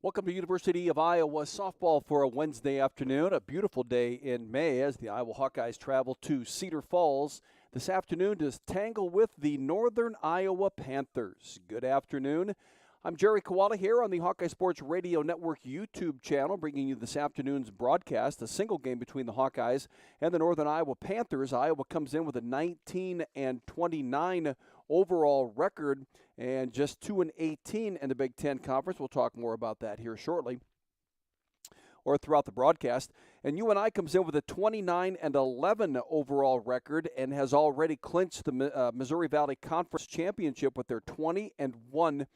Welcome to University of Iowa softball for a Wednesday afternoon, a beautiful day in May as the Iowa Hawkeyes travel to Cedar Falls this afternoon to tangle with the Northern Iowa Panthers. Good afternoon. I'm Jerry Koala here on the Hawkeye Sports Radio Network YouTube channel, bringing you this afternoon's broadcast, a single game between the Hawkeyes and the Northern Iowa Panthers. Iowa comes in with a 19-29 overall record and just 2-18 in the Big Ten Conference. We'll talk more about that here shortly or throughout the broadcast. And UNI comes in with a 29-11 overall record and has already clinched the Missouri Valley Conference Championship with their 20-1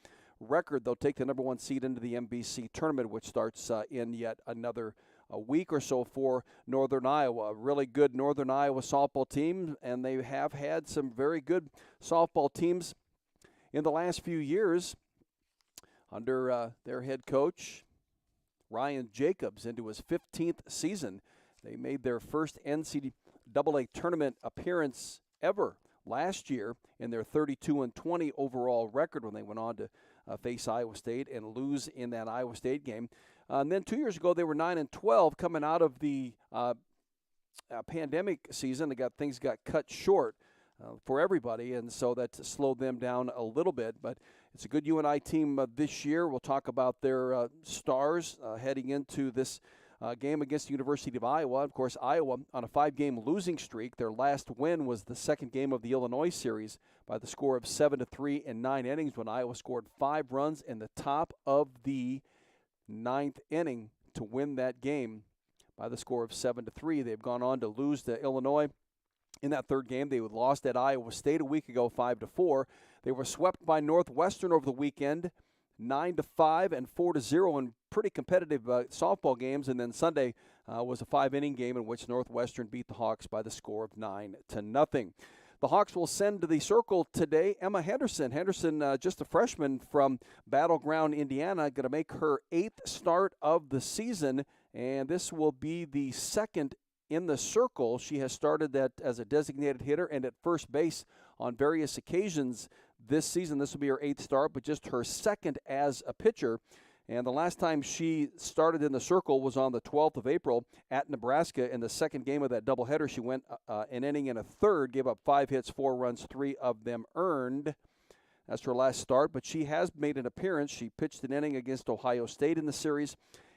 record. They'll take the number one seed into the MVC tournament, which starts in yet another week or so for Northern Iowa. A really good Northern Iowa softball team, and they have had some very good softball teams in the last few years under their head coach, Ryan Jacobs, into his 15th season. They made their first NCAA tournament appearance ever last year in their 32-20 overall record when they went on to face Iowa State and lose in that Iowa State game. And then 2 years ago, they were 9-12 coming out of the pandemic season. Things got cut short for everybody, and so that slowed them down a little bit. But it's a good UNI team this year. We'll talk about their stars heading into this game against the University of Iowa. Of course, Iowa on a 5-game losing streak. Their last win was the second game of the Illinois series by the score of 7-3 in 9 innings when Iowa scored 5 runs in the top of the 9th inning to win that game by the score of 7-3. They've gone on to lose to Illinois in that third game. They lost at Iowa State a week ago 5-4. They were swept by Northwestern over the weekend 9-5 and 4-0 in pretty competitive softball games. And then Sunday was a 5-inning game in which Northwestern beat the Hawks by the score of 9-0. The Hawks will send to the circle today Emma Henderson. Henderson, just a freshman from Battleground, Indiana, going to make her 8th start of the season, and this will be the second in the circle. She has started that as a designated hitter and at first base on various occasions this season. This will be her 8th start, but just her second as a pitcher. And the last time she started in the circle was on the 12th of April at Nebraska. In the second game of that doubleheader, she went an inning and a third, gave up 5 hits, 4 runs, 3 of them earned. That's her last start, but she has made an appearance. She pitched an inning against Ohio State in the series,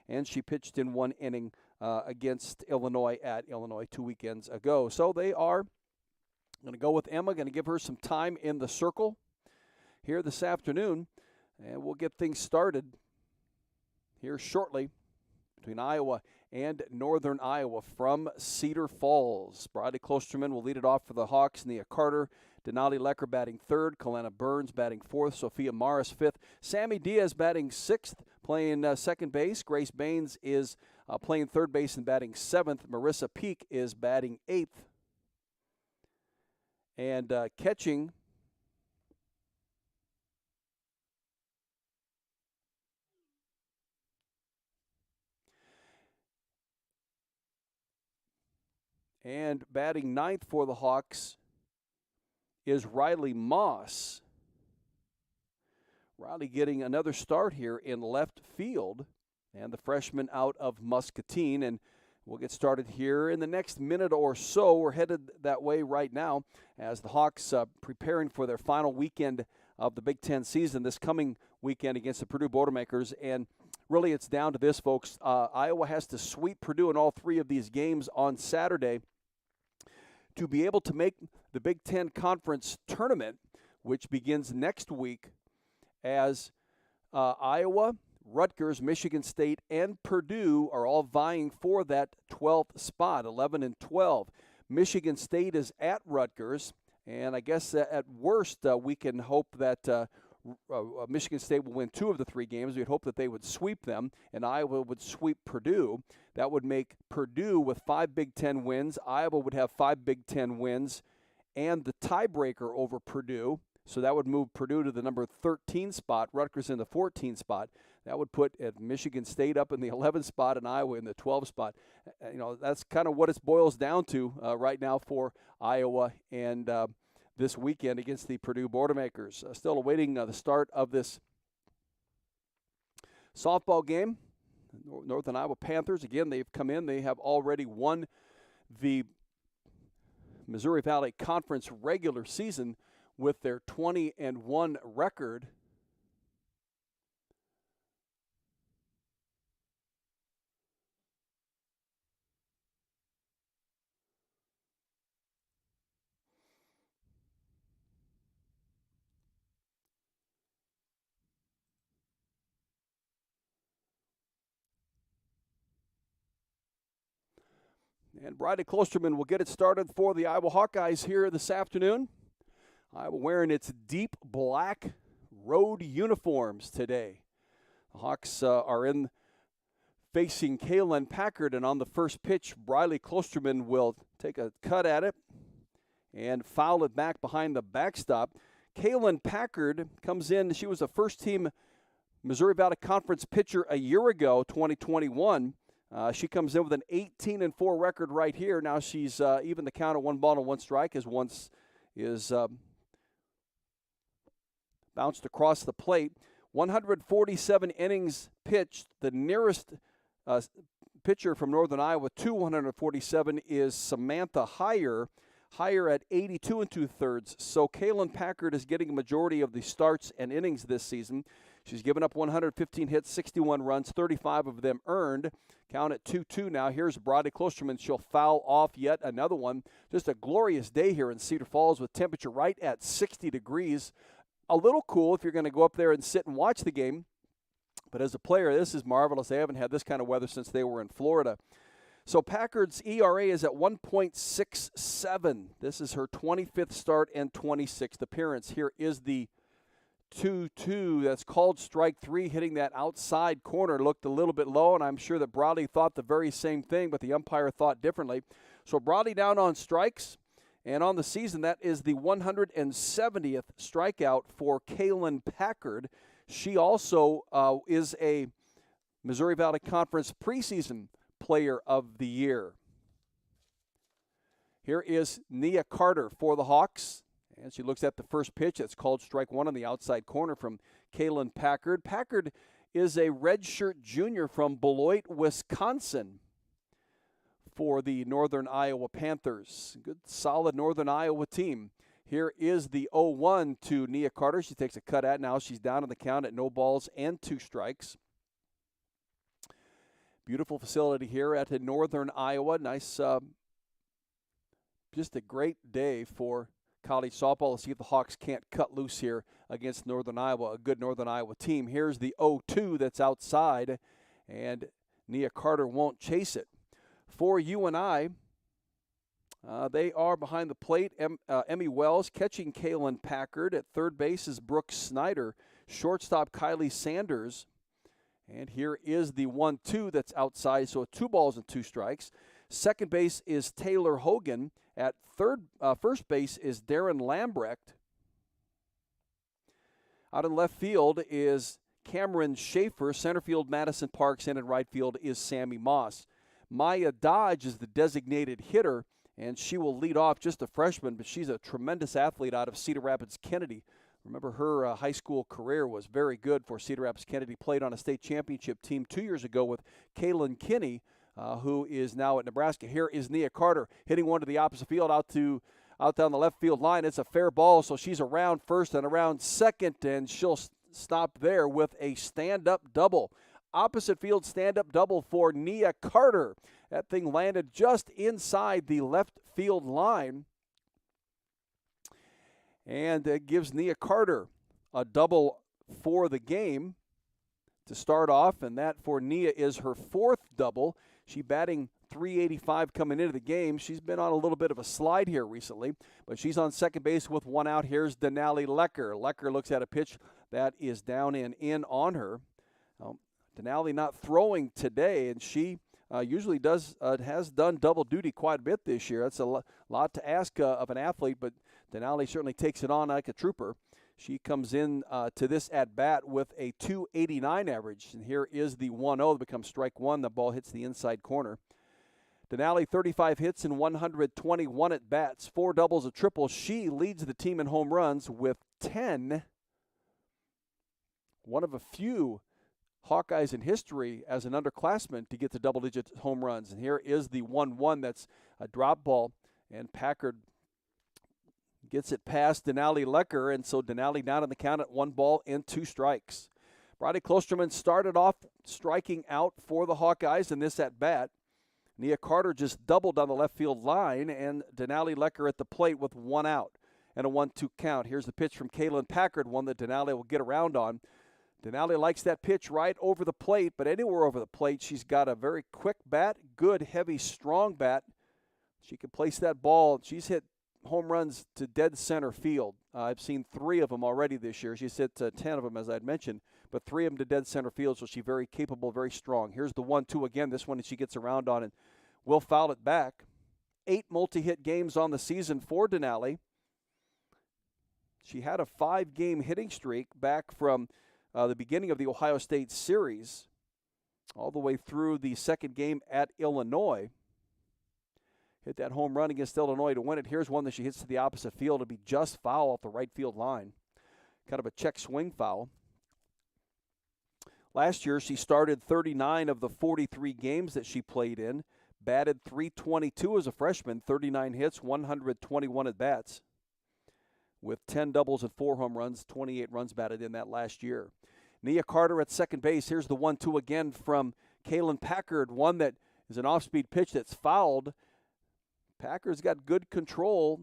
and she pitched in 1 inning against Illinois at Illinois 2 weekends ago. So they are going to go with Emma, going to give her some time in the circle here this afternoon, and we'll get things started here shortly between Iowa and Northern Iowa from Cedar Falls. Bradley Klosterman will lead it off for the Hawks. Nia Carter, Denali Lecker batting 3rd, Kellena Burns batting 4th, Sophia Morris 5th, Sammy Diaz batting 6th, playing second base. Grace Baines is playing third base and batting 7th. Marissa Peak is batting 8th. And catching and batting 9th for the Hawks is Riley Moss. Riley getting another start here in left field, and the freshman out of Muscatine. And we'll get started here in the next minute or so. We're headed that way right now as the Hawks preparing for their final weekend of the Big Ten season this coming weekend against the Purdue Boilermakers. And really it's down to this, folks. Iowa has to sweep Purdue in all 3 of these games on Saturday to be able to make the Big Ten Conference tournament, which begins next week as Iowa, Rutgers, Michigan State, and Purdue are all vying for that 12th spot, 11-12. Michigan State is at Rutgers, and I guess at worst we can hope that Michigan State will win 2 of the 3 games. We'd hope that they would sweep them, and Iowa would sweep Purdue. That would make Purdue with 5 Big Ten wins. Iowa would have 5 Big Ten wins and the tiebreaker over Purdue. So that would move Purdue to the number 13 spot, Rutgers in the 14 spot. That would put Michigan State up in the 11th spot and Iowa in the 12th spot. That's kind of what it boils down to right now for Iowa and this weekend against the Purdue Boilermakers. Still awaiting the start of this Softball game, Northern Iowa Panthers. Again, they've come in. They have already won the Missouri Valley Conference regular season with their 20-1 record. And Bridie Klosterman will get it started for the Iowa Hawkeyes here this afternoon. Iowa wearing its deep black road uniforms today. The Hawks are in facing Kellena Packard, and on the first pitch, Bridie Klosterman will take a cut at it and foul it back behind the backstop. Kellena Packard comes in. She was a first-team Missouri Valley Conference pitcher a year ago, 2021. She comes in with an 18-4 record right here. Now she's even the count at 1-1 as once is bounced across the plate. 147 innings pitched. The nearest pitcher from Northern Iowa to 147 is Samantha Heyer at 82 2/3. So Kellena Packard is getting a majority of the starts and innings this season. She's given up 115 hits, 61 runs, 35 of them earned. Count at 2-2 now. Here's Bridie Klosterman. She'll foul off yet another one. Just a glorious day here in Cedar Falls with temperature right at 60 degrees. A little cool if you're going to go up there and sit and watch the game. But as a player, this is marvelous. They haven't had this kind of weather since they were in Florida. So Packard's ERA is at 1.67. This is her 25th start and 26th appearance. Here is the 2-2. That's called strike three, hitting that outside corner. Looked a little bit low, and I'm sure that Brodie thought the very same thing, but the umpire thought differently. So Brodie down on strikes, and on the season, that is the 170th strikeout for Kellena Packard. She also is a Missouri Valley Conference preseason player of the year. Here is Nia Carter for the Hawks. And she looks at the first pitch. It's called strike one on the outside corner from Kellena Packard. Packard is a redshirt junior from Beloit, Wisconsin for the Northern Iowa Panthers. Good, solid Northern Iowa team. Here is the 0-1 to Nia Carter. She takes a cut at. Now she's down on the count at no balls and 2 strikes. Beautiful facility here at Northern Iowa. Nice, just a great day for college softball. Let's see if the Hawks can't cut loose here against Northern Iowa, a good Northern Iowa team. Here's the 0-2 that's outside, and Nia Carter won't chase it. For UNI, they are behind the plate. Emmy Wells catching Kellena Packard. At third base is Brook Snyder. Shortstop Kylie Sanders. And here is the 1-2 that's outside, so 2 balls and 2 strikes. Second base is Taylor Hogan. At first base is Darren Lambrecht. Out in left field is Cameron Shafer. Center field, Madison Parks. And in right field is Sami Moss. Maya Dodge is the designated hitter, and she will lead off, just a freshman, but she's a tremendous athlete out of Cedar Rapids Kennedy. Remember, her high school career was very good for Cedar Rapids Kennedy. Played on a state championship team 2 years ago with Kaylin Kinney, who is now at Nebraska. Here is Nia Carter hitting one to the opposite field out down the left field line. It's a fair ball, so she's around first and around second, and she'll stop there with a stand-up double. Opposite field stand-up double for Nia Carter. That thing landed just inside the left field line, and it gives Nia Carter a double for the game to start off, and that for Nia is her 4th double. She batting .385 coming into the game. She's been on a little bit of a slide here recently, but she's on second base with 1 out. Here's Denali Lecker. Lecker looks at a pitch that is down and in on her. Denali not throwing today, and she usually has done double duty quite a bit this year. That's a lot to ask of an athlete, but Denali certainly takes it on like a trooper. She comes in to this at-bat with a .289 average. And here is the 1-0 that becomes strike one. The ball hits the inside corner. Denali, 35 hits and 121 at-bats, 4 doubles, a triple. She leads the team in home runs with 10. One of a few Hawkeyes in history as an underclassman to get to double-digit home runs. And here is the 1-1 that's a drop ball, and Packard gets it past Denali Lecker, and so Denali down on the count at 1 ball and 2 strikes. Brody Klosterman started off striking out for the Hawkeyes in this at-bat. Nia Carter just doubled on the left field line, and Denali Lecker at the plate with 1 out and a 1-2 count. Here's the pitch from Kalen Packard, one that Denali will get around on. Denali likes that pitch right over the plate, but anywhere over the plate, she's got a very quick bat, good, heavy, strong bat. She can place that ball. She's hit home runs to dead center field. I've seen 3 of them already this year. She's hit 10 of them, as I'd mentioned, but 3 of them to dead center field, so she's very capable, very strong. Here's the 1-2 again. This one she gets around on and will foul it back. 8 multi-hit games on the season for Denali. She had a 5-game hitting streak back from the beginning of the Ohio State series all the way through the 2nd game at Illinois. Hit that home run against Illinois to win it. Here's one that she hits to the opposite field. It'll be just foul off the right field line. Kind of a check swing foul. Last year, she started 39 of the 43 games that she played in. Batted .322 as a freshman, 39 hits, 121 at-bats. With 10 doubles and 4 home runs, 28 runs batted in that last year. Nia Carter at second base. Here's the 1-2 again from Kalen Packard, one that is an off-speed pitch that's fouled. Packard's got good control,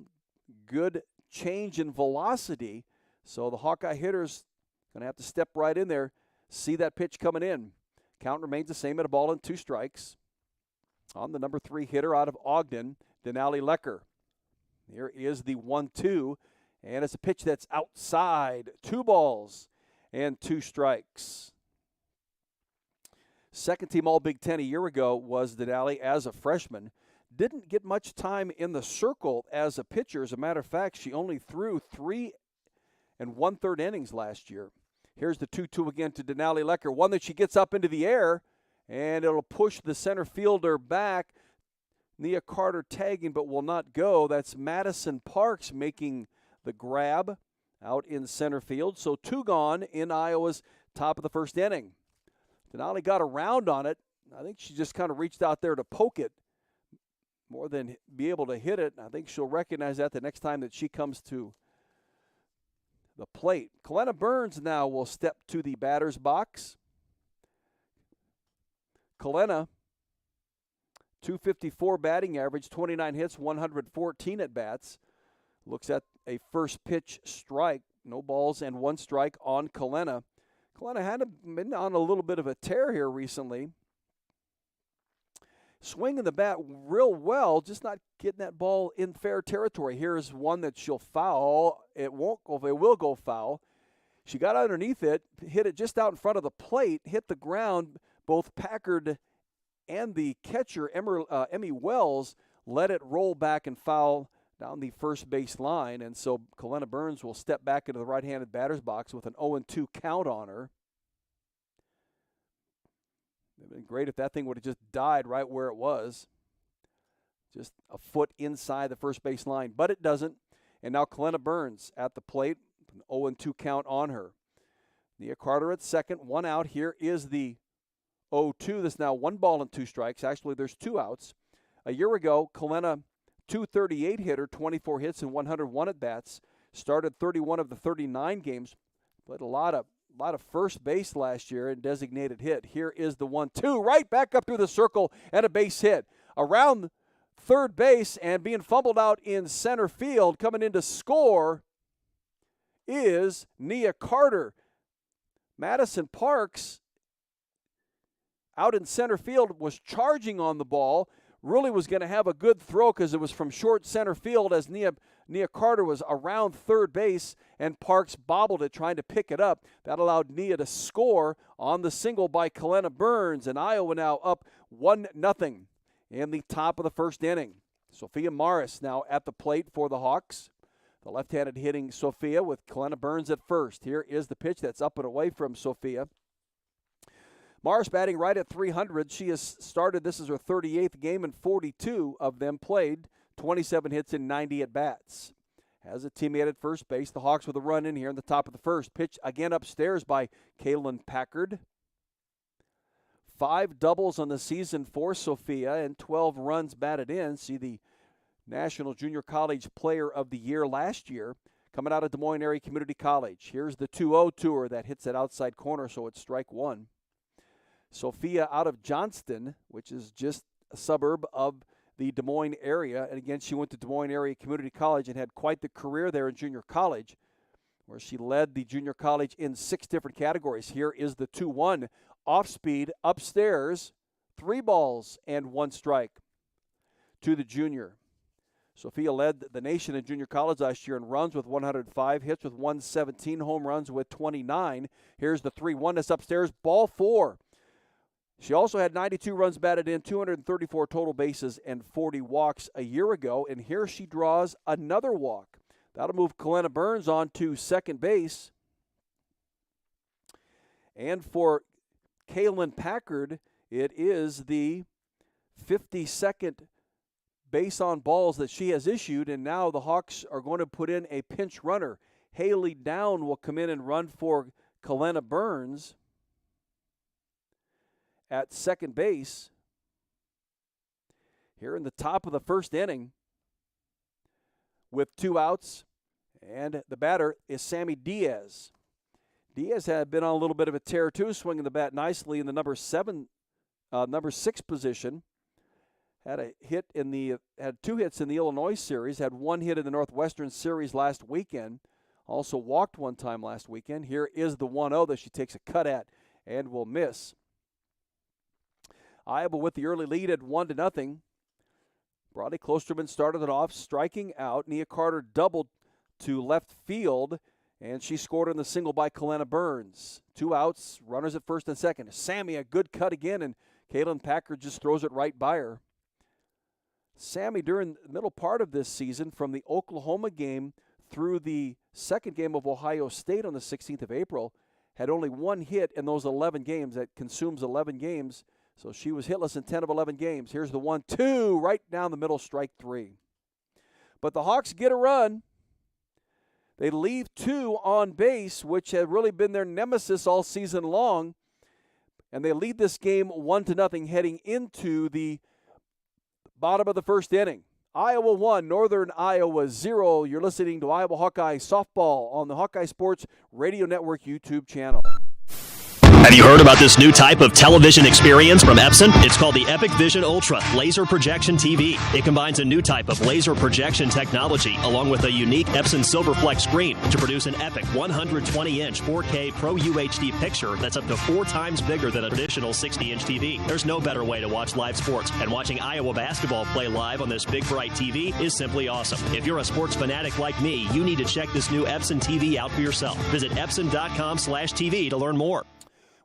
good change in velocity, so the Hawkeye hitter's going to have to step right in there, see that pitch coming in. Count remains the same at 1 ball and 2 strikes. On the number 3 hitter out of Ogden, Denali Lecker. Here is the 1-2. And it's a pitch that's outside. 2 balls and 2 strikes. Second team All-Big Ten a year ago was Denali as a freshman. Didn't get much time in the circle as a pitcher. As a matter of fact, she only threw 3 1/3 innings last year. Here's the 2-2 again to Denali Lecker. One that she gets up into the air, and it'll push the center fielder back. Nia Carter tagging but will not go. That's Madison Parks making the grab out in center field. So 2 gone in Iowa's top of the 1st inning. Denali got around on it. I think she just kind of reached out there to poke it more than be able to hit it. I think she'll recognize that the next time that she comes to the plate. Kellena Burns now will step to the batter's box. Kellena, .254 batting average, 29 hits, 114 at-bats. Looks at a first pitch strike, no balls and 1 strike on Kellena. Kellena had been on a little bit of a tear here recently. Swinging the bat real well, just not getting that ball in fair territory. Here's one that she'll foul. It won't go. It will go foul. She got underneath it, hit it just out in front of the plate, hit the ground. Both Packard and the catcher, Emmy Wells, let it roll back and foul down the first base line. And so Kellena Burns will step back into the right-handed batter's box with an 0-2 count on her. It would have been great if that thing would have just died right where it was, just a foot inside the first base line, but it doesn't. And now Kellena Burns at the plate, an 0-2 count on her. Nia Carter at second, 1 out. Here is the 0-2. That's now 1 ball and 2 strikes. Actually, there's 2 outs. A year ago, Kellena, .238 hitter, 24 hits and 101 at-bats. Started 31 of the 39 games. Played a lot of first base last year and designated hit. Here is the 1-2, right back up through the circle and a base hit. Around third base and being fumbled out in center field, coming in to score is Nia Carter. Madison Parks out in center field was charging on the ball. Really was going to have a good throw because it was from short center field as Nia Carter was around third base, and Parks bobbled it trying to pick it up. That allowed Nia to score on the single by Kellena Burns, and Iowa now up 1-0 in the top of the first inning. Sophia Morris now at the plate for the Hawks. The left-handed hitting Sophia with Kellena Burns at first. Here is the pitch that's up and away from Sophia. Morris batting right at .300. She has started, this is her 38th game, and 42 of them played, 27 hits and 90 at-bats. Has a teammate at first base. The Hawks with a run in here in the top of the first. Pitch again upstairs by Kalen Packard. 5 doubles on the season for Sophia and 12 runs batted in. See, the National Junior College Player of the Year last year, coming out of Des Moines Area Community College. Here's the 2-0 to her that hits that outside corner, so it's strike one. Sophia out of Johnston, which is just a suburb of the Des Moines area. And again, she went to Des Moines Area Community College and had quite the career there in junior college, where she led the junior college in 6 different categories. Here is the 2-1. Off speed, upstairs, 3 balls and 1 strike to the junior. Sophia led the nation in junior college last year in runs with 105, hits with 117, home runs with 29. Here's the 3-1 that's upstairs, ball 4. She also had 92 runs batted in, 234 total bases, and 40 walks a year ago. And here she draws another walk. That'll move Kellena Burns on to second base. And for Kaylin Packard, it is the 52nd base on balls that she has issued, and now the Hawks are going to put in a pinch runner. Haley Down will come in and run for Kellena Burns at second base here in the top of the first inning with 2 outs, and the batter is Sammy Diaz. Diaz had been on a little bit of a tear too, swinging the bat nicely in the number 6 position. Had 2 hits in the Illinois series, had 1 hit in the Northwestern series last weekend. Also walked 1 time last weekend. Here is the 1-0 that she takes a cut at and will miss. Iowa with the early lead at 1-0. Brodie Klosterman started it off, striking out. Nia Carter doubled to left field, and she scored on the single by Kellena Burns. 2 outs, runners at first and second. Sammy, a good cut again, and Kaylin Packard just throws it right by her. Sammy, during the middle part of this season, from the Oklahoma game through the second game of Ohio State on the 16th of April, had only 1 hit in those 11 games. That consumes 11 games. So she was hitless in 10 of 11 games. Here's the 1-2 right down the middle, strike 3. But the Hawks get a run. They leave 2 on base, which had really been their nemesis all season long. And they lead this game 1-0 heading into the bottom of the first inning. Iowa 1, Northern Iowa 0. You're listening to Iowa Hawkeye Softball on the Hawkeye Sports Radio Network YouTube channel. Have you heard about this new type of television experience from Epson? It's called the Epic Vision Ultra Laser Projection TV. It combines a new type of laser projection technology along with a unique Epson Silverflex screen to produce an epic 120-inch 4K Pro UHD picture that's up to 4 times bigger than a traditional 60-inch TV. There's no better way to watch live sports, and watching Iowa basketball play live on this big bright TV is simply awesome. If you're a sports fanatic like me, you need to check this new Epson TV out for yourself. Visit Epson.com/TV to learn more.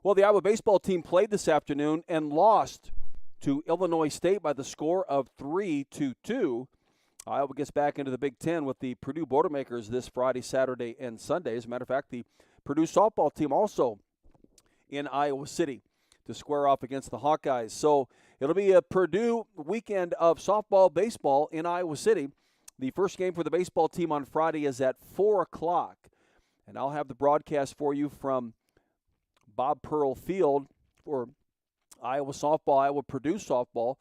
Well, the Iowa baseball team played this afternoon and lost to Illinois State by the score of 3-2. Iowa gets back into the Big Ten with the Purdue Boilermakers this Friday, Saturday, and Sunday. As a matter of fact, the Purdue softball team also in Iowa City to square off against the Hawkeyes. So it'll be a Purdue weekend of softball, baseball in Iowa City. The first game for the baseball team on Friday is at 4 o'clock. And I'll have the broadcast for you from Bob Pearl Field for Iowa softball, Iowa Purdue softball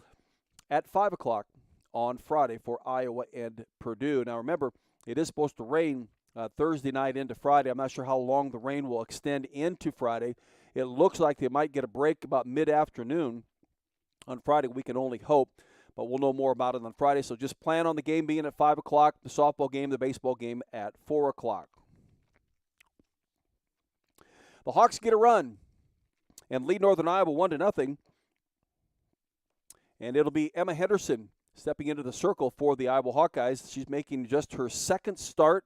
at 5 o'clock on Friday for Iowa and Purdue. Now remember, it is supposed to rain Thursday night into Friday. I'm not sure how long the rain will extend into Friday. It looks like they might get a break about mid-afternoon on Friday. We can only hope, but we'll know more about it on Friday. So just plan on the game being at 5 o'clock, the softball game, the baseball game at 4 o'clock. The Hawks get a run and lead Northern Iowa 1-0. And it'll be Emma Henderson stepping into the circle for the Iowa Hawkeyes. She's making just her second start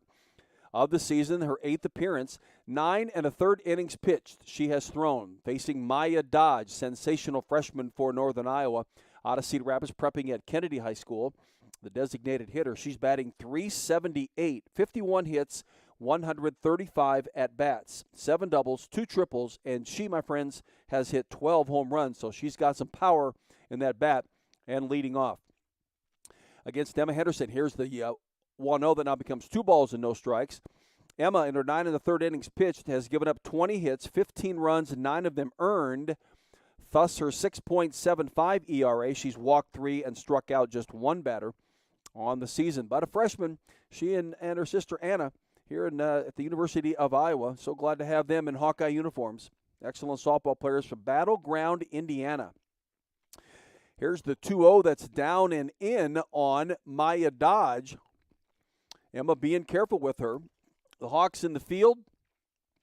of the season, her 8th appearance. 9 1/3 innings pitched she has thrown, facing Maya Dodge, sensational freshman for Northern Iowa, out of Cedar Rapids, prepping at Kennedy High School, the designated hitter. She's batting .378, 51 hits, 135 at-bats, 7 doubles, 2 triples, and she, my friends, has hit 12 home runs. So she's got some power in that bat and leading off. Against Emma Henderson, here's the 1-0 that now becomes 2 balls and no strikes. Emma, in her 9 1/3 innings pitched, has given up 20 hits, 15 runs, 9 of them earned, thus her 6.75 ERA. She's walked 3 and struck out just 1 batter on the season. But a freshman, she and her sister Anna here at the University of Iowa. So glad to have them in Hawkeye uniforms. Excellent softball players from Battleground, Indiana. Here's the 2-0 that's down and in on Maya Dodge. Emma being careful with her. The Hawks in the field.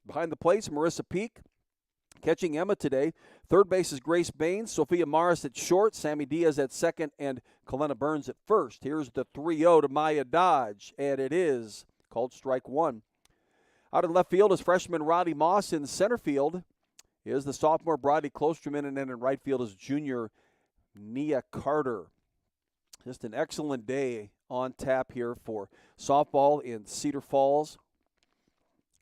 Behind the plates, Marissa Peak. Catching Emma today. Third base is Grace Baines. Sophia Morris at short. Sammy Diaz at second. And Kellena Burns at first. Here's the 3-0 to Maya Dodge. And it is called strike 1. Out in left field is freshman Roddy Moss. In center field is the sophomore Brodie Klosterman. And then in right field is junior Nia Carter. Just an excellent day on tap here for softball in Cedar Falls.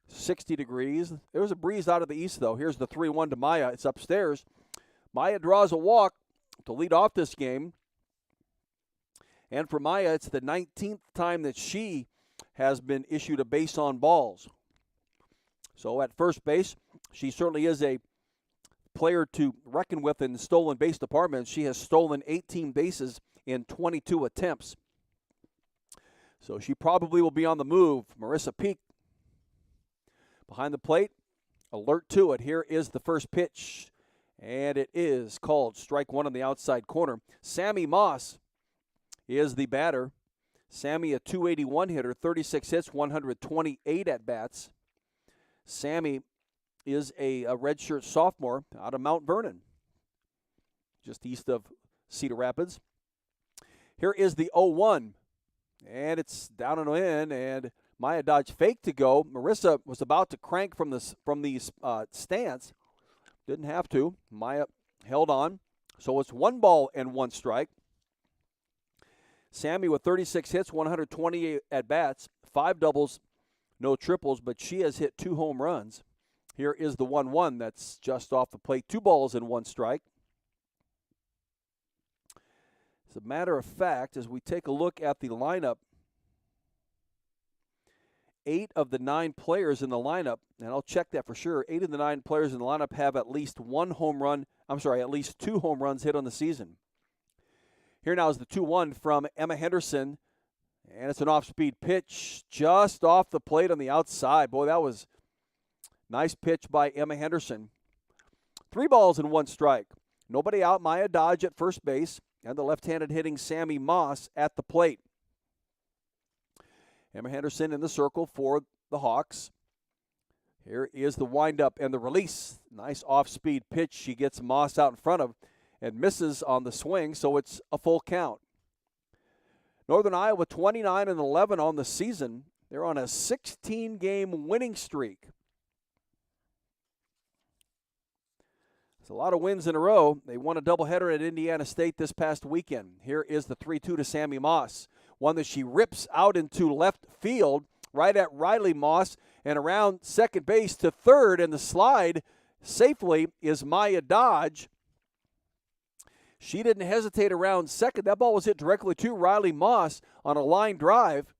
60 degrees. There's a breeze out of the east, though. Here's the 3-1 to Maya. It's upstairs. Maya draws a walk to lead off this game. And for Maya, it's the 19th time that she has been issued a base on balls. So at first base, she certainly is a player to reckon with in the stolen base department. She has stolen 18 bases in 22 attempts. So she probably will be on the move. Marissa Peak behind the plate, alert to it. Here is the first pitch, and it is called strike 1 on the outside corner. Sami Moss is the batter. Sammy, a .281 hitter, 36 hits, 128 at-bats. Sammy is a redshirt sophomore out of Mount Vernon, just east of Cedar Rapids. Here is the 0-1, and it's down and in, and Maya Dodge faked to go. Marissa was about to crank from the stance. Didn't have to. Maya held on. So it's 1 ball and 1 strike. Sammy with 36 hits, 128 at-bats, 5 doubles, no triples, but she has hit 2 home runs. Here is the 1-1 that's just off the plate. 2 balls and 1 strike. As a matter of fact, as we take a look at the lineup, 8 of the 9 players in the lineup, and I'll check that for sure, 8 of the 9 players in the lineup have at least 2 home runs hit on the season. Here now is the 2-1 from Emma Henderson, and it's an off-speed pitch just off the plate on the outside. Boy, that was a nice pitch by Emma Henderson. 3 balls and 1 strike. Nobody out. Maya Dodge at first base, and the left-handed hitting Sami Moss at the plate. Emma Henderson in the circle for the Hawks. Here is the windup and the release. Nice off-speed pitch. She gets Moss out in front of and misses on the swing, so it's a full count. Northern Iowa 29-11 on the season. They're on a 16-game winning streak. It's a lot of wins in a row. They won a doubleheader at Indiana State this past weekend. Here is the 3-2 to Sami Moss. One that she rips out into left field, right at Riley Moss, and around second base to third, and the slide safely is Maya Dodge. She didn't hesitate around second. That ball was hit directly to Riley Moss on a line drive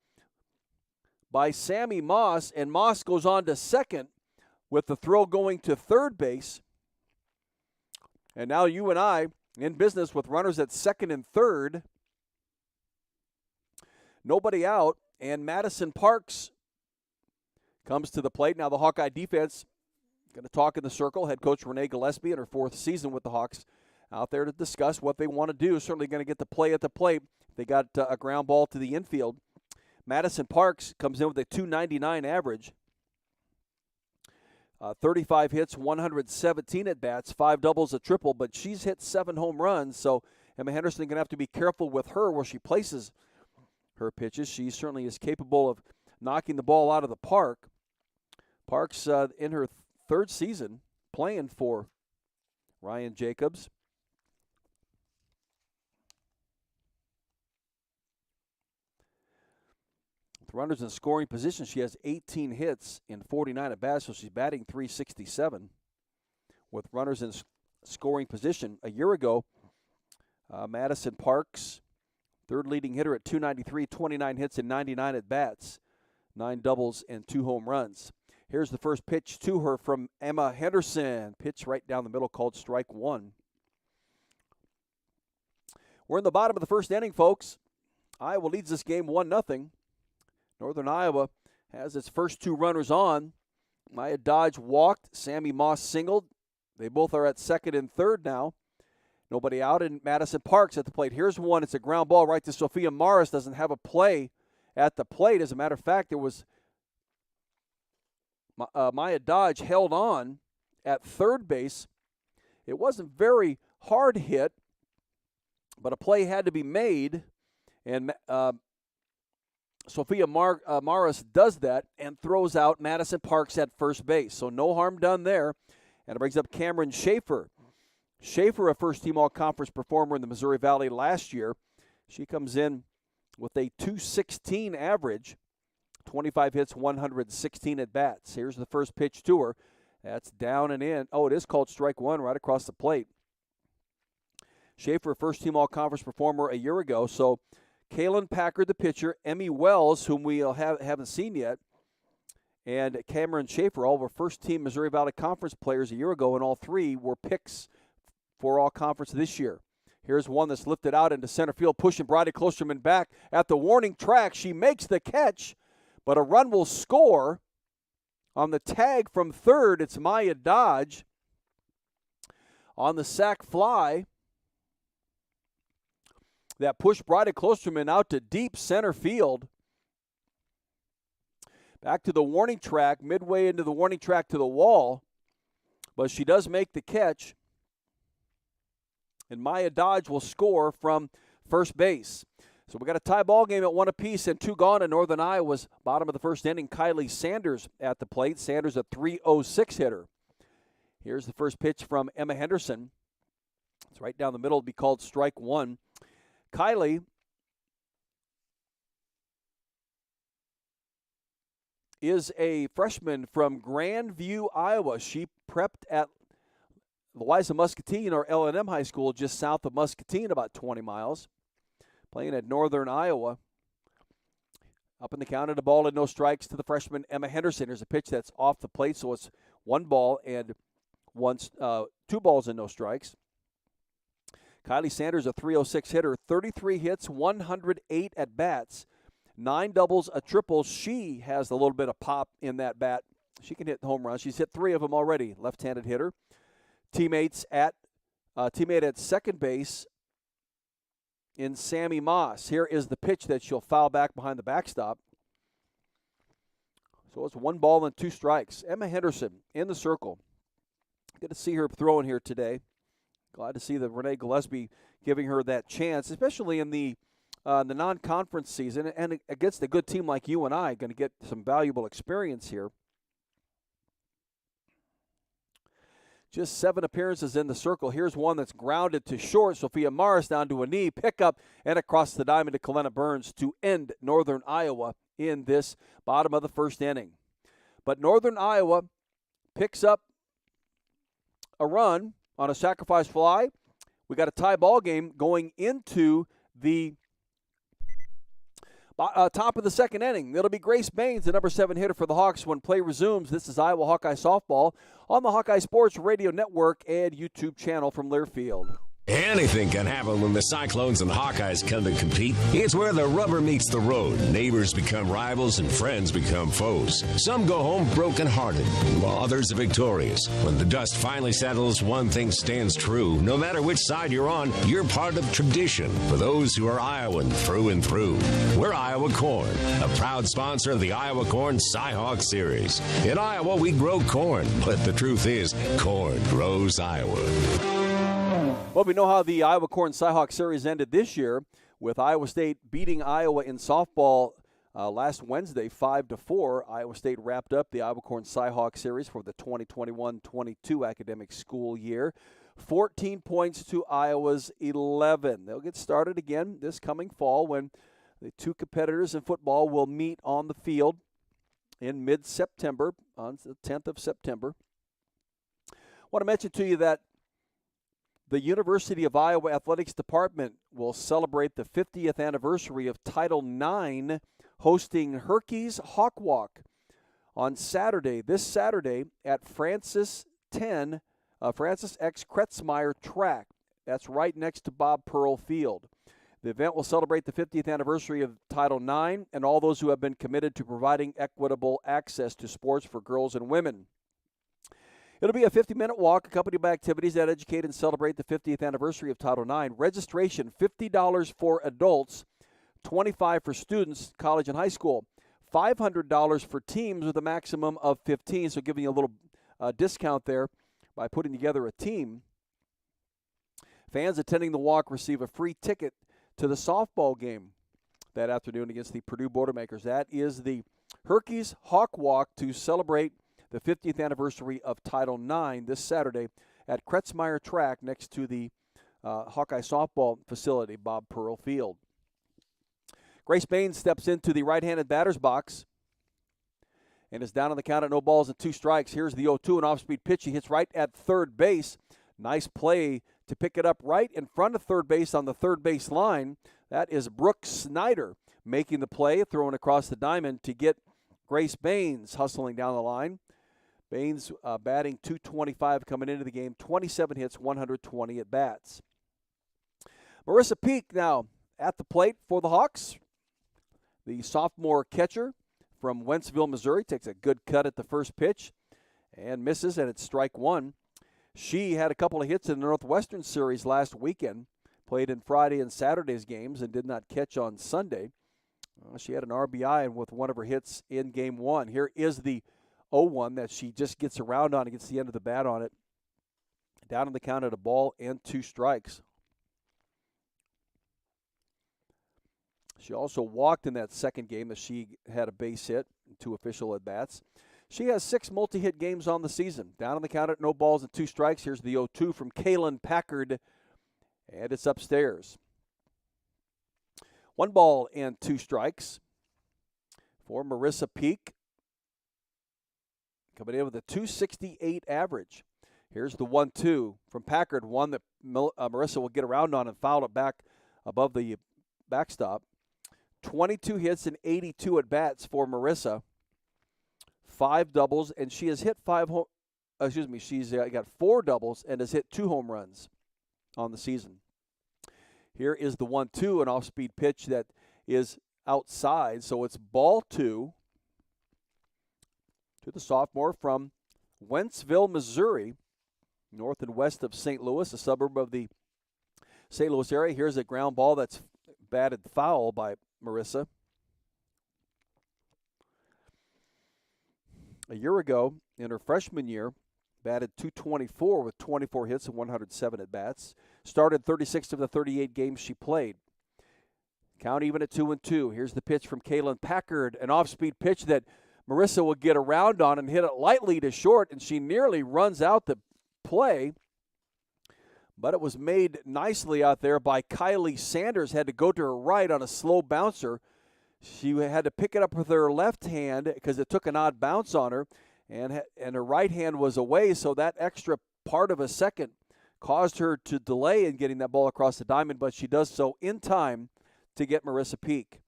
by Sami Moss, and Moss goes on to second with the throw going to third base. And now you and I in business with runners at second and third. Nobody out, and Madison Parks comes to the plate. Now the Hawkeye defense, going to talk in the circle. Head coach Renee Gillespie in her 4th season with the Hawks out there to discuss what they want to do. Certainly going to get the play at the plate. They got a ground ball to the infield. Madison Parks comes in with a .299 average. 35 hits, 117 at-bats, 5 doubles, a triple, but she's hit 7 home runs, so Emma Henderson going to have to be careful with her where she places her pitches. She certainly is capable of knocking the ball out of the park. Parks in her 3rd season playing for Ryan Jacobs. With runners in scoring position, she has 18 hits in 49 at-bats, so she's batting .367. With runners in scoring position, a year ago, Madison Parks, 3rd leading hitter at .293, 29 hits and 99 at-bats, 9 doubles and 2 home runs. Here's the first pitch to her from Emma Henderson. Pitch right down the middle called strike 1. We're in the bottom of the first inning, folks. Iowa leads this game 1-0. Northern Iowa has its first two runners on. Nia Dodge walked. Sami Moss singled. They both are at second and third now. Nobody out, and Madison Parks at the plate. Here's one. It's a ground ball right to Sophia Morris. Doesn't have a play at the plate. As a matter of fact, there was Nia Dodge held on at third base. It wasn't very hard hit, but a play had to be made, and Sophia Morris does that and throws out Madison Parks at first base. So no harm done there, and it brings up Cameron Shafer. Shafer, a first-team all-conference performer in the Missouri Valley last year. She comes in with a .216 average, 25 hits, 116 at-bats. Here's the first pitch to her. That's down and in. Oh, it is called strike one right across the plate. Shafer, first-team all-conference performer a year ago. So Kalen Packard, the pitcher, Emmy Wells, whom we haven't seen yet, and Cameron Shafer, all of our first-team Missouri Valley Conference players a year ago, and all three were picks for all-conference this year. Here's one that's lifted out into center field, pushing Bridie Klosterman back at the warning track. She makes the catch, but a run will score on the tag from third. It's Nia Dodge on the sac fly that pushed Bridie Klosterman out to deep center field. Back to the warning track, midway into the warning track to the wall, but she does make the catch. And Nia Dodge will score from first base. So we got a tie ball game at 1 apiece and 2 gone in Northern Iowa's bottom of the first inning. Kylie Sanders at the plate. Sanders a .306 hitter. Here's the first pitch from Emma Henderson. It's right down the middle. It'll be called strike one. Kylie is a freshman from Grandview, Iowa. She prepped at Louisa Muscatine, or L&M High School, just south of Muscatine, about 20 miles. Playing at Northern Iowa. Up in the count of the ball and no strikes to the freshman Emma Henderson. There's a pitch that's off the plate, so it's 1 ball and 2 balls and no strikes. Kylie Sanders, a .306 hitter, 33 hits, 108 at-bats, 9 doubles, a triple. She has a little bit of pop in that bat. She can hit home runs. She's hit 3 of them already, left-handed hitter. Teammate at second base in Sami Moss. Here is the pitch that she'll foul back behind the backstop. So it's 1 ball and 2 strikes. Emma Henderson in the circle. Good to see her throwing here today. Glad to see that Renee Gillespie giving her that chance, especially in the non-conference season, and against a good team like you and I, going to get some valuable experience here. Just 7 appearances in the circle. Here's one that's grounded to short. Sophia Morris down to a knee, pickup, and across the diamond to Kellena Burns to end Northern Iowa in this bottom of the first inning. But Northern Iowa picks up a run on a sacrifice fly. We got a tie ball game going into the top of the second inning. It'll be Grace Baines, the number 7 hitter for the Hawks, when play resumes. This is Iowa Hawkeye Softball on the Hawkeye Sports Radio Network and YouTube channel from Learfield. Anything can happen when the Cyclones and Hawkeyes come to compete. It's where the rubber meets the road. Neighbors become rivals and friends become foes. Some go home broken-hearted, while others are victorious. When the dust finally settles, one thing stands true. No matter which side you're on, you're part of tradition. For those who are Iowan through and through, we're Iowa Corn, a proud sponsor of the Iowa Corn Cy-Hawk Series. In Iowa, we grow corn, but the truth is, corn grows Iowa. Well, we know how the Iowa Corn Cy-Hawk Series ended this year, with Iowa State beating Iowa in softball last Wednesday, 5-4. Iowa State wrapped up the Iowa Corn Cy-Hawk Series for the 2021-22 academic school year. 14 points to Iowa's 11. They'll get started again this coming fall when the 2 competitors in football will meet on the field in mid-September, on the 10th of September. I want to mention to you that the University of Iowa Athletics Department will celebrate the 50th anniversary of Title IX, hosting Hawkeyes Hawk Walk on this Saturday at Francis X. Kretzmeyer Track. That's right next to Bob Pearl Field. The event will celebrate the 50th anniversary of Title IX and all those who have been committed to providing equitable access to sports for girls and women. It'll be a 50-minute walk accompanied by activities that educate and celebrate the 50th anniversary of Title IX. Registration, $50 for adults, $25 for students, college and high school, $500 for teams with a maximum of 15, so giving you a little discount there by putting together a team. Fans attending the walk receive a free ticket to the softball game that afternoon against the Purdue Boilermakers. That is the Hawkeyes Hawk Walk to celebrate the 50th anniversary of Title IX this Saturday at Kretzmeyer Track next to the Hawkeye softball facility, Bob Pearl Field. Grace Baines steps into the right-handed batter's box and is down on the count at no balls and 2 strikes. Here's the 0-2, an off-speed pitch. He hits right at third base. Nice play to pick it up right in front of third base on the third base line. That is Brook Snyder making the play, throwing across the diamond to get Grace Baines hustling down the line. Baines batting .225 coming into the game, 27 hits, 120 at bats. Marissa Peak now at the plate for the Hawks. The sophomore catcher from Wentzville, Missouri, takes a good cut at the first pitch and misses, and it's strike one. She had a couple of hits in the Northwestern Series last weekend, played in Friday and Saturday's games and did not catch on Sunday. She had an RBI with one of her hits in Game 1. Here is the 0-1 that she just gets around on and gets the end of the bat on it. Down on the count at a ball and 2 strikes. She also walked in that second game as she had a base hit and 2 official at-bats. She has 6 multi-hit games on the season. Down on the count at no balls and 2 strikes. Here's the 0-2 from Kaylin Packard, and it's upstairs. 1 ball and 2 strikes for Marissa Peak, coming in with a .268 average. Here's the 1-2 from Packard, one that Marissa will get around on and foul it back above the backstop. 22 hits and 82 at-bats for Marissa. 5 doubles, and she has hit she's got 4 doubles and has hit 2 home runs on the season. Here is the 1-2, an off-speed pitch that is outside, so it's ball 2 to the sophomore from Wentzville, Missouri, north and west of St. Louis, a suburb of the St. Louis area. Here's a ground ball that's batted foul by Marissa. A year ago, in her freshman year, batted .224 with 24 hits and 107 at-bats. Started 36 of the 38 games she played. Count even at 2-2. Here's the pitch from Kaylin Packard, an off-speed pitch that Marissa will get around on and hit it lightly to short, and she nearly runs out the play. But it was made nicely out there by Kylie Sanders. Had to go to her right on a slow bouncer. She had to pick it up with her left hand because it took an odd bounce on her, and her right hand was away, so that extra part of a second caused her to delay in getting that ball across the diamond, but she does so in time to get Marissa Peak.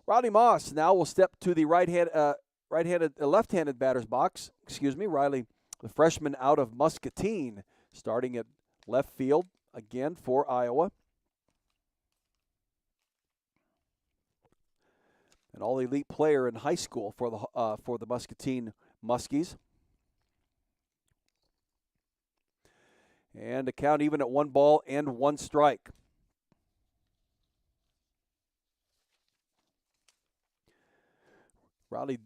Riley Moss now will step to the left-handed batter's box. Riley, the freshman out of Muscatine, starting at left field again for Iowa. An all-elite player in high school for the Muscatine Muskies. And a count even at 1 ball and 1 strike. Riley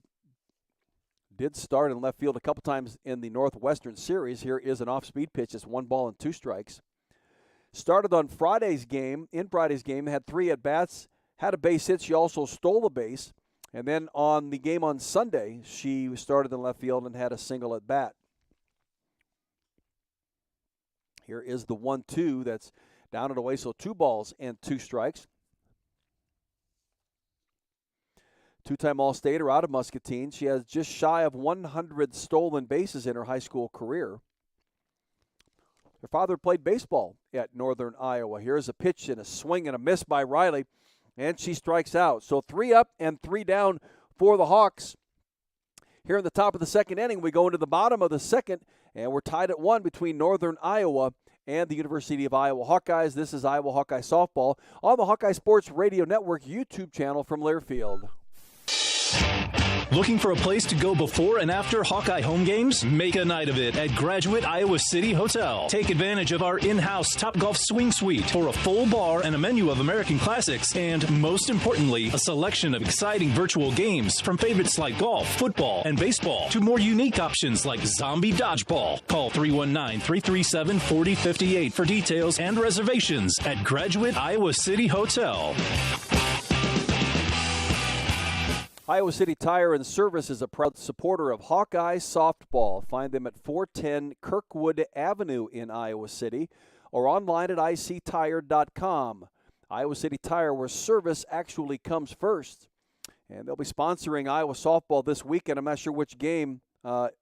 did start in left field a couple times in the Northwestern Series. Here is an off-speed pitch. It's 1 ball and 2 strikes. Started on Friday's game, had 3 at-bats, had a base hit. She also stole a base. And then on the game on Sunday, she started in left field and had a single at-bat. Here is the 1-2 that's down and away, so 2 balls and 2 strikes. 2-time All-Stater out of Muscatine. She has just shy of 100 stolen bases in her high school career. Her father played baseball at Northern Iowa. Here's a pitch and a swing and a miss by Riley, and she strikes out. So 3 up and 3 down for the Hawks. Here in the top of the second inning, we go into the bottom of the second, and we're tied at 1 between Northern Iowa and the University of Iowa Hawkeyes. This is Iowa Hawkeye Softball on the Hawkeye Sports Radio Network YouTube channel from Learfield. Looking for a place to go before and after Hawkeye home games? Make a night of it at Graduate Iowa City Hotel. Take advantage of our in-house Topgolf Swing Suite for a full bar and a menu of American classics, and most importantly, a selection of exciting virtual games from favorites like golf, football, and baseball to more unique options like zombie dodgeball. Call 319-337-4058 for details and reservations at Graduate Iowa City Hotel. Iowa City Tire and Service is a proud supporter of Hawkeye Softball. Find them at 410 Kirkwood Avenue in Iowa City or online at ictire.com. Iowa City Tire, where service actually comes first. And they'll be sponsoring Iowa Softball this weekend. I'm not sure which game that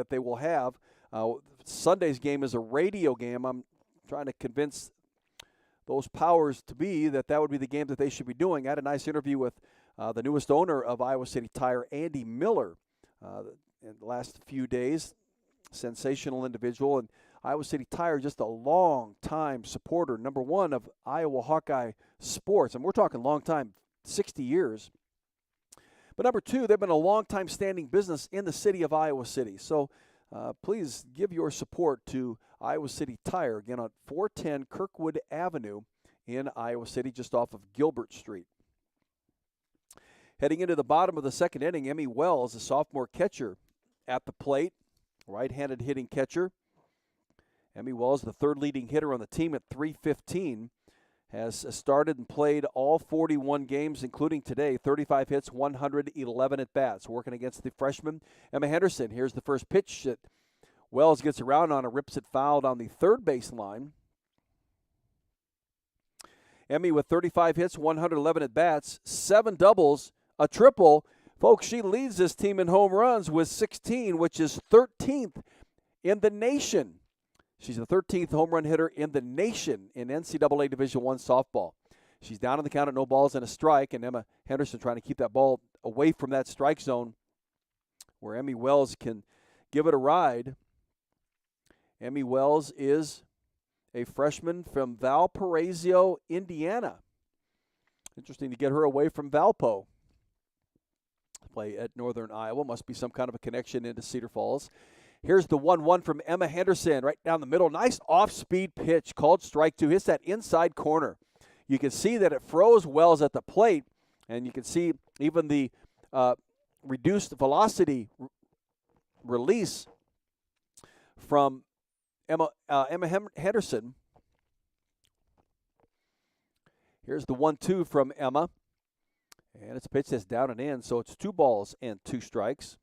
they will have. Sunday's game is a radio game. I'm trying to convince those powers to be that would be the game that they should be doing. I had a nice interview with the newest owner of Iowa City Tire, Andy Miller, in the last few days. Sensational individual. And Iowa City Tire, just a long-time supporter, number one of Iowa Hawkeye sports. And we're talking long time, 60 years. But number two, they've been a long-time standing business in the city of Iowa City. So please give your support to Iowa City Tire, again on 410 Kirkwood Avenue in Iowa City, just off of Gilbert Street. Heading into the bottom of the second inning, Emmy Wells, a sophomore catcher at the plate, right-handed hitting catcher. Emmy Wells, the third leading hitter on the team at .315, has started and played all 41 games, including today, 35 hits, 111 at-bats. Working against the freshman, Emma Henderson. Here's the first pitch that Wells gets around on and rips it foul down the third base line. Emmy with 35 hits, 111 at-bats, 7 doubles, a triple. Folks, she leads this team in home runs with 16, which is 13th in the nation. She's the 13th home run hitter in the nation in NCAA Division I softball. She's down on the count at no balls and a strike, and Emma Henderson trying to keep that ball away from that strike zone where Emmy Wells can give it a ride. Emmy Wells is a freshman from Valparaiso, Indiana. Interesting to get her away from Valpo. Play at Northern Iowa. Must be some kind of a connection into Cedar Falls. Here's the 1-1 from Emma Henderson right down the middle. Nice off-speed pitch called strike two. Hits that inside corner. You can see that it froze Wells at the plate, and you can see even the reduced velocity release from Emma Henderson. Here's the 1-2 from Emma. And it's a pitch that's down and in, so it's 2 balls and 2 strikes.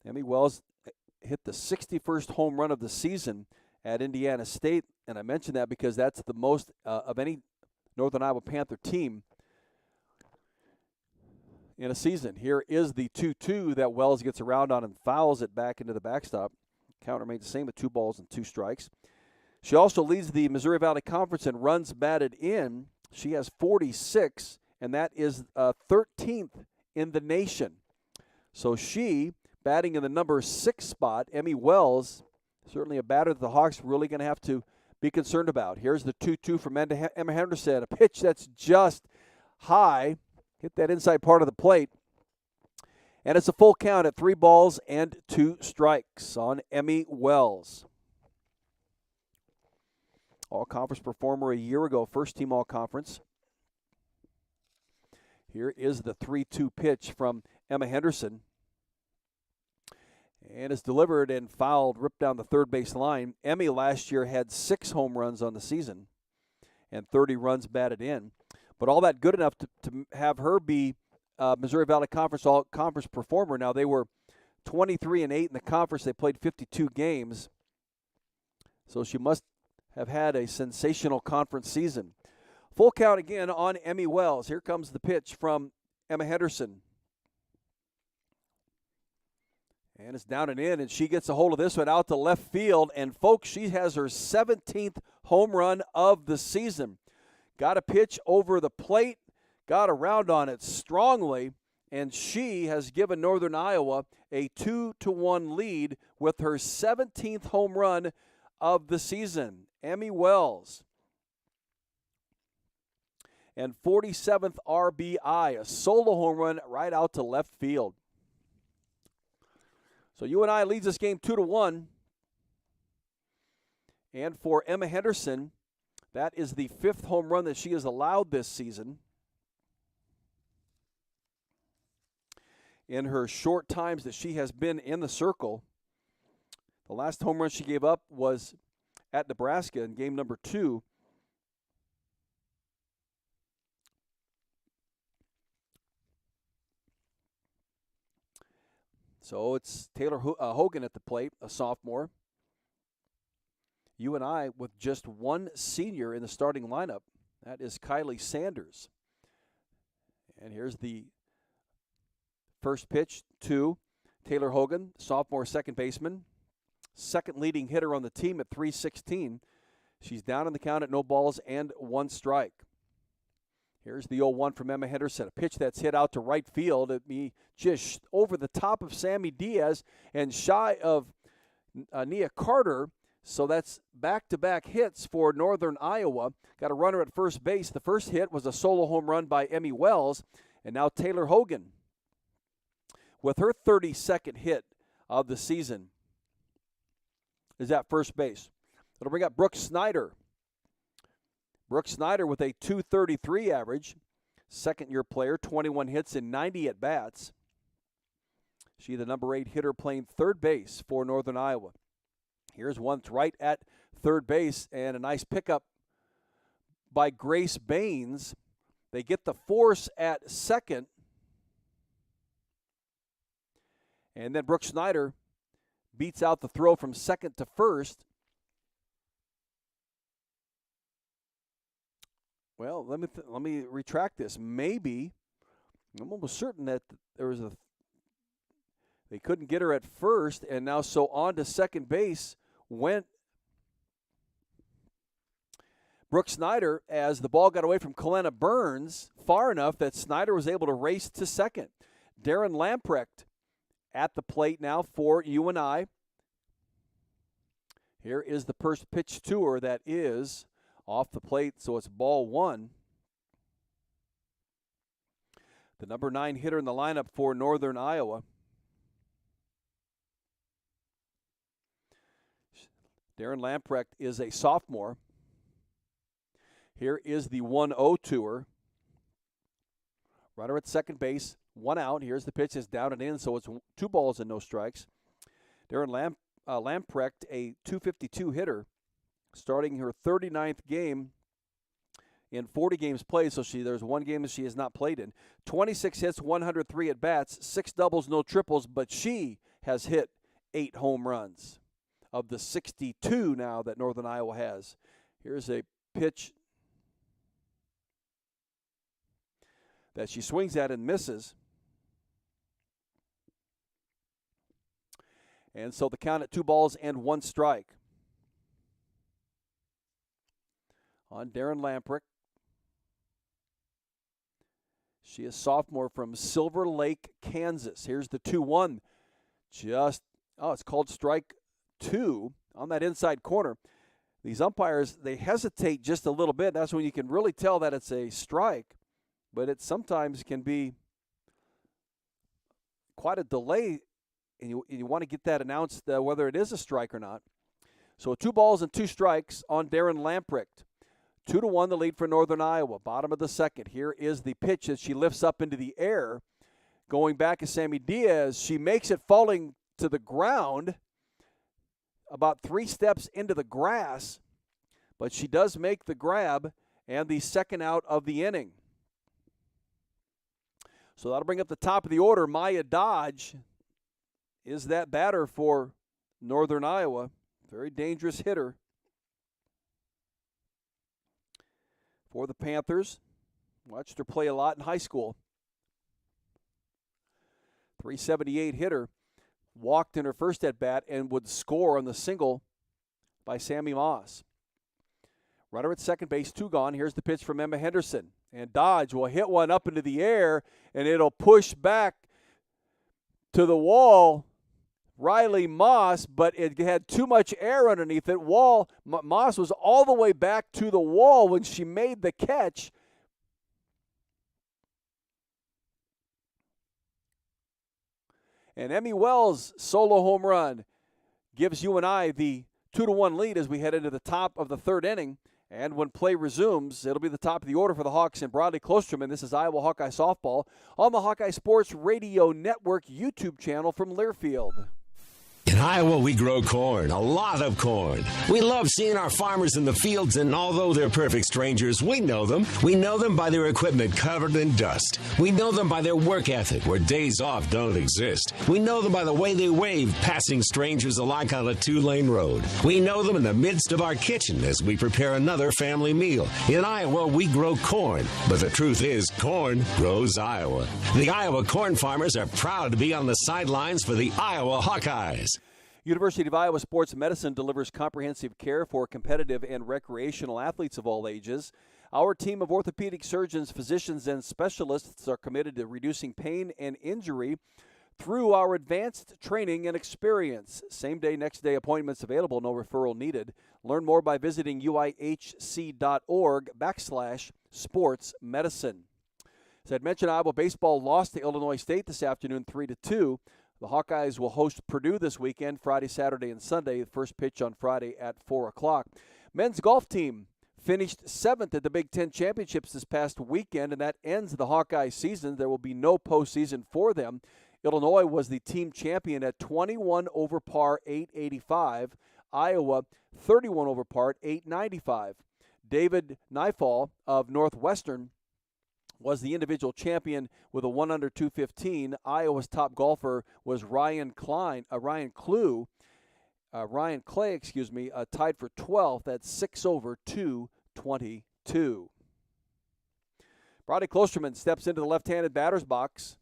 Emmy Wells hit the 61st home run of the season at Indiana State, and I mention that because that's the most of any Northern Iowa Panther team in a season. Here is the 2-2 that Wells gets around on and fouls it back into the backstop. Count remains the same at 2 balls and 2 strikes. She also leads the Missouri Valley Conference in runs batted in. She has 46, and that is 13th in the nation. So she, batting in the number 6 spot, Emmy Wells, certainly a batter that the Hawks really going to have to be concerned about. Here's the 2-2 from Emma Henderson, a pitch that's just high, hit that inside part of the plate. And it's a full count at 3 balls and 2 strikes on Emmy Wells. All-conference performer a year ago, first-team all-conference. Here is the 3-2 pitch from Emma Henderson. And it's delivered and fouled, ripped down the third base line. Emmy last year had 6 home runs on the season and 30 runs batted in. But all that good enough to have her be Missouri Valley Conference all-conference performer. Now, they were 23-8 in the conference. They played 52 games. So she must have had a sensational conference season. Full count again on Emmy Wells. Here comes the pitch from Emma Henderson. And it's down and in, and she gets a hold of this one out to left field. And, folks, she has her 17th home run of the season. Got a pitch over the plate, got around on it strongly, and she has given Northern Iowa a 2-1 lead with her 17th home run of the season. Emmy Wells. And 47th RBI, a solo home run right out to left field. So UNI leads this game 2-1. And for Emma Henderson, that is the 5th home run that she has allowed this season. In her short times that she has been in the circle, the last home run she gave up was at Nebraska in game number 2. So it's Taylor Hogan at the plate, a sophomore. UNI with just one senior in the starting lineup. That is Kylie Sanders. And here's the first pitch to Taylor Hogan, sophomore second baseman. Second leading hitter on the team at .316. She's down in the count at no balls and 1 strike. Here's the 0-1 from Emma Henderson. A pitch that's hit out to right field. It be just over the top of Sammy Diaz and shy of Nia Carter. So that's back-to-back hits for Northern Iowa. Got a runner at first base. The first hit was a solo home run by Emmy Wells. And now Taylor Hogan with her 32nd hit of the season is at first base. It'll bring up Brook Snyder. Brook Snyder with a .233 average, second-year player, 21 hits and 90 at-bats. She the number 8 hitter playing third base for Northern Iowa. Here's one that's right at third base, and a nice pickup by Grace Baines. They get the force at second, and then Brook Snyder beats out the throw from second to first. Well, let me retract this. Maybe, I'm almost certain that they couldn't get her at first, and now so on to second base went Brook Snyder as the ball got away from Kellena Burns far enough that Snyder was able to race to second. Darren Lamprecht at the plate now for UNI. Here is the first pitch to her that is off the plate, so it's ball 1. The number 9 hitter in the lineup for Northern Iowa. Darren Lamprecht is a sophomore. Here is the 1-0 to her. Runner at second base, 1 out. Here's the pitch, is down and in, so it's 2 balls and no strikes. Darren Lamprecht, a .252 hitter, starting her 39th game in 40 games played, so there's 1 game that she has not played in. 26 hits, 103 at-bats, 6 doubles, no triples, but she has hit 8 home runs of the 62 now that Northern Iowa has. Here's a pitch that she swings at and misses. And so the count at 2 balls and 1 strike on Darren Lamprecht. She is sophomore from Silver Lake, Kansas. Here's the 2-1. It's called strike 2 on that inside corner. These umpires, they hesitate just a little bit. That's when you can really tell that it's a strike, but it sometimes can be quite a delay, and you want to get that announced whether it is a strike or not. So 2 balls and 2 strikes on Darren Lamprecht. 2-1 the lead for Northern Iowa. Bottom of the second. Here is the pitch that she lifts up into the air. Going back is Sammy Diaz. She makes it falling to the ground about 3 steps into the grass, but she does make the grab and the second out of the inning. So that'll bring up the top of the order. Maya Dodge is that batter for Northern Iowa. Very dangerous hitter for the Panthers. Watched her play a lot in high school. 378 hitter. Walked in her first at-bat and would score on the single by Sami Moss. Runner at second base, 2 gone. Here's the pitch from Emma Henderson. and Dodge will hit one up into the air, and it'll push back to the wall. Riley Moss, but it had too much air underneath it. Moss was all the way back to the wall when she made the catch. And Emmy Wells' solo home run gives UNI the 2-1 lead as we head into the top of the third inning. And when play resumes, it'll be the top of the order for the Hawks and Bradley Klosterman. This is Iowa Hawkeye Softball on the Hawkeye Sports Radio Network YouTube channel from Learfield. In Iowa, we grow corn, a lot of corn. We love seeing our farmers in the fields, and although they're perfect strangers, we know them. We know them by their equipment covered in dust. We know them by their work ethic, where days off don't exist. We know them by the way they wave, passing strangers alike on a 2-lane road. We know them in the midst of our kitchen as we prepare another family meal. In Iowa, we grow corn, but the truth is, corn grows Iowa. The Iowa corn farmers are proud to be on the sidelines for the Iowa Hawkeyes. University of Iowa Sports Medicine delivers comprehensive care for competitive and recreational athletes of all ages. Our team of orthopedic surgeons, physicians, and specialists are committed to reducing pain and injury through our advanced training and experience. Same-day, next-day appointments available, no referral needed. Learn more by visiting uihc.org/sportsmedicine. As I'd mentioned, Iowa baseball lost to Illinois State this afternoon 3-2. The Hawkeyes will host Purdue this weekend, Friday, Saturday, and Sunday. The first pitch on Friday at 4 o'clock. Men's golf team finished 7th at the Big Ten Championships this past weekend, and that ends the Hawkeye season. There will be no postseason for them. Illinois was the team champion at 21 over par, 885. Iowa, 31 over par, 895. David Nifall of Northwestern was the individual champion with a 1 under 215. Iowa's top golfer was Ryan Clay, tied for 12th at 6 over 222. Bradley Klosterman steps into the left-handed batter's box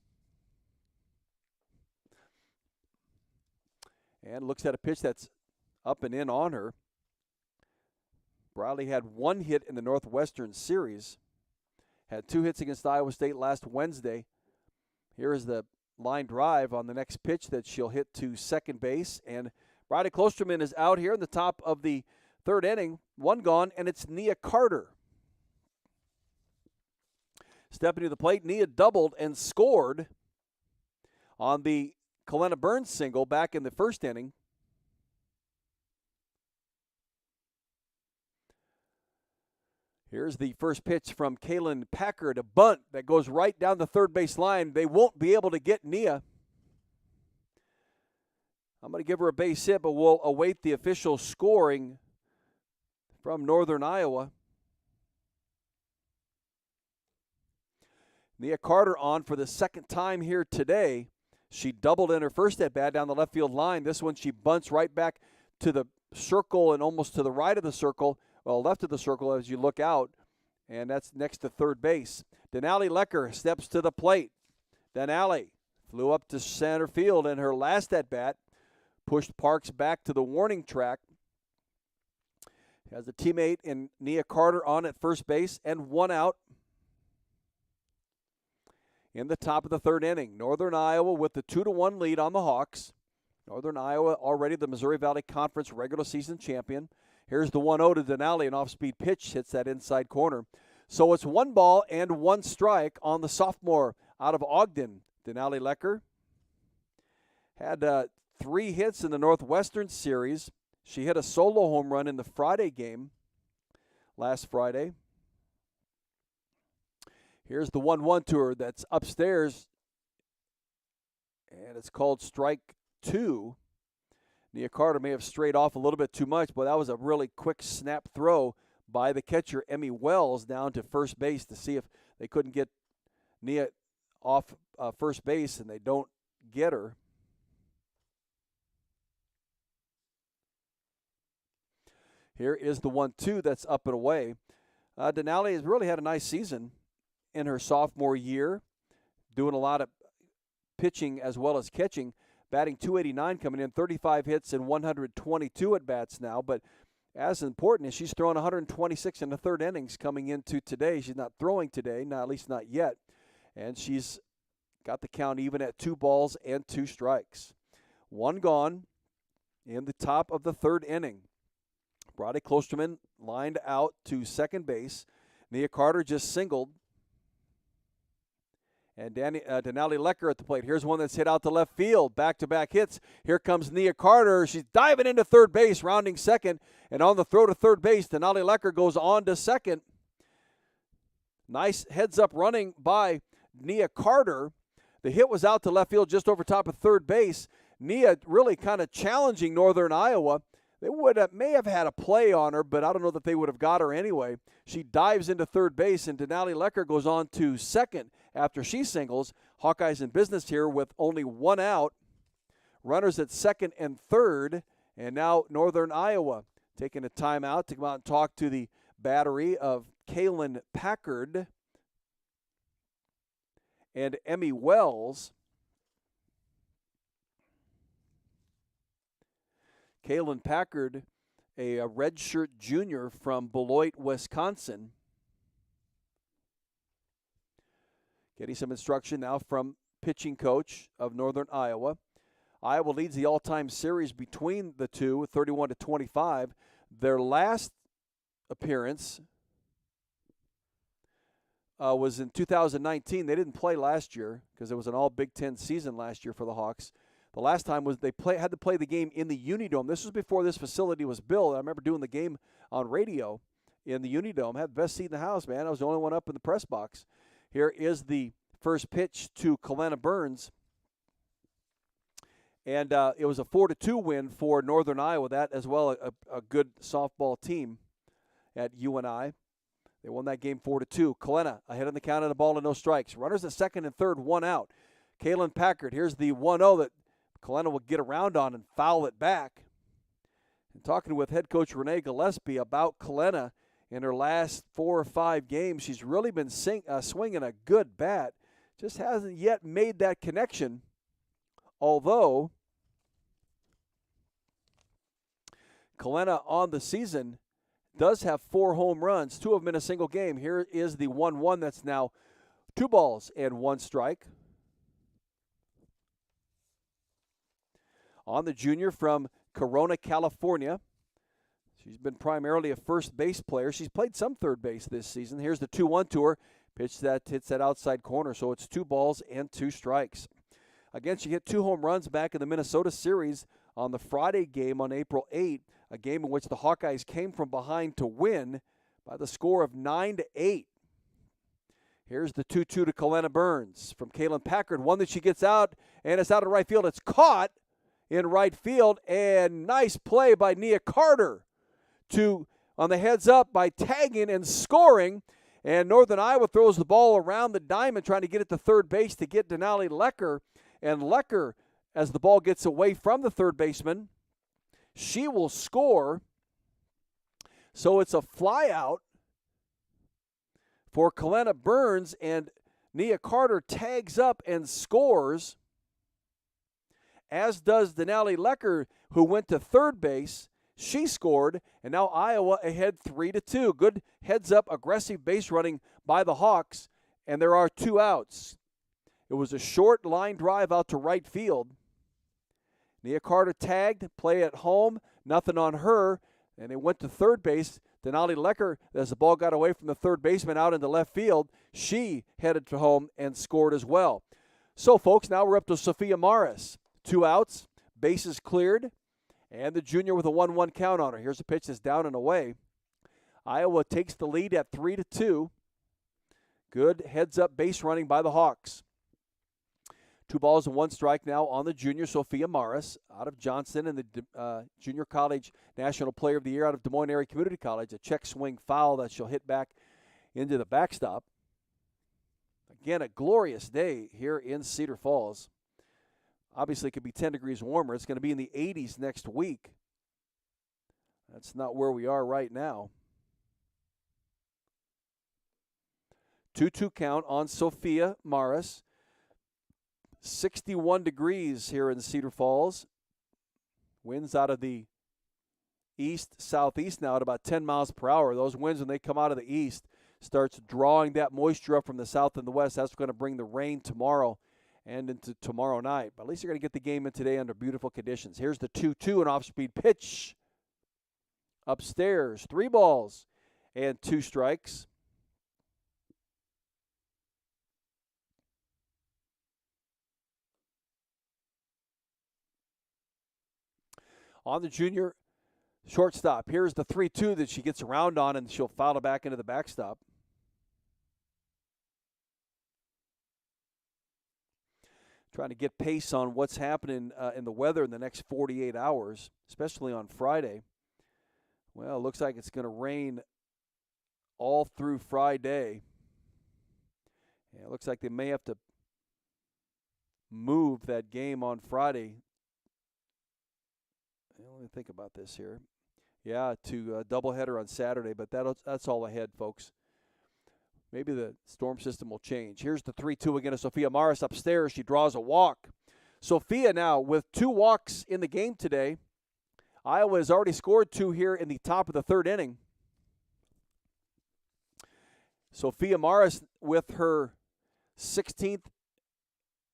and looks at a pitch that's up and in on her. Bradley had 1 hit in the Northwestern series. Had 2 hits against Iowa State last Wednesday. Here is the line drive on the next pitch that she'll hit to second base. And Bradley Klosterman is out here in the top of the third inning. 1 gone, and it's Nia Carter. Stepping to the plate, Nia doubled and scored on the Kellena Burns single back in the first inning. Here's the first pitch from Kaylin Packard, a bunt that goes right down the third base line. They won't be able to get Nia. I'm going to give her a base hit, but we'll await the official scoring from Northern Iowa. Nia Carter on for the second time here today. She doubled in her first at-bat down the left field line. This one she bunts right back to the circle and almost to the right of the circle. Well, left of the circle as you look out, and that's next to third base. Denali Lecker steps to the plate. Denali flew up to center field in her last at-bat, pushed Parks back to the warning track. Has a teammate in Nia Carter on at first base, and 1 out in the top of the third inning. Northern Iowa with the 2-1 lead on the Hawks. Northern Iowa already the Missouri Valley Conference regular season champion. Here's the 1-0 to Denali. An off-speed pitch hits that inside corner. So it's 1 ball and 1 strike on the sophomore out of Ogden. Denali Lecker had 3 hits in the Northwestern series. She hit a solo home run in the Friday game last Friday. Here's the 1-1 to her that's upstairs, and it's called strike 2. Nia Carter may have strayed off a little bit too much, but that was a really quick snap throw by the catcher, Emmy Wells, down to first base to see if they couldn't get Nia off first base, and they don't get her. Here is the 1-2 that's up and away. Denali has really had a nice season in her sophomore year, doing a lot of pitching as well as catching. Batting .289 coming in, 35 hits and 122 at-bats now. But as important as she's thrown 126 in the third innings coming into today. She's not throwing today, at least not yet. And she's got the count even at 2 balls and 2 strikes. 1 gone in the top of the third inning. Brody Klosterman lined out to second base. Nia Carter just singled. And Denali Lecker at the plate. Here's one that's hit out to left field. Back-to-back hits. Here comes Nia Carter. She's diving into third base, rounding second. And on the throw to third base, Denali Lecker goes on to second. Nice heads-up running by Nia Carter. The hit was out to left field just over top of third base. Nia really kind of challenging Northern Iowa. They may have had a play on her, but I don't know that they would have got her anyway. She dives into third base, and Denali Lecker goes on to second after she singles. Hawkeyes in business here with only 1 out. Runners at second and third, and now Northern Iowa taking a timeout to come out and talk to the battery of Kaylin Packard and Emmy Wells. Kaylin Packard, a redshirt junior from Beloit, Wisconsin. Getting some instruction now from pitching coach of Northern Iowa. Iowa leads the all-time series between the two, 31-25. Their last appearance was in 2019. They didn't play last year because it was an all-Big Ten season last year for the Hawks. The last time was they had to play the game in the Unidome. This was before this facility was built. I remember doing the game on radio in the Unidome. Had the best seat in the house, man. I was the only one up in the press box. Here is the first pitch to Kellena Burns. And it was a 4-2 win for Northern Iowa. That as well, a good softball team at UNI. They won that game 4-2. Kellena ahead in the count of the ball and no strikes. Runners at second and third, 1 out. Kaylin Packard, here's the 1-0 that Kellena will get around on and foul it back. And talking with head coach Renee Gillespie about Kellena in her last 4 or 5 games, she's really been swinging a good bat. Just hasn't yet made that connection. Although Kellena on the season does have 4 home runs, 2 of them in a single game. Here is the 1-1 that's now 2 balls and 1 strike. On the junior from Corona, California. She's been primarily a first base player. She's played some third base this season. Here's the 2-1 to her. Pitch that hits that outside corner, so it's 2 balls and 2 strikes. Again, she hit 2 home runs back in the Minnesota series on the Friday game on April 8, a game in which the Hawkeyes came from behind to win by the score of 9-8. Here's the 2-2 to Kellena Burns from Kaylin Packard. One that she gets out, and it's out of right field. It's caught in right field, and nice play by Nia Carter on the heads up by tagging and scoring. And Northern Iowa throws the ball around the diamond trying to get it to third base to get Denali Lecker. And Lecker, as the ball gets away from the third baseman, she will score. So it's a fly out for Kellena Burns, and Nia Carter tags up and scores, as does Denali Lecker, who went to third base. She scored, and now Iowa ahead 3-2. Good heads-up, aggressive base running by the Hawks, and there are 2 outs. It was a short line drive out to right field. Nia Carter tagged, play at home, nothing on her, and it went to third base. Denali Lecker, as the ball got away from the third baseman out into left field, she headed to home and scored as well. So, folks, now we're up to Sophia Morris. 2 outs, bases cleared, and the junior with a 1-1 count on her. Here's a pitch that's down and away. Iowa takes the lead at 3-2. Good heads-up base running by the Hawks. 2 balls and 1 strike now on the junior, Sophia Morris, out of Johnson, and the Junior College National Player of the Year out of Des Moines Area Community College. A check swing foul that she'll hit back into the backstop. Again, a glorious day here in Cedar Falls. Obviously, it could be 10 degrees warmer. It's going to be in the 80s next week. That's not where we are right now. 2-2 count on Sophia Morris. 61 degrees here in Cedar Falls. Winds out of the east-southeast now at about 10 miles per hour. Those winds, when they come out of the east, starts drawing that moisture up from the south and the west. That's going to bring the rain tomorrow and into tomorrow night. But at least you're going to get the game in today under beautiful conditions. Here's the 2-2, an off-speed pitch. Upstairs, 3 balls and 2 strikes. On the junior shortstop, here's the 3-2 that she gets around on, and she'll foul it back into the backstop. Trying to get pace on what's happening in the weather in the next 48 hours, especially on Friday. Well, it looks like it's going to rain all through Friday. Yeah, it looks like they may have to move that game on Friday. Let me think about this here. Yeah, to a doubleheader on Saturday, but that's all ahead, folks. Maybe the storm system will change. Here's the 3-2 again of Sophia Morris upstairs. She draws a walk. Sophia now with 2 walks in the game today. Iowa has already scored 2 here in the top of the 3rd inning. Sophia Morris with her 16th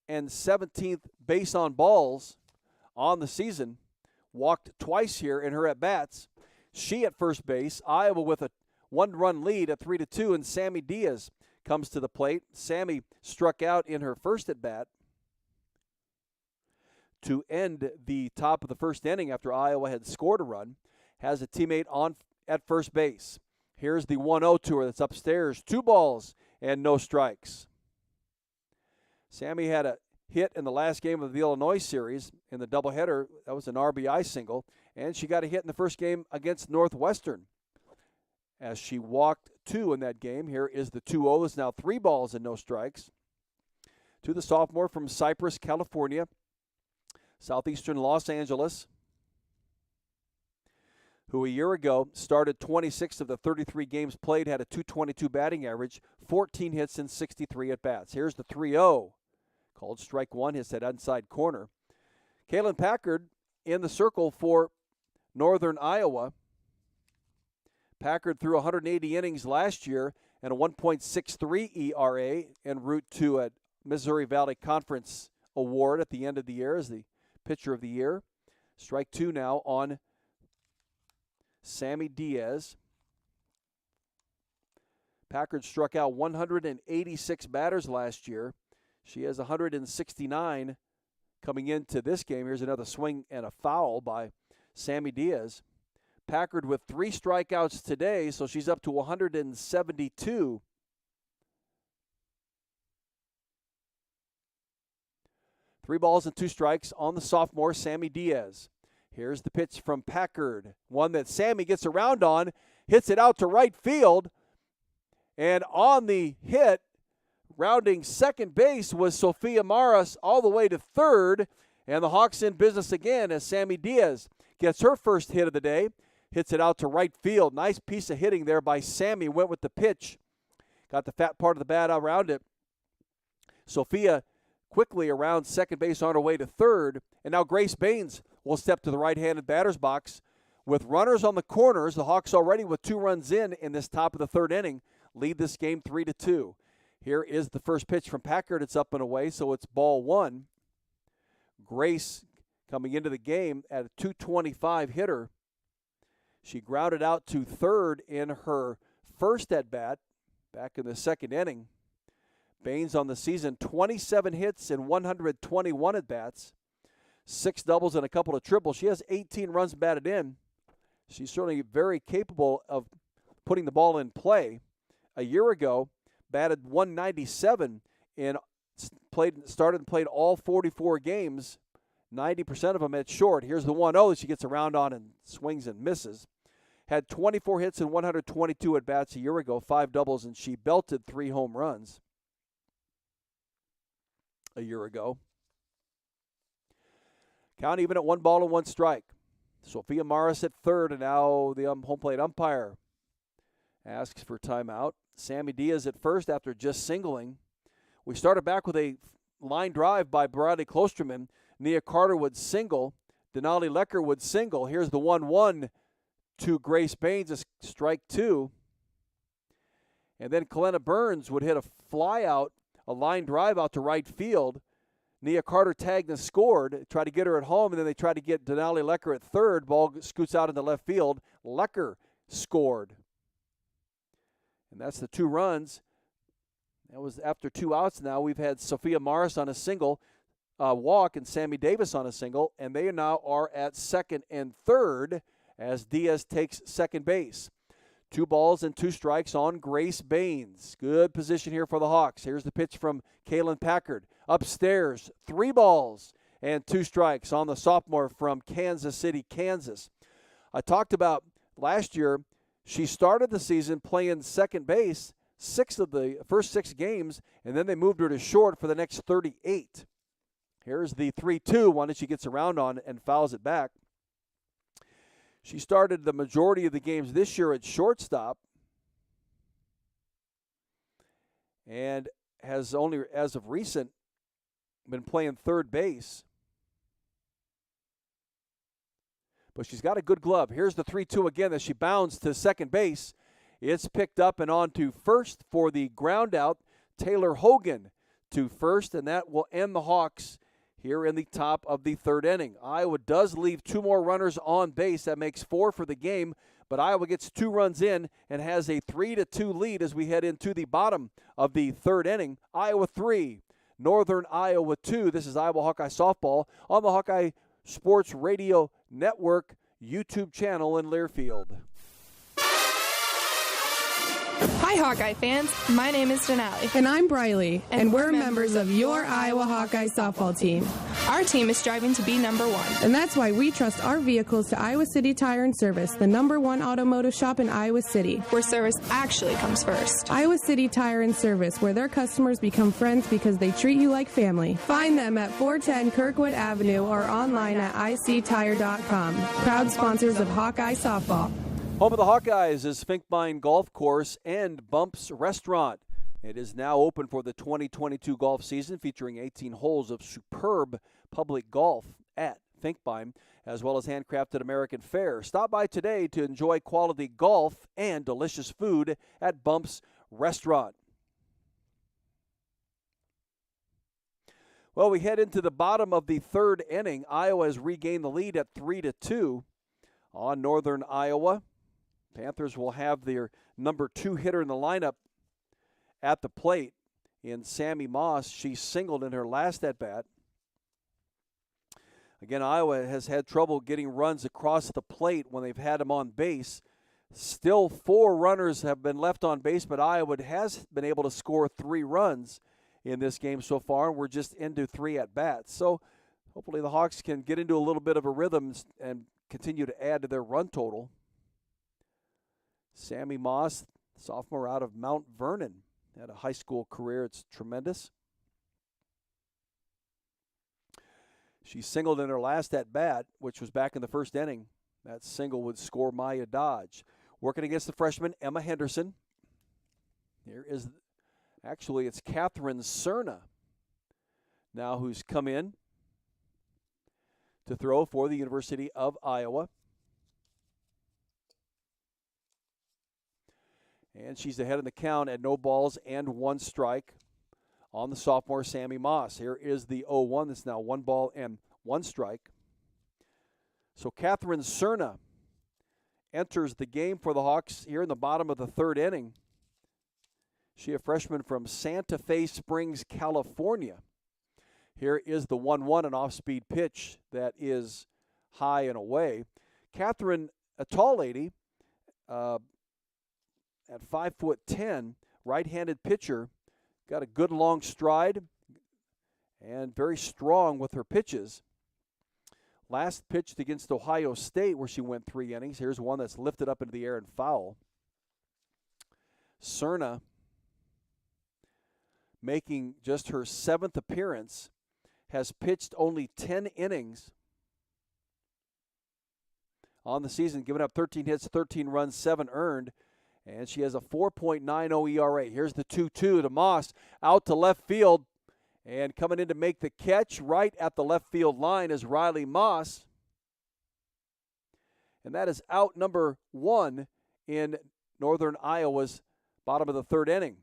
and 17th base on balls on the season. Walked twice here in her at-bats. She at first base. Iowa with a 1-run lead at 3-2, and Sammy Diaz comes to the plate. Sammy struck out in her first at-bat to end the top of the 1st inning after Iowa had scored a run. Has a teammate on at first base. Here's the 1-0 to her that's upstairs. 2 balls and no strikes. Sammy had a hit in the last game of the Illinois series in the doubleheader. That was an RBI single. And she got a hit in the first game against Northwestern as she walked 2 in that game. Here is the 2-0. It's now 3 balls and no strikes to the sophomore from Cypress, California, southeastern Los Angeles, who a year ago started 26 of the 33 games played, had a .222 batting average, 14 hits and 63 at-bats. Here's the 3-0. Called strike 1, hits that inside corner. Kaylin Packard in the circle for Northern Iowa. Packard threw 180 innings last year and a 1.63 ERA en route to a Missouri Valley Conference award at the end of the year as the pitcher of the year. Strike 2 now on Sammy Diaz. Packard struck out 186 batters last year. She has 169 coming into this game. Here's another swing and a foul by Sammy Diaz. Packard with 3 strikeouts today, so she's up to 172. Three balls and 2 strikes on the sophomore, Sammy Diaz. Here's the pitch from Packard, one that Sammy gets around on, hits it out to right field, and on the hit, rounding second base was Sophia Morris all the way to third, and the Hawks in business again as Sammy Diaz gets her first hit of the day, hits it out to right field. Nice piece of hitting there by Sammy, went with the pitch, got the fat part of the bat around it. Sophia quickly around second base on her way to third, and now Grace Baines will step to the right-handed batter's box. With runners on the corners, the Hawks already with 2 runs in this top of the 3rd inning, lead this game 3-2. Here is the first pitch from Packard. It's up and away, so it's ball 1. Grace coming into the game at a .225 hitter. She grounded out to third in her first at-bat back in the 2nd inning. Baines on the season, 27 hits and 121 at-bats, 6 doubles and a couple of triples. She has 18 runs batted in. She's certainly very capable of putting the ball in play. A year ago, batted 197 and started and played all 44 games, 90% of them at short. Here's the 1-0 that she gets around on and swings and misses. Had 24 hits and 122 at-bats a year ago, 5 doubles, and she belted 3 home runs a year ago. Count even at 1 ball and 1 strike. Sophia Morris at third, and now the home plate umpire asks for timeout. Sammy Diaz at first after just singling. We started back with a line drive by Bradley Klosterman. Nia Carter would single. Denali Lecker would single. Here's the 1-1 to Grace Baines, a strike 2. And then Kellena Burns would hit a fly out, a line drive out to right field. Nia Carter tagged and scored, tried to get her at home, and then they tried to get Denali Lecker at third. Ball scoots out into left field. Lecker scored. And that's the 2 runs. That was after 2 outs now. We've had Sophia Morris on a single walk and Sammy Davis on a single, and they now are at second and third as Diaz takes second base. 2 balls and 2 strikes on Grace Baines. Good position here for the Hawks. Here's the pitch from Kaylin Packard. Upstairs, 3 balls and 2 strikes on the sophomore from Kansas City, Kansas. I talked about last year, she started the season playing second base 6 of the first 6 games, and then they moved her to short for the next 38. Here's the 3-2, one that she gets around on and fouls it back. She started the majority of the games this year at shortstop and has only, as of recent, been playing third base. But she's got a good glove. Here's the 3-2 again as she bounds to second base. It's picked up and on to first for the ground out. Taylor Hogan to first, and that will end the Hawks here in the top of the 3rd inning. Iowa does leave 2 more runners on base. That makes 4 for the game, but Iowa gets 2 runs in and has a 3-2 lead as we head into the bottom of the 3rd inning. Iowa 3, Northern Iowa 2. This is Iowa Hawkeye Softball on the Hawkeye Sports Radio Network YouTube channel in Learfield. Hi, Hawkeye fans. My name is Denali. And I'm Briley, and we're members of your Iowa Hawkeye softball team. Our team is striving to be number 1. And that's why we trust our vehicles to Iowa City Tire and Service, the #1 automotive shop in Iowa City. Where service actually comes first. Iowa City Tire and Service, where their customers become friends because they treat you like family. Find them at 410 Kirkwood Avenue or online at ictire.com. Proud sponsors of Hawkeye Softball. Home of the Hawkeyes is Finkbine Golf Course and Bumps Restaurant. It is now open for the 2022 golf season, featuring 18 holes of superb public golf at Finkbine, as well as handcrafted American fare. Stop by today to enjoy quality golf and delicious food at Bumps Restaurant. Well, we head into the bottom of the 3rd inning. Iowa has regained the lead at 3-2 on Northern Iowa. Panthers will have their number 2 hitter in the lineup at the plate in Sami Moss. She singled in her last at-bat. Again, Iowa has had trouble getting runs across the plate when they've had them on base. Still 4 runners have been left on base, but Iowa has been able to score 3 runs in this game so far, and we're just into 3 at-bats. So hopefully the Hawks can get into a little bit of a rhythm and continue to add to their run total. Sami Moss, sophomore out of Mount Vernon, had a high school career. It's tremendous. She singled in her last at-bat, which was back in the 1st inning. That single would score Maya Dodge. Working against the freshman, Emma Henderson. Here is, actually, it's Catherine Cerna now who's come in to throw for the University of Iowa. And she's ahead in the count at no balls and 1 strike on the sophomore Sami Moss. Here is the 0-1. That's now 1 ball and 1 strike. So Catherine Cerna enters the game for the Hawks here in the bottom of the 3rd inning. She a freshman from Santa Fe Springs, California. Here is the 1-1, an off-speed pitch that is high and away. Catherine, a tall lady, at 5'10", right-handed pitcher, got a good long stride and very strong with her pitches. Last pitched against Ohio State where she went 3 innings. Here's one that's lifted up into the air and foul. Cerna making just her 7th appearance, has pitched only 10 innings on the season, giving up 13 hits, 13 runs, 7 earned. And she has a 4.90 ERA. Here's the 2-2 to Moss, out to left field. And coming in to make the catch right at the left field line is Riley Moss. And that is out number 1 in Northern Iowa's bottom of the third inning.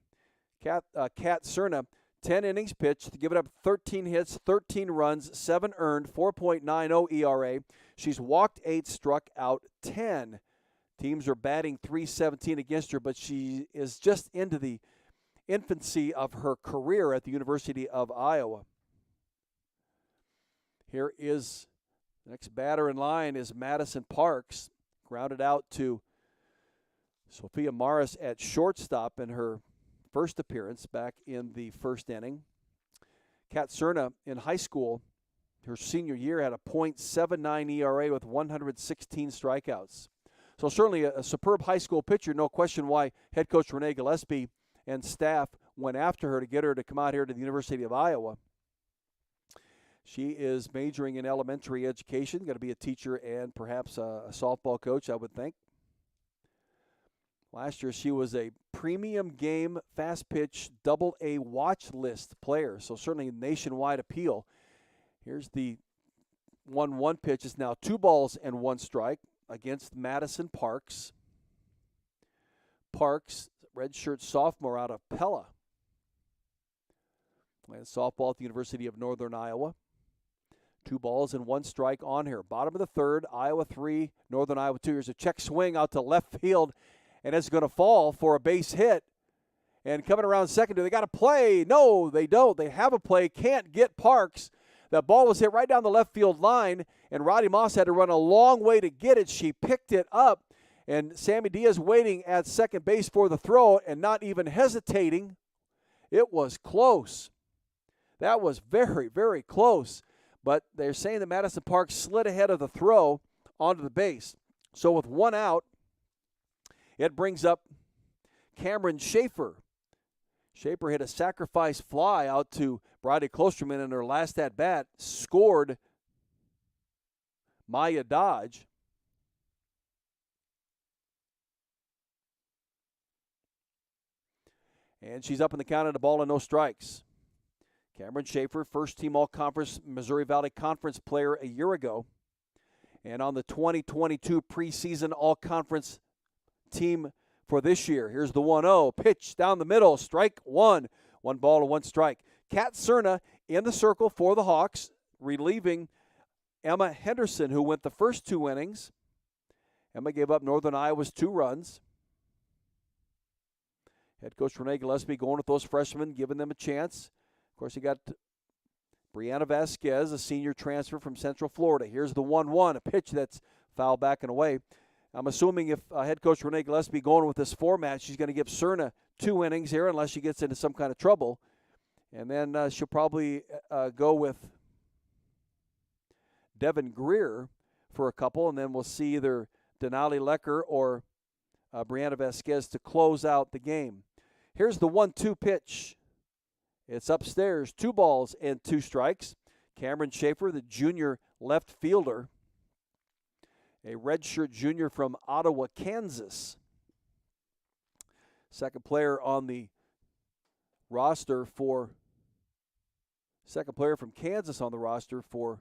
Kat Cerna, 10 innings pitched, giving up 13 hits, 13 runs, 7 earned, 4.90 ERA. She's walked 8, struck out 10. Teams are batting .317 against her, but she is just into the infancy of her career at the University of Iowa. Here is the next batter in line is Madison Parks, grounded out to Sophia Morris at shortstop in her first appearance back in the first inning. Kat Cerna in high school, her senior year, had a .79 ERA with 116 strikeouts. So certainly a superb high school pitcher, no question why head coach Renee Gillespie and staff went after her to get her to come out here to the University of Iowa. She is majoring in elementary education, going to be a teacher and perhaps a softball coach, I would think. Last year, she was a premium game, fast pitch, AA watch list player, so certainly nationwide appeal. Here's the 1-1 pitch. It's now 2 balls and 1 strike against Madison Parks. Parks, redshirt sophomore out of Pella. Playing softball at the University of Northern Iowa. 2 balls and 1 strike on here. Bottom of the third, Iowa 3, Northern Iowa 2. Here's a check swing out to left field, and it's going to fall for a base hit. And coming around second, do they got a play? No, they don't. They have a play, can't get Parks. That ball was hit right down the left field line, and Roddy Moss had to run a long way to get it. She picked it up, and Sammy Diaz waiting at second base for the throw and not even hesitating. It was close. That was very, very close. But they're saying that Madison Parks slid ahead of the throw onto the base. So with 1 out, it brings up Cameron Shafer. Shafer hit a sacrifice fly out to Bridie Klosterman in her last at-bat, scored Maya Dodge. And she's up in the count at a ball and no strikes. Cameron Shafer, first-team All-Conference Missouri Valley Conference player a year ago, and on the 2022 preseason All-Conference team for this year. Here's the 1-0, pitch down the middle, strike 1. 1 ball and 1 strike. Kat Cerna in the circle for the Hawks, relieving Emma Henderson, who went the first 2 innings. Emma gave up Northern Iowa's 2 runs. Head coach Renee Gillespie going with those freshmen, giving them a chance. Of course, you got Brianna Vasquez, a senior transfer from Central Florida. Here's the 1-1, a pitch that's foul back and away. I'm assuming if head coach Renee Gillespie going with this format, she's going to give Cerna 2 innings here unless she gets into some kind of trouble. And then she'll probably go with Devin Greer for a couple, and then we'll see either Denali Lecker or Brianna Vasquez to close out the game. Here's the 1-2 pitch. It's upstairs, 2 balls and 2 strikes. Cameron Shafer, the junior left fielder, a redshirt junior from Ottawa, Kansas. Second player from Kansas on the roster for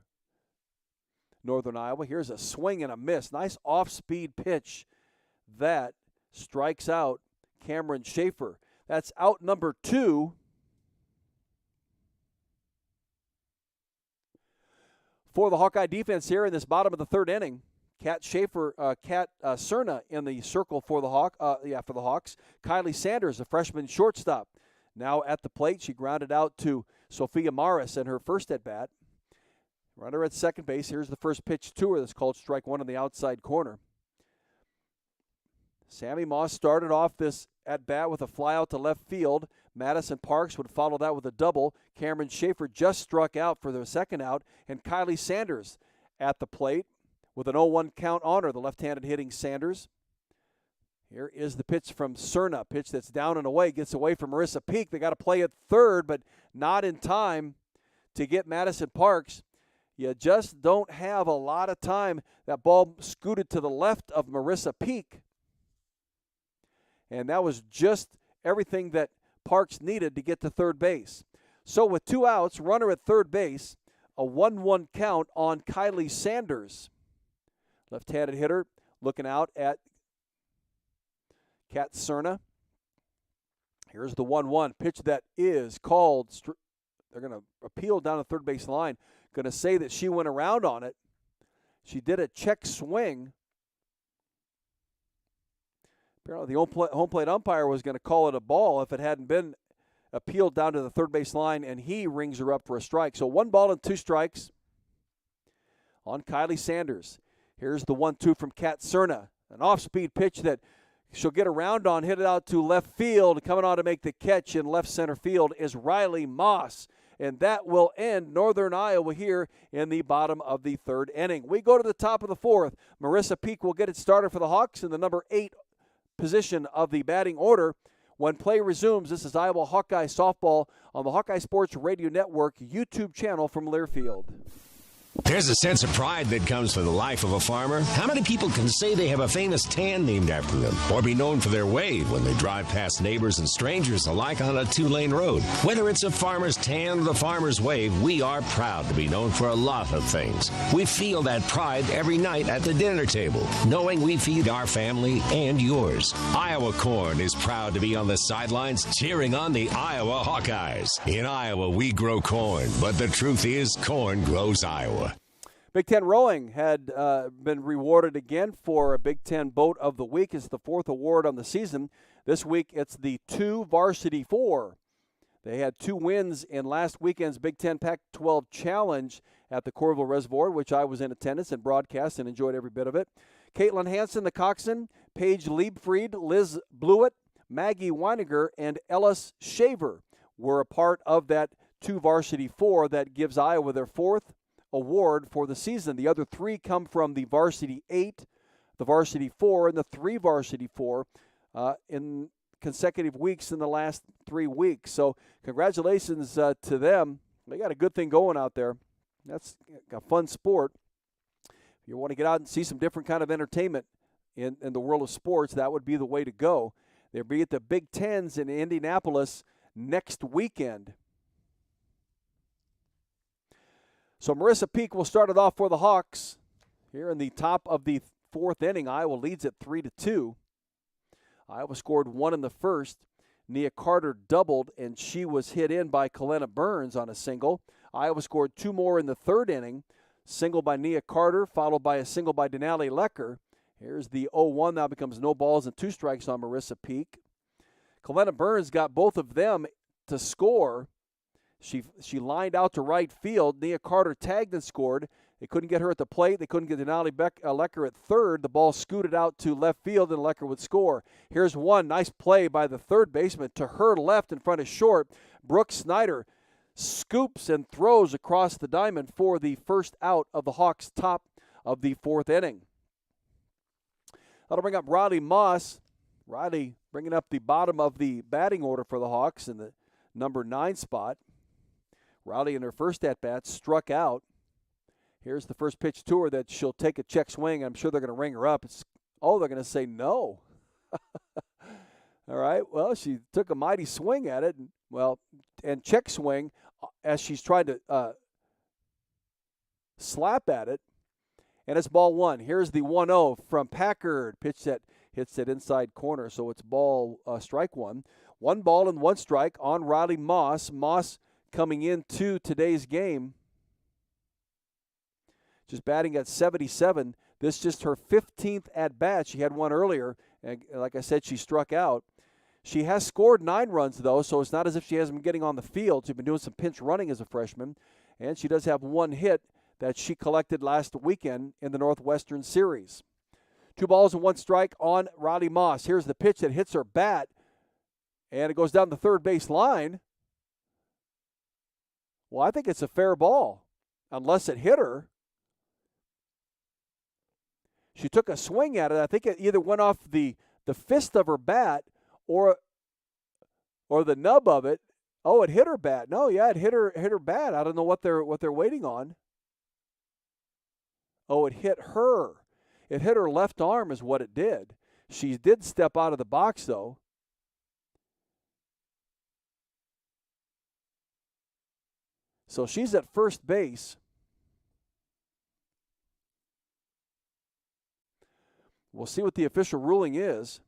Northern Iowa. Here's a swing and a miss. Nice off-speed pitch that strikes out Cameron Shafer. That's out number 2. For the Hawkeye defense here in this bottom of the third inning. Kat Cerna in the circle for the Hawks. Kylie Sanders, a freshman shortstop, now at the plate. She grounded out to Sophia Morris in her first at-bat. Runner at second base. Here's the first pitch to her that's called strike 1 on the outside corner. Sami Moss started off this at-bat with a fly out to left field. Madison Parks would follow that with a double. Cameron Shafer just struck out for the second out. And Kylie Sanders at the plate with an 0-1 count on her, the left-handed hitting Sanders. Here is the pitch from Cerna. Pitch that's down and away, gets away from Marissa Peak. They got to play at third, but not in time to get Madison Parks. You just don't have a lot of time. That ball scooted to the left of Marissa Peak. And that was just everything that Parks needed to get to third base. So with 2 outs, runner at third base, a 1-1 count on Kylie Sanders. Left-handed hitter looking out at Kat Cerna. Here's the 1-1 pitch that is called. They're going to appeal down the third base line. Going to say that she went around on it. She did a check swing. Apparently the home plate umpire was going to call it a ball if it hadn't been appealed down to the third base line, and he rings her up for a strike. So 1 ball and 2 strikes on Kylie Sanders. Here's the 1-2 from Kat Cerna. An off-speed pitch that she'll get around on, hit it out to left field. Coming on to make the catch in left center field is Riley Moss. And that will end Northern Iowa here in the bottom of the third inning. We go to the top of the fourth. Marissa Peak will get it started for the Hawks in the number 8 position of the batting order. When play resumes, this is Iowa Hawkeye softball on the Hawkeye Sports Radio Network YouTube channel from Learfield. There's a sense of pride that comes from the life of a farmer. How many people can say they have a famous tan named after them, or be known for their wave when they drive past neighbors and strangers alike on a 2-lane road? Whether it's a farmer's tan or the farmer's wave, we are proud to be known for a lot of things. We feel that pride every night at the dinner table, knowing we feed our family and yours. Iowa Corn is proud to be on the sidelines cheering on the Iowa Hawkeyes. In Iowa, we grow corn, but the truth is corn grows Iowa. Big Ten Rowing had been rewarded again for a Big Ten Boat of the Week. It's the 4th award on the season. This week it's the 2 Varsity 4. They had 2 wins in last weekend's Big Ten Pac-12 Challenge at the Coralville Reservoir, which I was in attendance and broadcast and enjoyed every bit of it. Caitlin Hansen, the coxswain, Paige Liebfried, Liz Blewett, Maggie Weiniger, and Ellis Shaver were a part of that 2 Varsity 4 that gives Iowa their 4th award for the season. The other 3 come from the Varsity 8, the Varsity 4, and the 3 Varsity 4 in consecutive weeks in the last 3 weeks. So congratulations to them. They got a good thing going out there. That's a fun sport. If you want to get out and see some different kind of entertainment in the world of sports, that would be the way to go. They'll be at the Big Tens in Indianapolis next weekend. So Marissa Peak will start it off for the Hawks. Here in the top of the 4th inning, Iowa leads at 3-2. Iowa scored 1 in the first. Nia Carter doubled, and she was hit in by Kellena Burns on a single. Iowa scored 2 more in the 3rd inning. Single by Nia Carter, followed by a single by Denali Lecker. Here's the 0-1. Now becomes no balls and 2 strikes on Marissa Peak. Kellena Burns got both of them to score. She lined out to right field. Nia Carter tagged and scored. They couldn't get her at the plate. They couldn't get Denali Lecker at third. The ball scooted out to left field, and Lecker would score. Here's one. Nice play by the third baseman to her left in front of short. Brook Snyder scoops and throws across the diamond for the first out of the Hawks' top of the 4th inning. That'll bring up Riley Moss. Riley bringing up the bottom of the batting order for the Hawks in the number 9 spot. Riley in her first at-bat struck out. Here's the first pitch to her that she'll take a check swing. I'm sure they're going to ring her up. They're going to say no. All right, well, she took a mighty swing at it. And check swing as she's trying to slap at it. And it's ball 1. Here's the 1-0 from Packard. Pitch that hits that inside corner, so it's ball strike 1. 1 ball and 1 strike on Riley Moss. Moss coming into today's game, just batting at 77. This just her 15th at-bat. She had one earlier, and like I said, she struck out. She has scored 9 runs, though, so it's not as if she hasn't been getting on the field. She's been doing some pinch running as a freshman, and she does have 1 hit that she collected last weekend in the Northwestern Series. 2 balls and 1 strike on Riley Moss. Here's the pitch that hits her bat, and it goes down the third base line. Well, I think it's a fair ball, unless it hit her. She took a swing at it. I think it either went off the fist of her bat or the nub of it. Oh, it hit her bat. No, yeah, it hit her bat. I don't know what they're waiting on. Oh, it hit her. It hit her left arm is what it did. She did step out of the box, though. So she's at first base. We'll see what the official ruling is.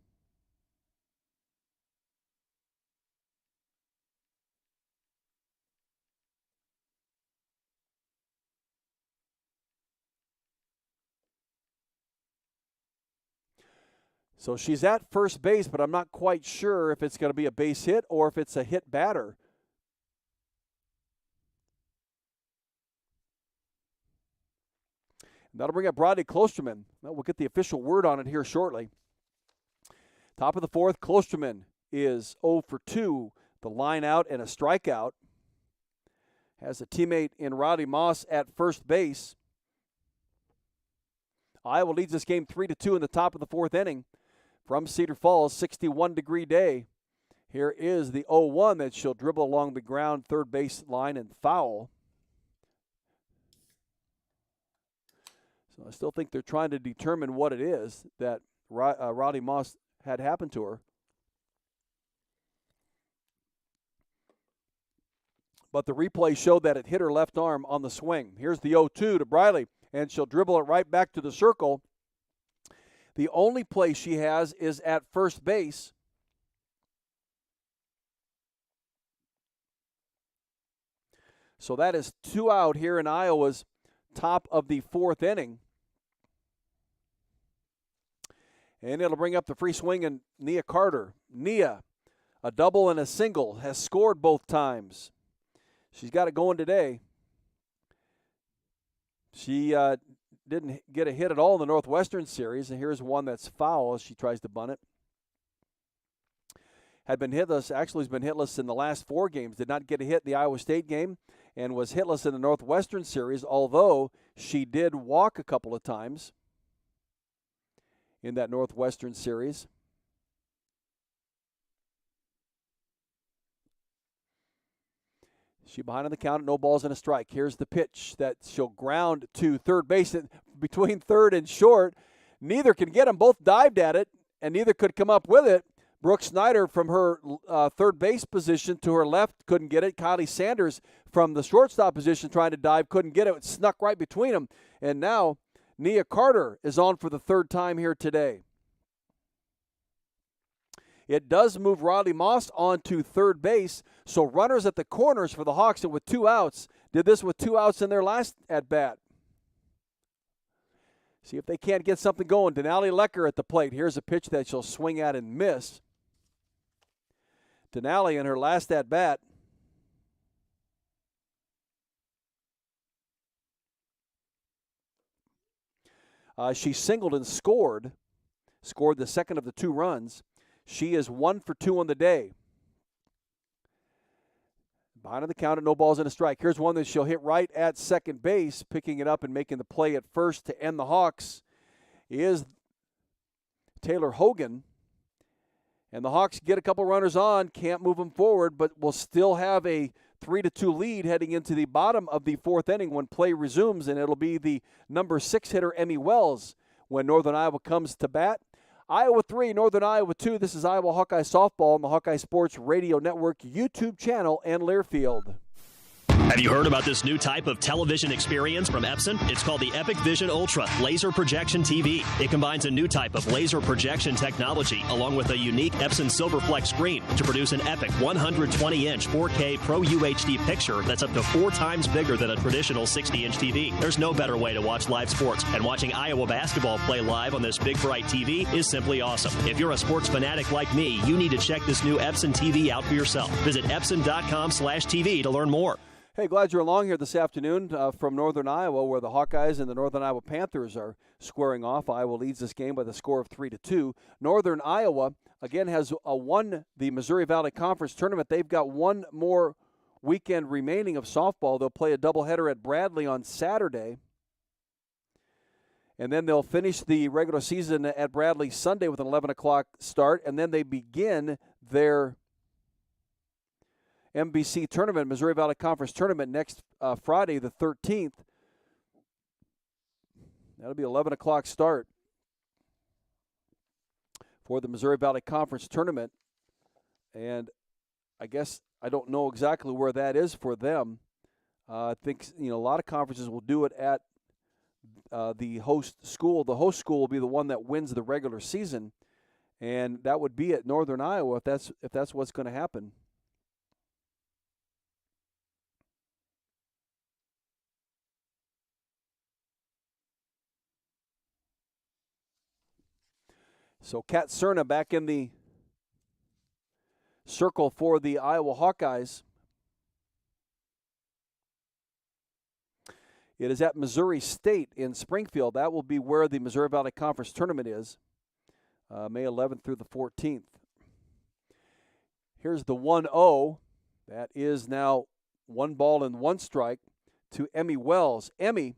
So she's at first base, but I'm not quite sure if it's going to be a base hit or if it's a hit batter. And that'll bring up Rodney Klosterman. Well, we'll get the official word on it here shortly. Top of the fourth, Klosterman is 0 for 2. The line out and a strikeout. Has a teammate in Rodney Moss at first base. Iowa leads this game 3-2 in the top of the fourth inning. From Cedar Falls, 61-degree day. Here is the 0-1 that she'll dribble along the ground, third base line, and foul. So I still think they're trying to determine what it is that Rodney Moss had happened to her. But the replay showed that it hit her left arm on the swing. Here's the 0-2 to Briley, and she'll dribble it right back to the circle. The only play she has is at first base. So that is 2 out here in Iowa's top of the fourth inning. And it'll bring up the free swing and Nia Carter. Nia, a double and a single, has scored both times. She's got it going today. She didn't get a hit at all in the Northwestern series, and here's one that's foul as she tries to bunt it. Had been hitless, actually has been hitless in the last 4 games. Did not get a hit in the Iowa State game and was hitless in the Northwestern series, although she did walk a couple of times in that Northwestern series. She behind on the count, no balls and a strike. Here's the pitch that she'll ground to third base between third and short. Neither can get them. Both dived at it, and neither could come up with it. Brook Snyder from her third base position to her left couldn't get it. Kylie Sanders from the shortstop position trying to dive couldn't get it. It snuck right between them. And now Nia Carter is on for the third time here today. It does move Rodney Moss onto third base, so runners at the corners for the Hawks, and with 2 outs, did this with 2 outs in their last at-bat. See if they can't get something going. Denali Lecker at the plate. Here's a pitch that she'll swing at and miss. Denali in her last at-bat. She singled and scored the second of the 2 runs. She is 1 for 2 on the day. Behind on the count, no balls and a strike. Here's one that she'll hit right at second base, picking it up and making the play at first to end the Hawks is Taylor Hogan. And the Hawks get a couple runners on, can't move them forward, but will still have a 3-2 lead heading into the bottom of the fourth inning when play resumes, and it'll be the number 6 hitter, Emmy Wells, when Northern Iowa comes to bat. Iowa 3, Northern Iowa 2. This is Iowa Hawkeye Softball on the Hawkeye Sports Radio Network YouTube channel and Learfield. Have you heard about this new type of television experience from Epson? It's called the Epic Vision Ultra Laser Projection TV. It combines a new type of laser projection technology along with a unique Epson Silverflex screen to produce an epic 120-inch 4K Pro UHD picture that's up to 4 times bigger than a traditional 60-inch TV. There's no better way to watch live sports, and watching Iowa basketball play live on this big, bright TV is simply awesome. If you're a sports fanatic like me, you need to check this new Epson TV out for yourself. Visit Epson.com/TV to learn more. Hey, glad you're along here this afternoon from Northern Iowa, where the Hawkeyes and the Northern Iowa Panthers are squaring off. Iowa leads this game by the score of 3-2. Northern Iowa, again, has won the Missouri Valley Conference tournament. They've got one more weekend remaining of softball. They'll play a doubleheader at Bradley on Saturday. And then they'll finish the regular season at Bradley Sunday with an 11 o'clock start. And then they begin their MVC tournament, Missouri Valley Conference tournament, next Friday, the 13th. That'll be 11 o'clock start for the Missouri Valley Conference tournament. And I guess I don't know exactly where that is for them. I think a lot of conferences will do it at the host school. The host school will be the one that wins the regular season, and that would be at Northern Iowa if that's what's going to happen. So Kat Cerna back in the circle for the Iowa Hawkeyes. It is at Missouri State in Springfield. That will be where the Missouri Valley Conference Tournament is, May 11th through the 14th. Here's the 1-0. That is now 1 ball and 1 strike to Emmy Wells. Emmy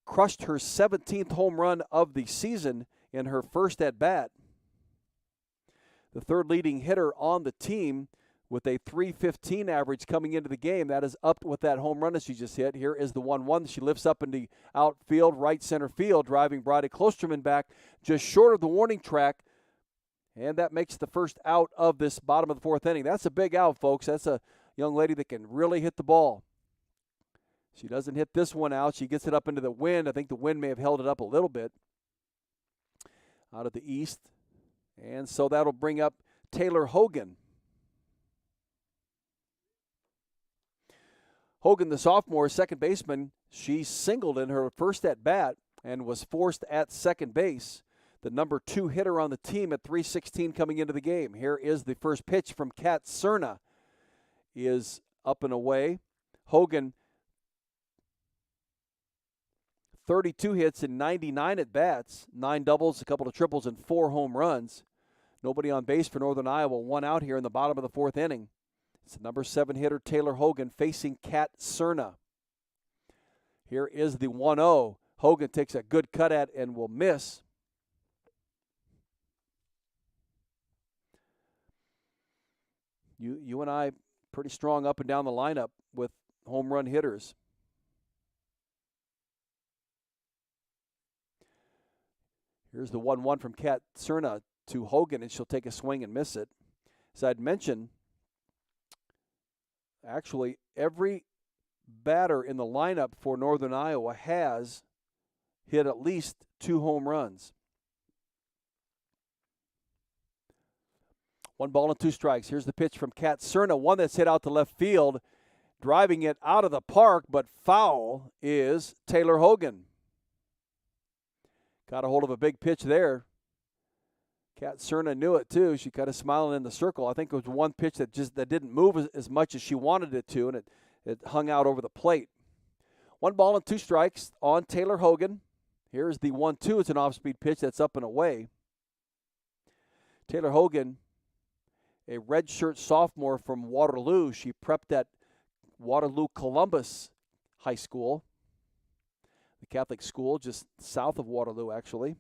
crushed her 17th home run of the season in her first at-bat. The third leading hitter on the team with a .315 average coming into the game. That is up with that home run that she just hit. Here is the 1-1. She lifts up in the outfield, right center field, driving Brodie Klosterman back just short of the warning track. And that makes the first out of this bottom of the 4th inning. That's a big out, folks. That's a young lady that can really hit the ball. She doesn't hit this one out. She gets it up into the wind. I think the wind may have held it up a little bit out of the east. And so that'll bring up Taylor Hogan. Hogan, the sophomore, second baseman, she singled in her first at-bat and was forced at second base. The number 2 hitter on the team at .316 coming into the game. Here is the first pitch from Kat Cerna. Is up and away. Hogan, 32 hits and 99 at-bats, 9 doubles, a couple of triples, and 4 home runs. Nobody on base for Northern Iowa. 1 out here in the bottom of the 4th inning. It's the number 7 hitter, Taylor Hogan, facing Kat Cerna. Here is the 1-0. Hogan takes a good cut at and will miss. You and I pretty strong up and down the lineup with home run hitters. Here's the 1-1 from Kat Cerna to Hogan, and she'll take a swing and miss it. As I'd mentioned, actually every batter in the lineup for Northern Iowa has hit at least 2 home runs. 1 ball and 2 strikes. Here's the pitch from Kat Cerna, one that's hit out to left field. Driving it out of the park, but foul, is Taylor Hogan. Got a hold of a big pitch there. Kat Cerna knew it too. She kind of smiling in the circle. I think it was one pitch that didn't move as much as she wanted it to, and it hung out over the plate. 1 ball and 2 strikes on Taylor Hogan. Here's the 1-2. It's an off-speed pitch that's up and away. Taylor Hogan, a redshirt sophomore from Waterloo. She prepped at Waterloo Columbus High School, the Catholic school just south of Waterloo, actually.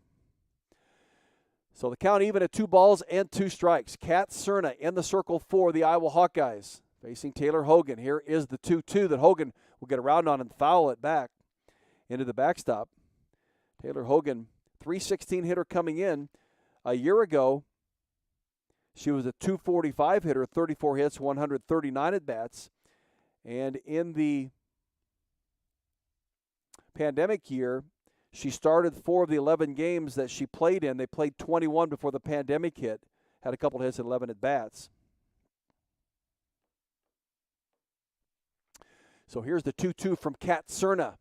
So the count even at 2 balls and 2 strikes. Kat Cerna in the circle for the Iowa Hawkeyes, facing Taylor Hogan. Here is the 2-2 that Hogan will get around on and foul it back into the backstop. Taylor Hogan, .316 hitter coming in. A year ago, she was a .245 hitter, 34 hits, 139 at-bats. And in the pandemic year, she started 4 of the 11 games that she played in. They played 21 before the pandemic hit, had a couple of hits and 11 at-bats. So here's the 2-2 from Kat Cerna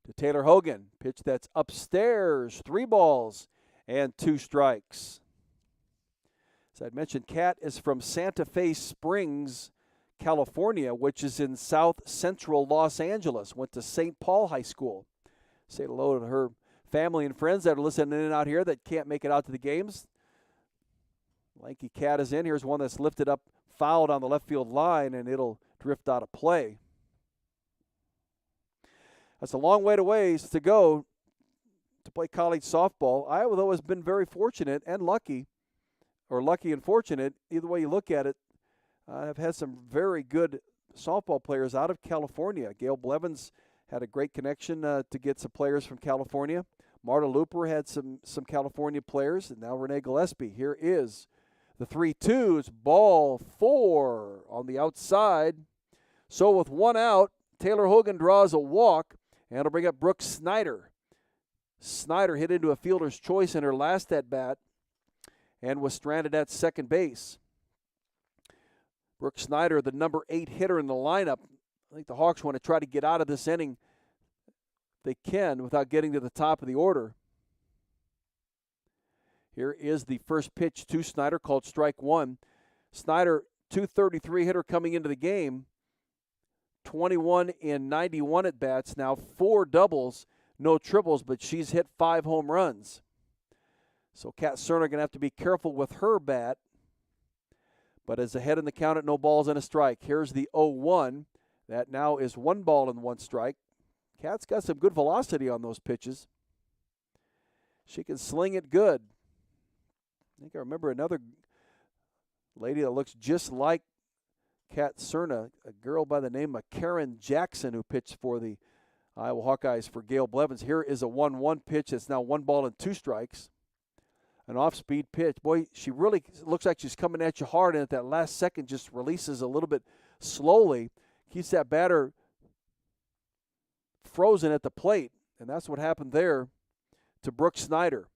to Taylor Hogan. Pitch that's upstairs, 3 balls and 2 strikes. As I mentioned, Kat is from Santa Fe Springs, California, which is in south central Los Angeles. Went to St. Paul High School. Say hello to her family and friends that are listening in out here that can't make it out to the games. Lanky Cat is in. Here's one that's lifted up, fouled on the left field line, and it'll drift out of play. That's a long ways to go to play college softball. Iowa, though, has been very fortunate and lucky, or lucky and fortunate, either way you look at it. I've had some very good softball players out of California. Gail Blevins had a great connection to get some players from California. Marta Looper had some California players, and now Renee Gillespie. Here is the 3-2. It's ball 4 on the outside. So with 1 out, Taylor Hogan draws a walk, And it'll bring up Brook Snyder. Snyder hit into a fielder's choice in her last at-bat and was stranded at second base. Brook Snyder, the number 8 hitter in the lineup. I think the Hawks want to try to get out of this inning they can without getting to the top of the order. Here is the first pitch to Snyder, called strike one. Snyder, .233 hitter coming into the game. 21 in 91 at-bats now, 4 doubles, no triples, but she's hit 5 home runs. So Kat Cerna going to have to be careful with her bat. But is ahead in the count at no balls and a strike. Here's the 0-1. That now is 1 ball and 1 strike. Kat's got some good velocity on those pitches. She can sling it good. I think I remember another lady that looks just like Kat Cerna, a girl by the name of Karen Jackson, who pitched for the Iowa Hawkeyes for Gail Blevins. Here is a 1-1 pitch. It's now 1 ball and 2 strikes. An off-speed pitch. Boy, she really looks like she's coming at you hard, and at that last second just releases a little bit slowly. Keeps that batter frozen at the plate, and that's what happened there to Brook Snyder.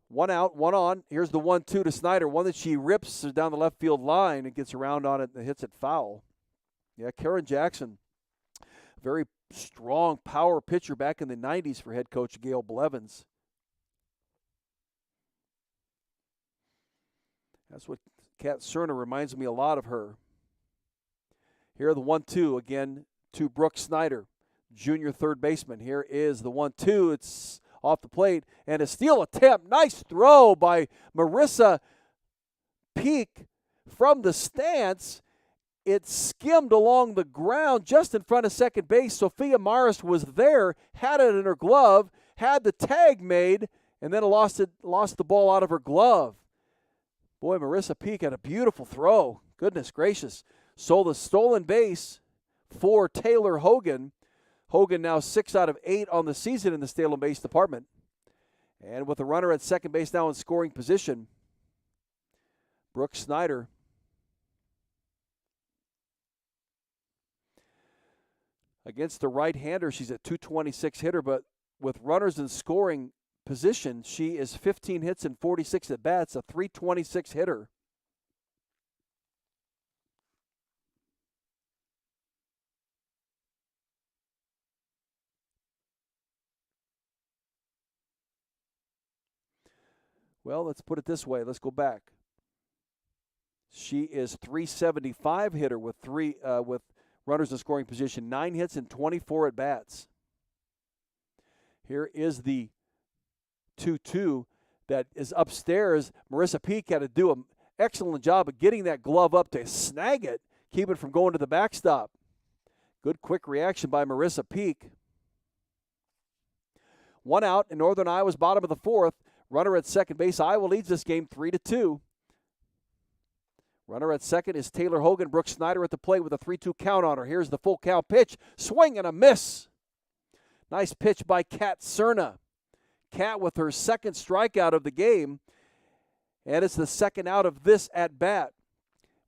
1 out, 1 on. Here's the 1-2 to Snyder, one that she rips down the left field line and gets around on it and hits it foul. Yeah, Karen Jackson, very strong power pitcher back in the 90s for head coach Gail Blevins. That's what Kat Cerna reminds me a lot of her. Here the 1-2 again to Brook Snyder, junior third baseman. Here is the 1-2. It's off the plate and a steal attempt. Nice throw by Marissa Peak from the stance. It skimmed along the ground just in front of second base. Sophia Morris was there, had it in her glove, had the tag made, and then lost the ball out of her glove. Boy, Marissa Peak had a beautiful throw. Goodness gracious. So the stolen base for Taylor Hogan. Hogan now 6 out of 8 on the season in the stolen base department. And with a runner at second base now in scoring position, Brook Snyder. Against the right-hander, she's a .226 hitter, but with runners in scoring position, she is 15 hits and 46 at-bats, a .326 hitter. Well, let's put it this way. Let's go back. She is .375 hitter with runners in scoring position, 9 hits and 24 at-bats. Here is the 2-2 that is upstairs. Marissa Peak had to do an excellent job of getting that glove up to snag it, keep it from going to the backstop. Good quick reaction by Marissa Peak. 1 out in Northern Iowa's bottom of the 4th. Runner at second base. Iowa leads this game 3-2. Runner at second is Taylor Hogan. Brook Snyder at the plate with a 3-2 count on her. Here's the full count pitch. Swing and a miss. Nice pitch by Kat Cerna. Kat with her second strikeout of the game. And it's the second out of this at-bat.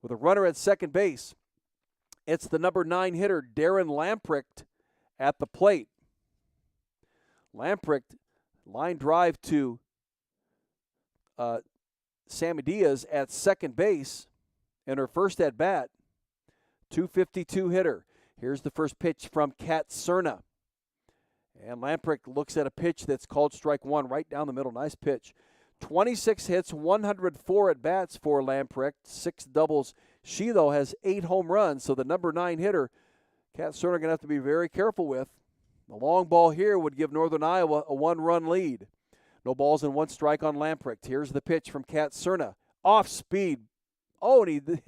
With a runner at second base, it's the number 9 hitter, Darren Lamprecht, at the plate. Lamprecht, line drive to Sammy Diaz at second base in her first at-bat. .252 hitter. Here's the first pitch from Kat Cerna. And Lamprecht looks at a pitch that's called strike one right down the middle. Nice pitch. 26 hits, 104 at-bats for Lamprecht, 6 doubles. She, though, has 8 home runs, so the number 9 hitter, Kat Cerna, going to have to be very careful with. The long ball here would give Northern Iowa a 1-run lead. No balls and 1 strike on Lamprecht. Here's the pitch from Kat Cerna. Off speed. Oh, and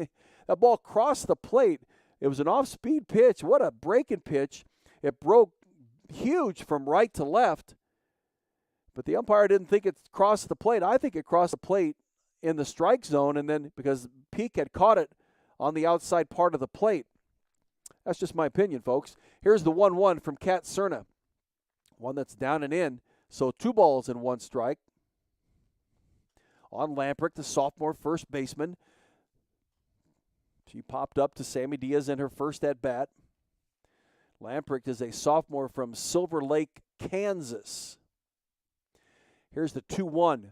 that ball crossed the plate. It was an off-speed pitch. What a breaking pitch. It broke huge from right to left. But the umpire didn't think it crossed the plate. I think it crossed the plate in the strike zone, and then because Peak had caught it on the outside part of the plate. That's just my opinion, folks. Here's the 1-1 from Kat Cerna. One that's down and in. So 2 balls and 1 strike. On Lamprecht, the sophomore first baseman. She popped up to Sammy Diaz in her first at-bat. Lamprecht is a sophomore from Silver Lake, Kansas. Here's the 2-1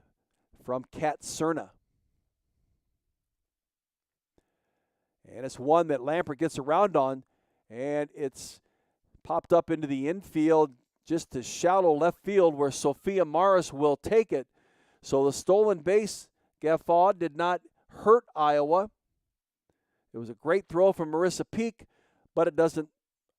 from Kat Cerna. And it's one that Lamprecht gets around on, and it's popped up into the infield, just to shallow left field where Sophia Morris will take it. So the stolen base gaffaw did not hurt Iowa. It was a great throw from Marissa Peak, but it doesn't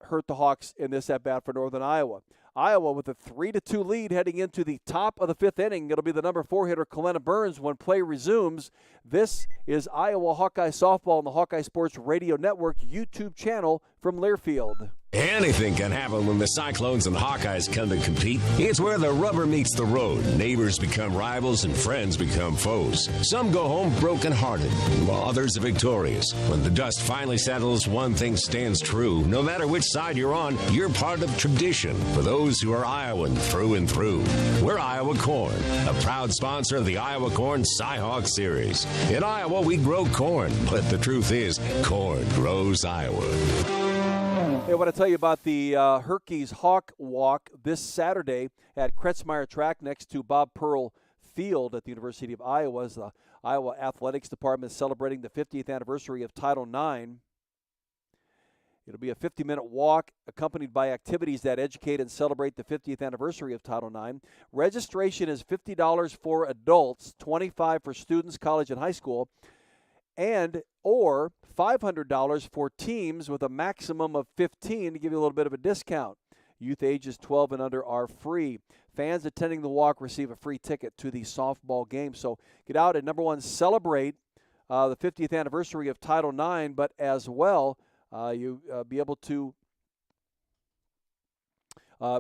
hurt the Hawks in this at-bat for Northern Iowa. Iowa with a 3-2 lead heading into the top of the fifth inning. It'll be the number 4 hitter, Kellena Burns, when play resumes. This is Iowa Hawkeye Softball on the Hawkeye Sports Radio Network YouTube channel from Learfield. Anything can happen when the Cyclones and Hawkeyes come to compete. It's where the rubber meets the road. Neighbors become rivals and friends become foes. Some go home broken-hearted, while others are victorious. When the dust finally settles, one thing stands true. No matter which side you're on, you're part of tradition. For those who are Iowan through and through, we're Iowa Corn, a proud sponsor of the Iowa Corn Cy-Hawk Series. In Iowa, we grow corn, but the truth is, corn grows Iowa. Hey, I want to tell you about the Hawkeyes Hawk Walk this Saturday at Kretzmeyer Track next to Bob Pearl Field at the University of Iowa. The Iowa Athletics Department is celebrating the 50th anniversary of Title IX. It'll be a 50-minute walk accompanied by activities that educate and celebrate the 50th anniversary of Title IX. Registration is $50 for adults, $25 for students, college, and high school, or $500 for teams with a maximum of 15 to give you a little bit of a discount. Youth ages 12 and under are free. Fans attending the walk receive a free ticket to the softball game. So get out and, number one, celebrate the 50th anniversary of Title IX, but as well, you be able to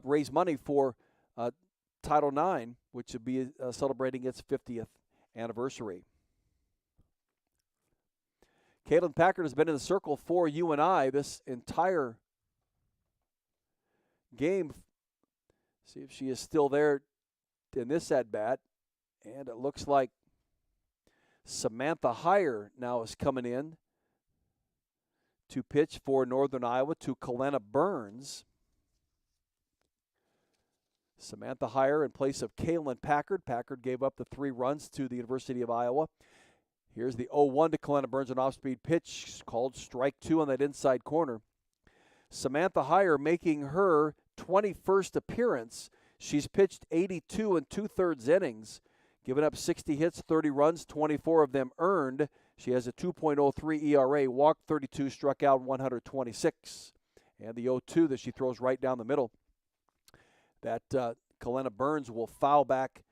raise money for Title IX, which will be celebrating its 50th anniversary. Caitlin Packard has been in the circle for UNI this entire game. See if she is still there in this at-bat. And it looks like Samantha Heyer now is coming in to pitch for Northern Iowa to Kellena Burns. Samantha Heyer in place of Caitlin Packard. Packard gave up the 3 runs to the University of Iowa. Here's the 0-1 to Kellena Burns, an off-speed pitch called strike 2 on that inside corner. Samantha Heyer making her 21st appearance. She's pitched 82 2/3 innings, given up 60 hits, 30 runs, 24 of them earned. She has a 2.03 ERA, walked 32, struck out 126. And the 0-2 that she throws right down the middle. That Kellena Burns will foul back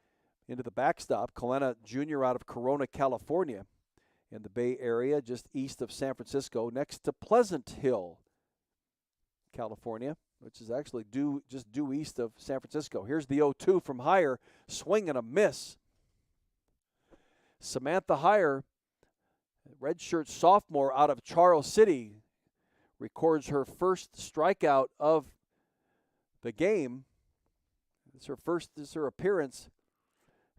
into the backstop. Kellena Jr. out of Corona, California, in the Bay Area, just east of San Francisco, next to Pleasant Hill, California, which is actually due east of San Francisco. Here's the 0-2 from Heyer, swing and a miss. Samantha Heyer, redshirt sophomore out of Charles City, records her first strikeout of the game. This is her appearance.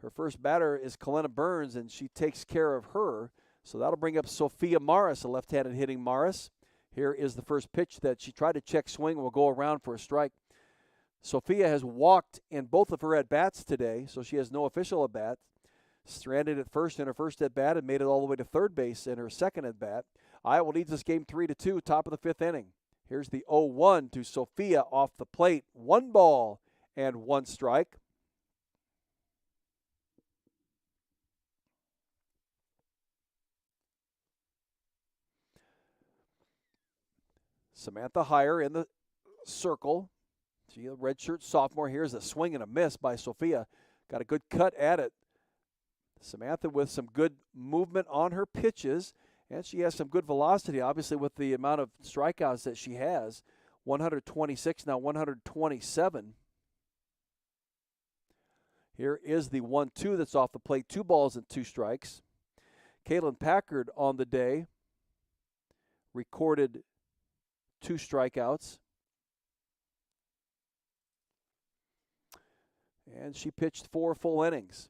Her first batter is Kellena Burns, and she takes care of her. So that'll bring up Sophia Morris, a left-handed hitting Morris. Here is the first pitch that she tried to check swing, will go around for a strike. Sophia has walked in both of her at-bats today, so she has no official at-bat. Stranded at first in her first at-bat and made it all the way to third base in her second at-bat. Iowa leads this game 3-2, top of the 5th inning. Here's the 0-1 to Sophia off the plate. 1 ball and 1 strike. Samantha Heyer in the circle. She a redshirt sophomore. Here's a swing and a miss by Sophia. Got a good cut at it. Samantha with some good movement on her pitches, and she has some good velocity, obviously, with the amount of strikeouts that she has. 126, now 127. Here is the 1-2 that's off the plate. 2 balls and 2 strikes. Caitlin Packard on the day recorded 2 strikeouts. And she pitched 4 full innings.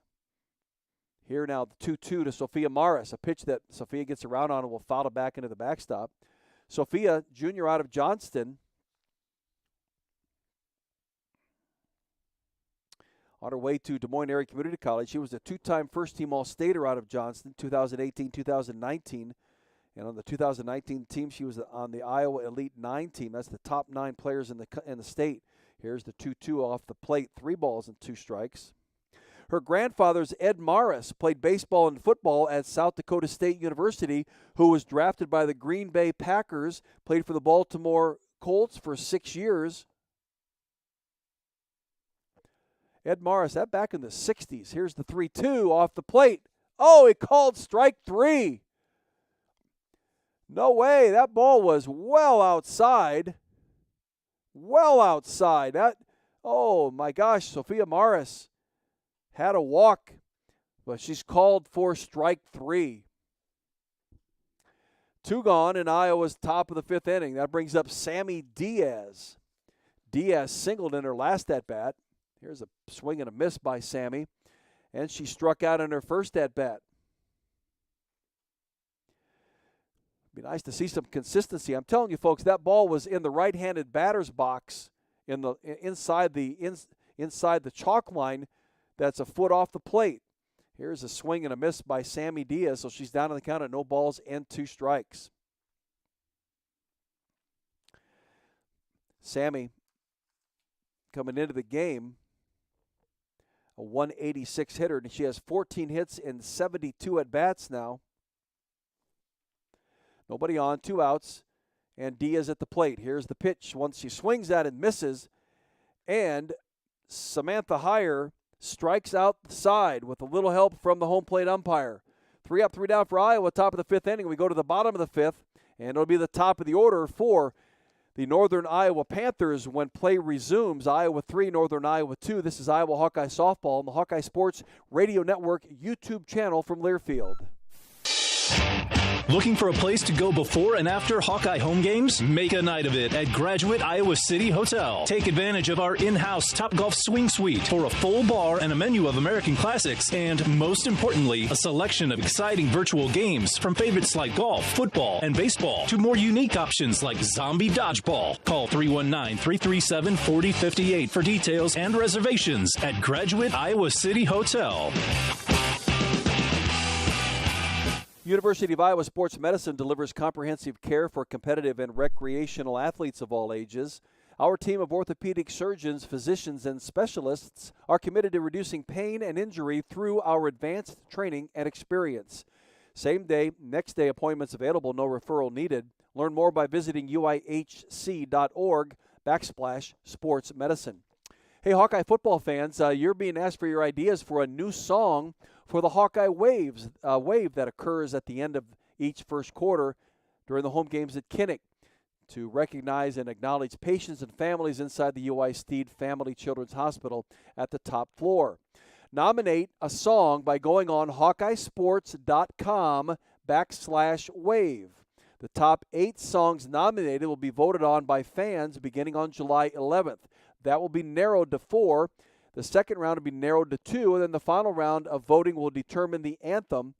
Here now the 2-2 to Sophia Morris, a pitch that Sophia gets around on and will foul it back into the backstop. Sophia, junior out of Johnston, on her way to Des Moines Area Community College. She was a two-time first-team All-Stater out of Johnston, 2018-2019. And on the 2019 team, she was on the Iowa Elite 9 team. That's the top 9 players in the state. Here's the 2-2 off the plate, 3 balls and 2 strikes. Her grandfather's Ed Morris played baseball and football at South Dakota State University, who was drafted by the Green Bay Packers, played for the Baltimore Colts for 6 years. Ed Morris, that back in the 60s. Here's the 3-2 off the plate. Oh, he called strike 3. No way. That ball was well outside. Well outside. Oh, my gosh, Sophia Morris had a walk, but she's called for strike 3. 2 gone in Iowa's top of the 5th inning. That brings up Sammy Diaz. Diaz singled in her last at-bat. Here's a swing and a miss by Sammy, and she struck out in her first at-bat. Be nice to see some consistency. I'm telling you, folks, that ball was in the right-handed batter's box inside the chalk line. That's a foot off the plate. Here's a swing and a miss by Sammy Diaz, so she's down on the count at no balls and 2 strikes. Sammy coming into the game, a 186 hitter, and she has 14 hits and 72 at-bats now. Nobody on, 2 outs, and Diaz at the plate. Here's the pitch. Once she swings at it and misses, and Samantha Heyer strikes out the side with a little help from the home plate umpire. 3 up, 3 down for Iowa, top of the 5th inning. We go to the bottom of the 5th, and it'll be the top of the order for the Northern Iowa Panthers when play resumes. Iowa 3, Northern Iowa 2. This is Iowa Hawkeye Softball on the Hawkeye Sports Radio Network YouTube channel from Learfield. Looking for a place to go before and after Hawkeye home games? Make a night of it at Graduate Iowa City Hotel. Take advantage of our in-house Topgolf Swing Suite for a full bar and a menu of American classics, and most importantly, a selection of exciting virtual games from favorites like golf, football, and baseball to more unique options like zombie dodgeball. Call 319-337-4058 for details and reservations at Graduate Iowa City Hotel. University of Iowa Sports Medicine delivers comprehensive care for competitive and recreational athletes of all ages. Our team of orthopedic surgeons, physicians, and specialists are committed to reducing pain and injury through our advanced training and experience. Same day, next day appointments available, no referral needed. Learn more by visiting uihc.org/sportsmedicine. Hey, Hawkeye football fans, you're being asked for your ideas for a new song for the Hawkeye wave that occurs at the end of each first quarter during the home games at Kinnick to recognize and acknowledge patients and families inside the UI Steed Family Children's Hospital at the top floor. Nominate a song by going on HawkeyeSports.com/wave. The top 8 songs nominated will be voted on by fans beginning on July 11th. That will be narrowed to 4. The second round will be narrowed to 2, and then the final round of voting will determine the anthem,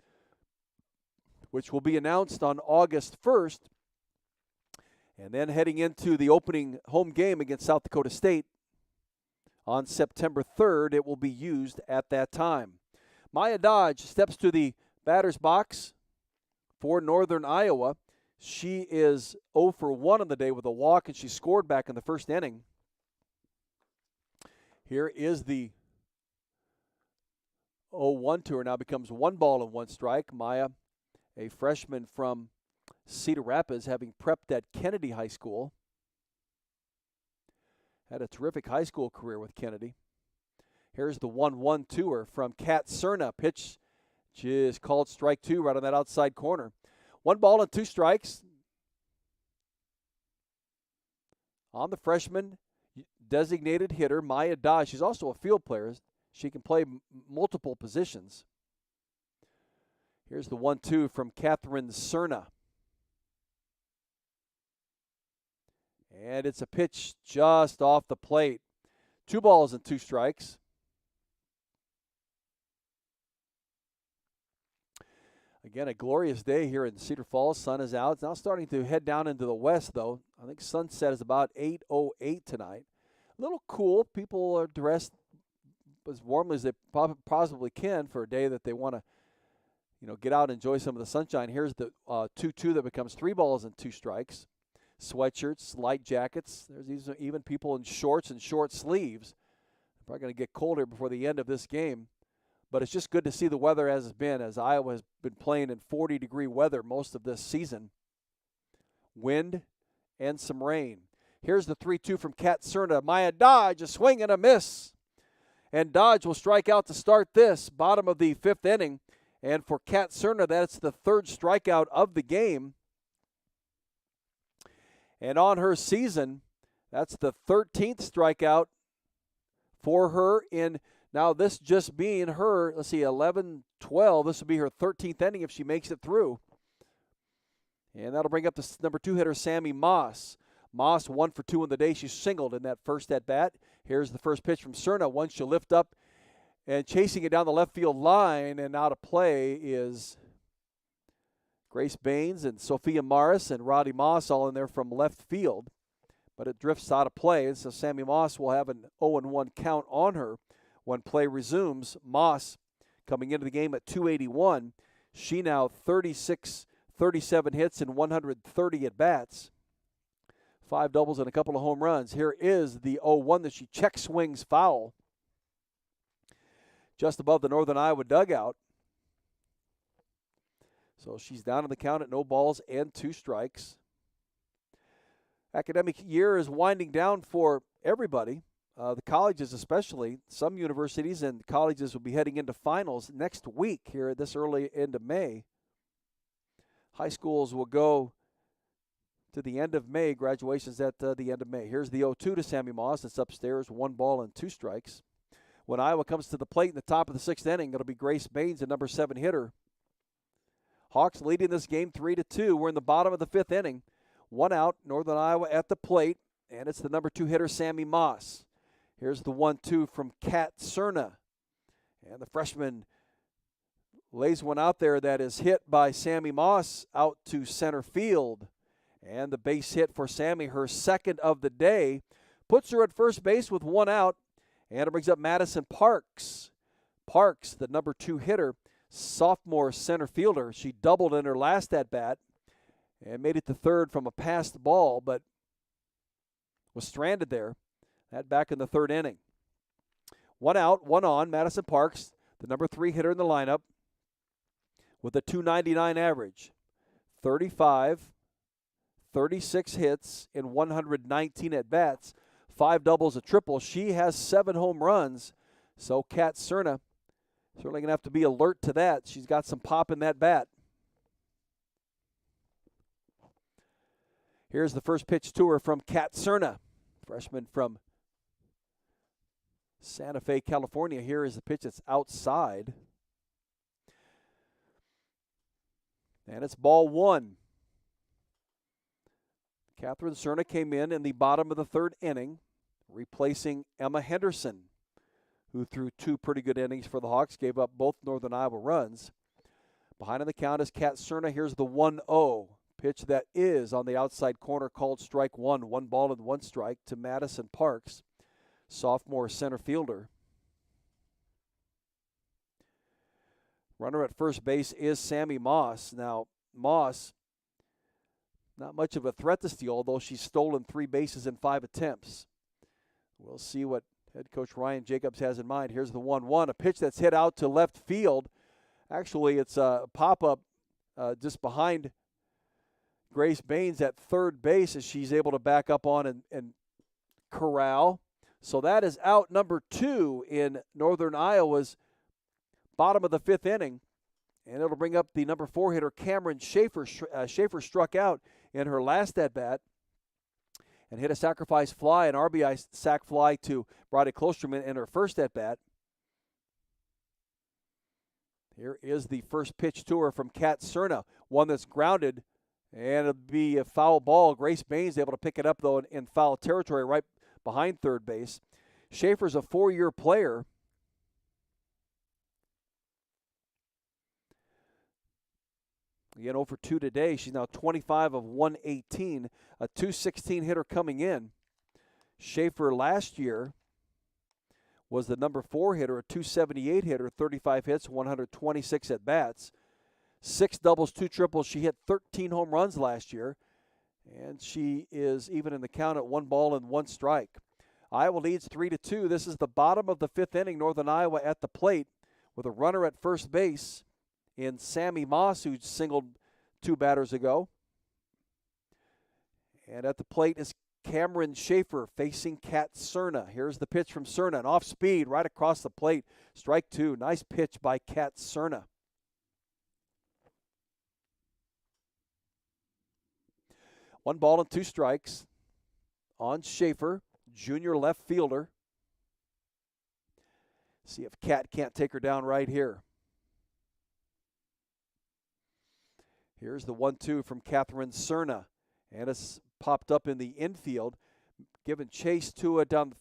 which will be announced on August 1st. And then heading into the opening home game against South Dakota State on September 3rd, it will be used at that time. Maya Dodge steps to the batter's box for Northern Iowa. She is 0 for 1 on the day with a walk, and she scored back in the first inning. Here is the 0-1 to her. Now becomes 1 ball and 1 strike. Maya, a freshman from Cedar Rapids, having prepped at Kennedy High School. Had a terrific high school career with Kennedy. Here's the 1-1 to her from Kat Cerna. Pitch just called strike 2 right on that outside corner. 1 ball and 2 strikes on the freshman designated hitter, Maya Dodge. She's also a field player. She can play multiple positions. Here's the 1-2 from Catherine Cerna. And it's a pitch just off the plate. 2 balls and 2 strikes. Again, a glorious day here in Cedar Falls. Sun is out. It's now starting to head down into the west, though. I think sunset is about 8:08 tonight. A little cool. People are dressed as warmly as they possibly can for a day that they want to, get out and enjoy some of the sunshine. Here's the 2-2 that becomes 3 balls and 2 strikes. Sweatshirts, light jackets. There's even people in shorts and short sleeves. Probably going to get colder before the end of this game. But it's just good to see the weather as it's been, as Iowa has been playing in 40-degree weather most of this season. Wind and some rain. Here's the 3-2 from Kat Cerna. Maya Dodge, a swing and a miss. And Dodge will strike out to start this, bottom of the 5th inning. And for Kat Cerna, that's the 3rd strikeout of the game. And on her season, that's the 13th strikeout for her in, now this just being her, 11-12, this will be her 13th inning if she makes it through. And that'll bring up the number 2 hitter, Sami Moss. Moss 1 for 2 in the day. She singled in that first at-bat. Here's the first pitch from Cerna. One she'll lift up, and chasing it down the left field line and out of play is Grace Baines and Sophia Morris and Roddy Moss all in there from left field. But it drifts out of play, and so Sami Moss will have an 0-1 count on her when play resumes. Moss coming into the game at .281. She now 37 hits and 130 at-bats. 5 doubles and a couple of home runs. Here is the 0-1 that she check swings foul just above the Northern Iowa dugout. So she's down in the count at no balls and 2 strikes. Academic year is winding down for everybody, the colleges especially. Some universities and colleges will be heading into finals next week here at this early end of May. High schools will go to the end of May. Graduations at the end of May. Here's the 0-2 to Sami Moss. It's upstairs, 1 ball and 2 strikes. When Iowa comes to the plate in the top of the 6th inning, it'll be Grace Baines, the number 7 hitter. Hawks leading this game 3-2. We're in the bottom of the 5th inning. 1 out, Northern Iowa at the plate, and it's the number 2 hitter, Sami Moss. Here's the 1-2 from Kat Cerna. And the freshman lays one out there that is hit by Sami Moss out to center field. And the base hit for Sami, her 2nd of the day, puts her at first base with 1 out. And it brings up Madison Parks. Parks, the number 2 hitter, sophomore center fielder. She doubled in her last at-bat and made it to third from a passed ball, but was stranded there. That back in the 3rd inning. 1 out, 1 on. Madison Parks, the number 3 hitter in the lineup, with a .299 average. 35, 36 hits in 119 at-bats. 5 doubles, a triple. She has 7 home runs. So Kat Cerna certainly going to have to be alert to that. She's got some pop in that bat. Here's the first pitch to her from Kat Cerna, freshman from Santa Fe, California. Here is the pitch that's outside. And it's ball 1. Catherine Cerna came in the bottom of the 3rd inning, replacing Emma Henderson, who threw 2 pretty good innings for the Hawks, gave up both Northern Iowa runs. Behind in the count is Kat Cerna. Here's the 1-0 pitch that is on the outside corner, called strike 1. 1 ball and 1 strike to Madison Parks, sophomore center fielder. Runner at first base is Sami Moss. Now, Moss, not much of a threat to steal, although she's stolen 3 bases in 5 attempts. We'll see what head coach Ryan Jacobs has in mind. Here's the 1-1, a pitch that's hit out to left field. Actually, it's a pop-up just behind Grace Baines at third base as she's able to back up on and corral. So that is out number 2 in Northern Iowa's bottom of the 5th inning. And it'll bring up the number 4 hitter, Cameron Shafer. Shafer struck out in her last at-bat and hit a sacrifice fly, an RBI sac fly to Brody Klosterman in her first at-bat. Here is the first pitch to her from Kat Cerna, one that's grounded, and it'll be a foul ball. Grace Baines able to pick it up, though, in foul territory right behind third base. Shafer's a 4-year player. Again, 0 for 2 today. She's now 25 of 118, a .216 hitter coming in. Shafer last year was the number 4 hitter, a .278 hitter, 35 hits, 126 at-bats. 6 doubles, 2 triples. She hit 13 home runs last year, and she is even in the count at 1 ball and 1 strike. Iowa leads 3-2. This is the bottom of the 5th inning. Northern Iowa at the plate with a runner at first base in Sami Moss, who singled 2 batters ago. And at the plate is Cameron Shafer facing Kat Cerna. Here's the pitch from Cerna, an off speed right across the plate. Strike 2. Nice pitch by Kat Cerna. One ball and 2 strikes on Shafer, junior left fielder. See if Kat can't take her down right here. Here's the 1-2 from Catherine Cerna. And it's popped up in the infield. Giving chase to it down the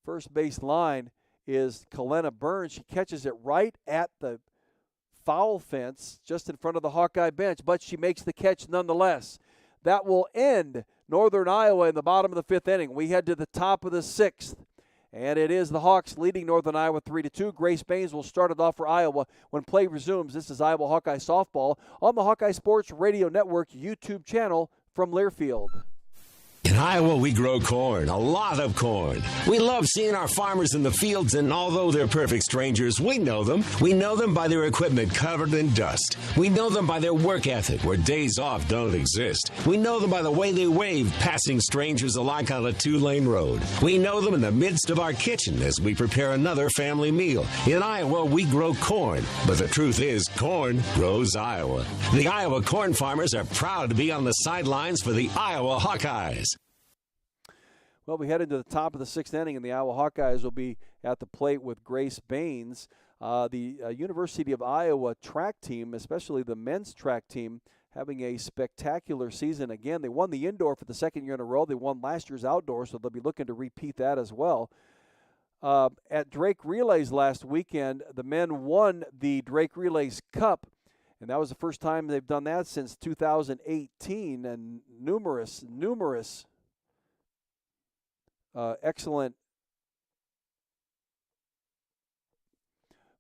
first base line is Kellena Burns. She catches it right at the foul fence just in front of the Hawkeye bench, but she makes the catch nonetheless. That will end Northern Iowa in the bottom of the 5th inning. We head to the top of the 6th, and it is the Hawks leading Northern Iowa 3-2. Grace Baines will start it off for Iowa when play resumes. This is Iowa Hawkeye Softball on the Hawkeye Sports Radio Network YouTube channel from Learfield. In Iowa, we grow corn, a lot of corn. We love seeing our farmers in the fields, and although they're perfect strangers, we know them. We know them by their equipment covered in dust. We know them by their work ethic, where days off don't exist. We know them by the way they wave, passing strangers alike on a 2-lane road. We know them in the midst of our kitchen as we prepare another family meal. In Iowa, we grow corn, but the truth is, corn grows Iowa. The Iowa corn farmers are proud to be on the sidelines for the Iowa Hawkeyes. Well, we head into the top of the 6th inning, and the Iowa Hawkeyes will be at the plate with Grace Baines. The University of Iowa track team, especially the men's track team, having a spectacular season. Again, they won the indoor for the 2nd year in a row. They won last year's outdoor, so they'll be looking to repeat that as well. At Drake Relays last weekend, the men won the Drake Relays Cup, and that was the first time they've done that since 2018, and numerous excellent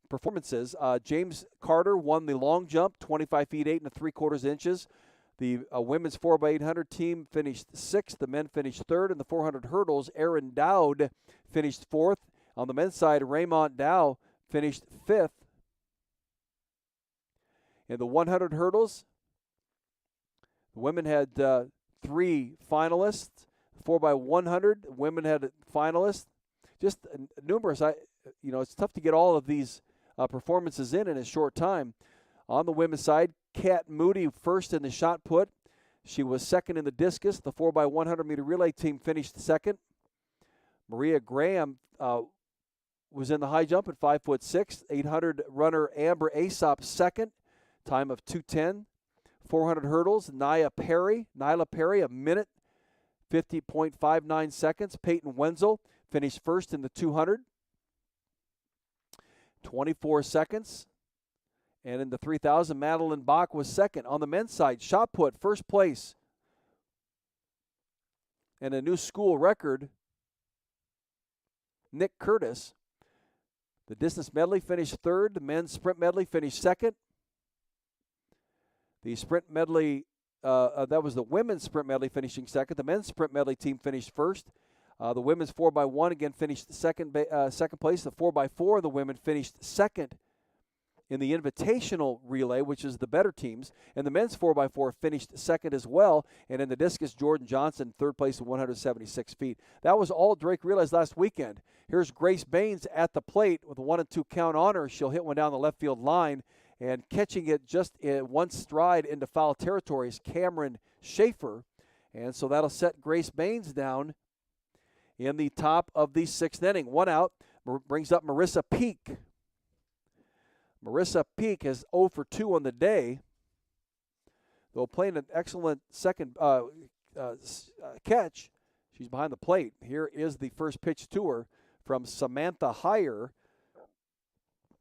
performances. James Carter won the long jump, 25 feet 8 3/4 inches. The women's 4x800 team finished 6th. The men finished 3rd. In the 400 hurdles, Aaron Dowd finished 4th. On the men's side, Raymond Dow finished 5th. In the 100 hurdles, the women had 3 finalists. 4x100, women had finalists. Just numerous. It's tough to get all of these performances in a short time. On the women's side, Kat Moody first in the shot put. She was 2nd in the discus. The 4x100 meter relay team finished 2nd. Maria Graham was in the high jump at 5'6". 800 runner Amber Aesop 2nd, time of 2:10. 400 hurdles, Nyla Perry, a minute 50.59 seconds. Peyton Wenzel finished 1st in the 200. 24 seconds. And in the 3,000, Madeline Bach was 2nd. On the men's side, shot put, 1st place. And a new school record, Nick Curtis. The distance medley finished 3rd. The men's sprint medley finished 2nd. The sprint medley, that was the women's sprint medley finishing 2nd. The men's sprint medley team finished 1st. The women's 4x1 again finished second place. The 4x4 the women finished 2nd in the invitational relay, which is the better teams. And the men's 4x4 finished 2nd as well. And in the discus, Jordan Johnson, 3rd place at 176 feet. That was all Drake Relays last weekend. Here's Grace Baines at the plate with a 1-2 count on her. She'll hit one down the left field line. And catching it just in one stride into foul territory is Cameron Shafer. And so that'll set Grace Baines down in the top of the 6th inning. 1 out, brings up Marissa Peak. Marissa Peak has 0 for 2 on the day, though playing an excellent second catch. She's behind the plate. Here is the first pitch to her from Samantha Heyer.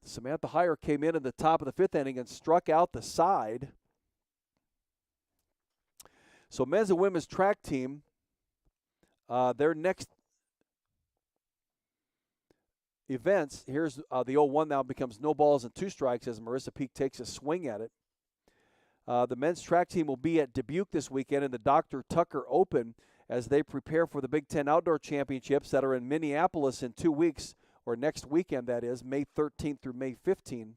Samantha Heyer came in the top of the 5th inning and struck out the side. So men's and women's track team, their next events. Here's the 0-1 now becomes no balls and 2 strikes as Marissa Peak takes a swing at it. The men's track team will be at Dubuque this weekend in the Dr. Tucker Open as they prepare for the Big Ten Outdoor Championships that are in Minneapolis in 2 weeks, or next weekend, that is, May 13th through May 15th.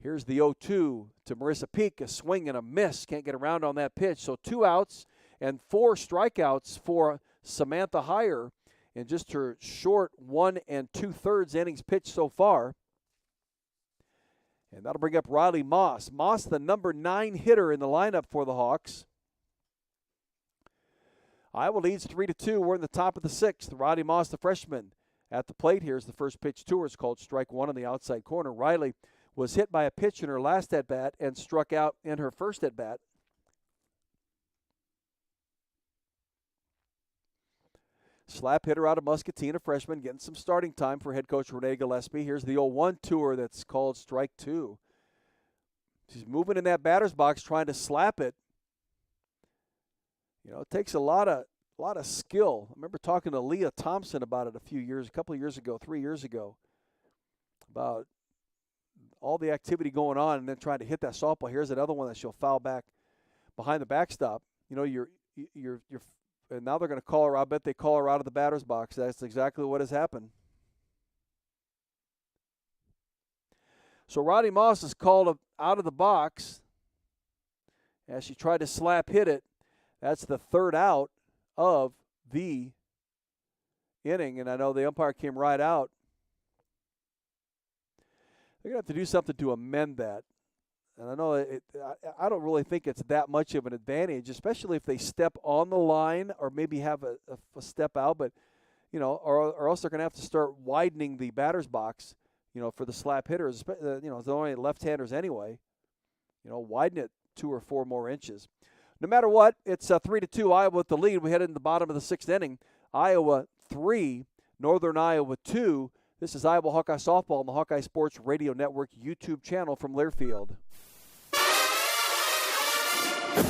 Here's the 0-2 to Marissa Peak, a swing and a miss. Can't get around on that pitch. So 2 outs and 4 strikeouts for Samantha Heyer in just her short 1 2/3 innings pitched so far. And that'll bring up Riley Moss. Moss, the number 9 hitter in the lineup for the Hawks. Iowa leads 3-2. We're in the top of the 6th. Riley Moss, the freshman, at the plate. Here's the first pitch to her. It's called strike 1 on the outside corner. Riley was hit by a pitch in her last at-bat and struck out in her first at-bat. Slap hitter out of Muscatine, a freshman, getting some starting time for head coach Renee Gillespie. Here's the 0-1 to her that's called strike 2. She's moving in that batter's box trying to slap it. You know, it takes a lot of skill. I remember talking to Leah Thompson about it a couple of years ago, 3 years ago, about all the activity going on and then trying to hit that softball. Here's another one that she'll foul back behind the backstop. You know, you're and now they're going to call her. I bet they call her out of the batter's box. That's exactly what has happened. So Riley Moss is called out of the box as she tried to slap hit it. That's the 3rd out of the inning, and I know the umpire came right out. They're going to have to do something to amend that. And I know I don't really think it's that much of an advantage, especially if they step on the line or maybe have a step out. But, you know, or else they're going to have to start widening the batter's box, you know, for the slap hitters. You know, it's only left-handers anyway. You know, widen it 2 or 4 more inches. No matter what, it's 3-2 Iowa with the lead. We head into the bottom of the 6th inning. Iowa 3, Northern Iowa 2. This is Iowa Hawkeye Softball on the Hawkeye Sports Radio Network YouTube channel from Learfield.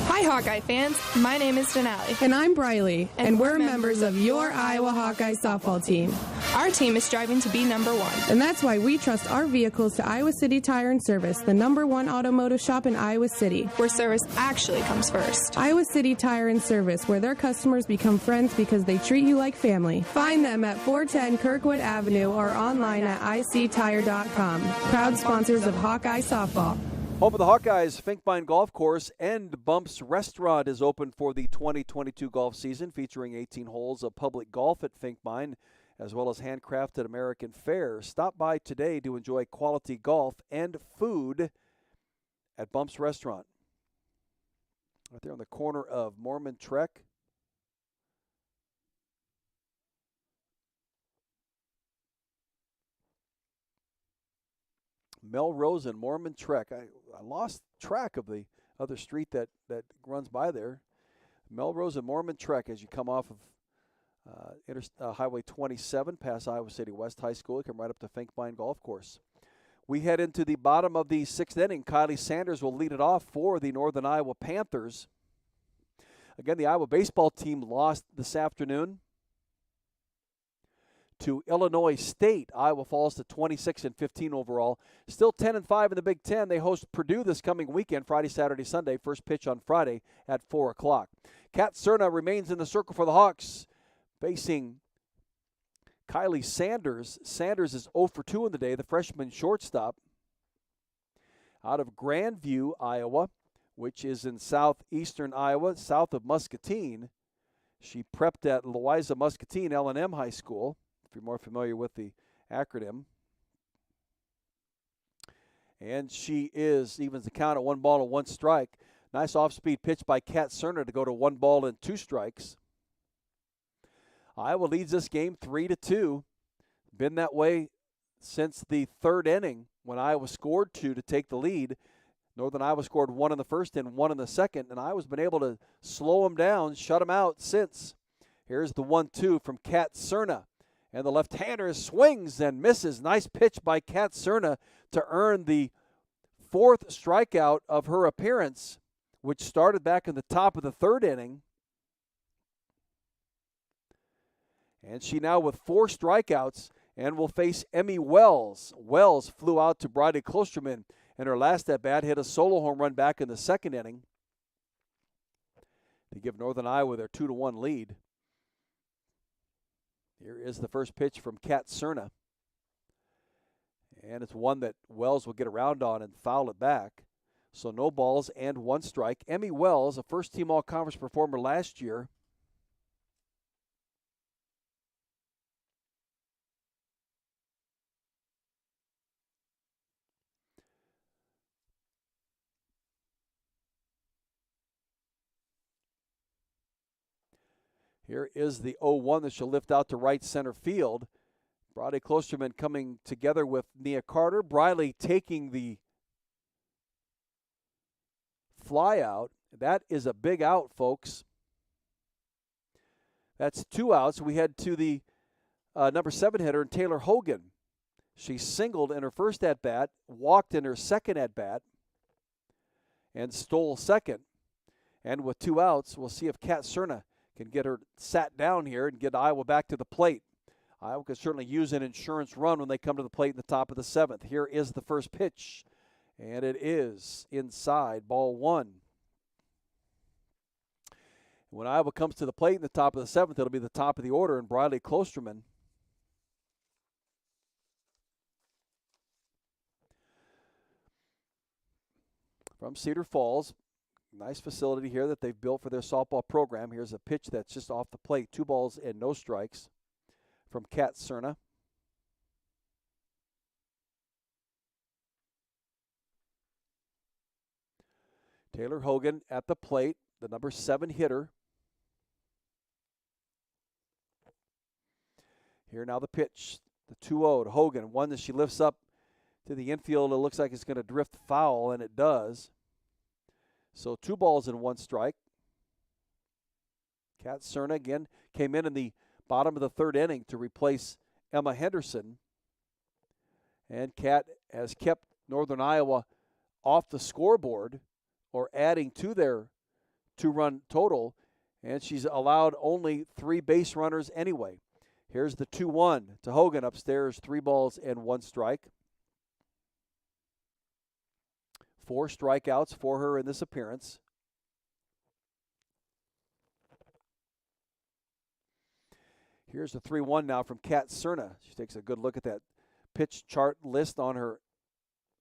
Hi, Hawkeye fans. My name is Denali. And I'm Briley, and we're members of your Iowa Hawkeye softball team. Our team is striving to be number 1. And that's why we trust our vehicles to Iowa City Tire and Service, the number 1 automotive shop in Iowa City, where service actually comes first. Iowa City Tire and Service, where their customers become friends because they treat you like family. Find them at 410 Kirkwood Avenue or online at ictire.com. Proud sponsors of Hawkeye Softball. Home of the Hawkeyes, Finkbine Golf Course and Bumps Restaurant is open for the 2022 golf season, featuring 18 holes of public golf at Finkbine, as well as handcrafted American fare. Stop by today to enjoy quality golf and food at Bumps Restaurant. Right there on the corner of Mormon Trek. Melrose and Mormon Trek. I lost track of the other street that runs by there. Melrose and Mormon Trek as you come off of Highway 27 past Iowa City West High School. You come right up to Finkbine Golf Course. We head into the bottom of the 6th inning. Kylie Sanders will lead it off for the Northern Iowa Panthers. Again, the Iowa baseball team lost this afternoon to Illinois State. Iowa falls to 26-15 overall. Still 10-5 in the Big Ten. They host Purdue this coming weekend, Friday, Saturday, Sunday. First pitch on Friday at 4 o'clock. Kat Cerna remains in the circle for the Hawks, facing Kylie Sanders. Sanders is 0 for 2 in the day, the freshman shortstop. Out of Grandview, Iowa, which is in southeastern Iowa, south of Muscatine. She prepped at Louisa Muscatine L&M High School, if you're more familiar with the acronym. And she evens the count at 1 ball and 1 strike. Nice off-speed pitch by Kat Cerna to go to 1 ball and 2 strikes. Iowa leads this game 3-2. Been that way since the 3rd inning when Iowa scored 2 to take the lead. Northern Iowa scored 1 in the first and 1 in the second, and Iowa's been able to slow them down, shut them out since. Here's the 1-2 from Kat Cerna. And the left-hander swings and misses. Nice pitch by Kat Cerna to earn the 4th strikeout of her appearance, which started back in the top of the 3rd inning. And she now with 4 strikeouts and will face Emmy Wells. Wells flew out to Bridie Klosterman in her last at-bat, hit a solo home run back in the second inning to give Northern Iowa their 2-1 lead. Here is the first pitch from Kat Cerna. And it's one that Wells will get around on and foul it back. So no balls and 1 strike. Emmy Wells, a first-team all-conference performer last year. Here is the 0-1 that she'll lift out to right center field. Bridie Klosterman coming together with Nia Carter. Briley taking the fly out. That is a big out, folks. That's 2 outs. We head to the number 7 hitter, Taylor Hogan. She singled in her first at-bat, walked in her second at-bat, and stole second. And with 2 outs, we'll see if Kat Cerna can get her sat down here and get Iowa back to the plate. Iowa could certainly use an insurance run when they come to the plate in the top of the 7th. Here is the first pitch, and it is inside, ball 1. When Iowa comes to the plate in the top of the 7th, it'll be the top of the order, and Briley Klosterman from Cedar Falls. Nice facility here that they've built for their softball program. Here's a pitch that's just off the plate. 2 balls and no strikes from Kat Cerna. Taylor Hogan at the plate, the number 7 hitter. Here now the pitch, the 2-0 to Hogan. One that she lifts up to the infield. It looks like it's going to drift foul, and it does. So 2 balls and 1 strike. Kat Cerna again came in the bottom of the 3rd inning to replace Emma Henderson. And Kat has kept Northern Iowa off the scoreboard or adding to their 2-run total. And she's allowed only 3 base runners anyway. Here's the 2-1 to Hogan upstairs. 3 balls and 1 strike. 4 strikeouts for her in this appearance. Here's the 3-1 now from Kat Cerna. She takes a good look at that pitch chart list on her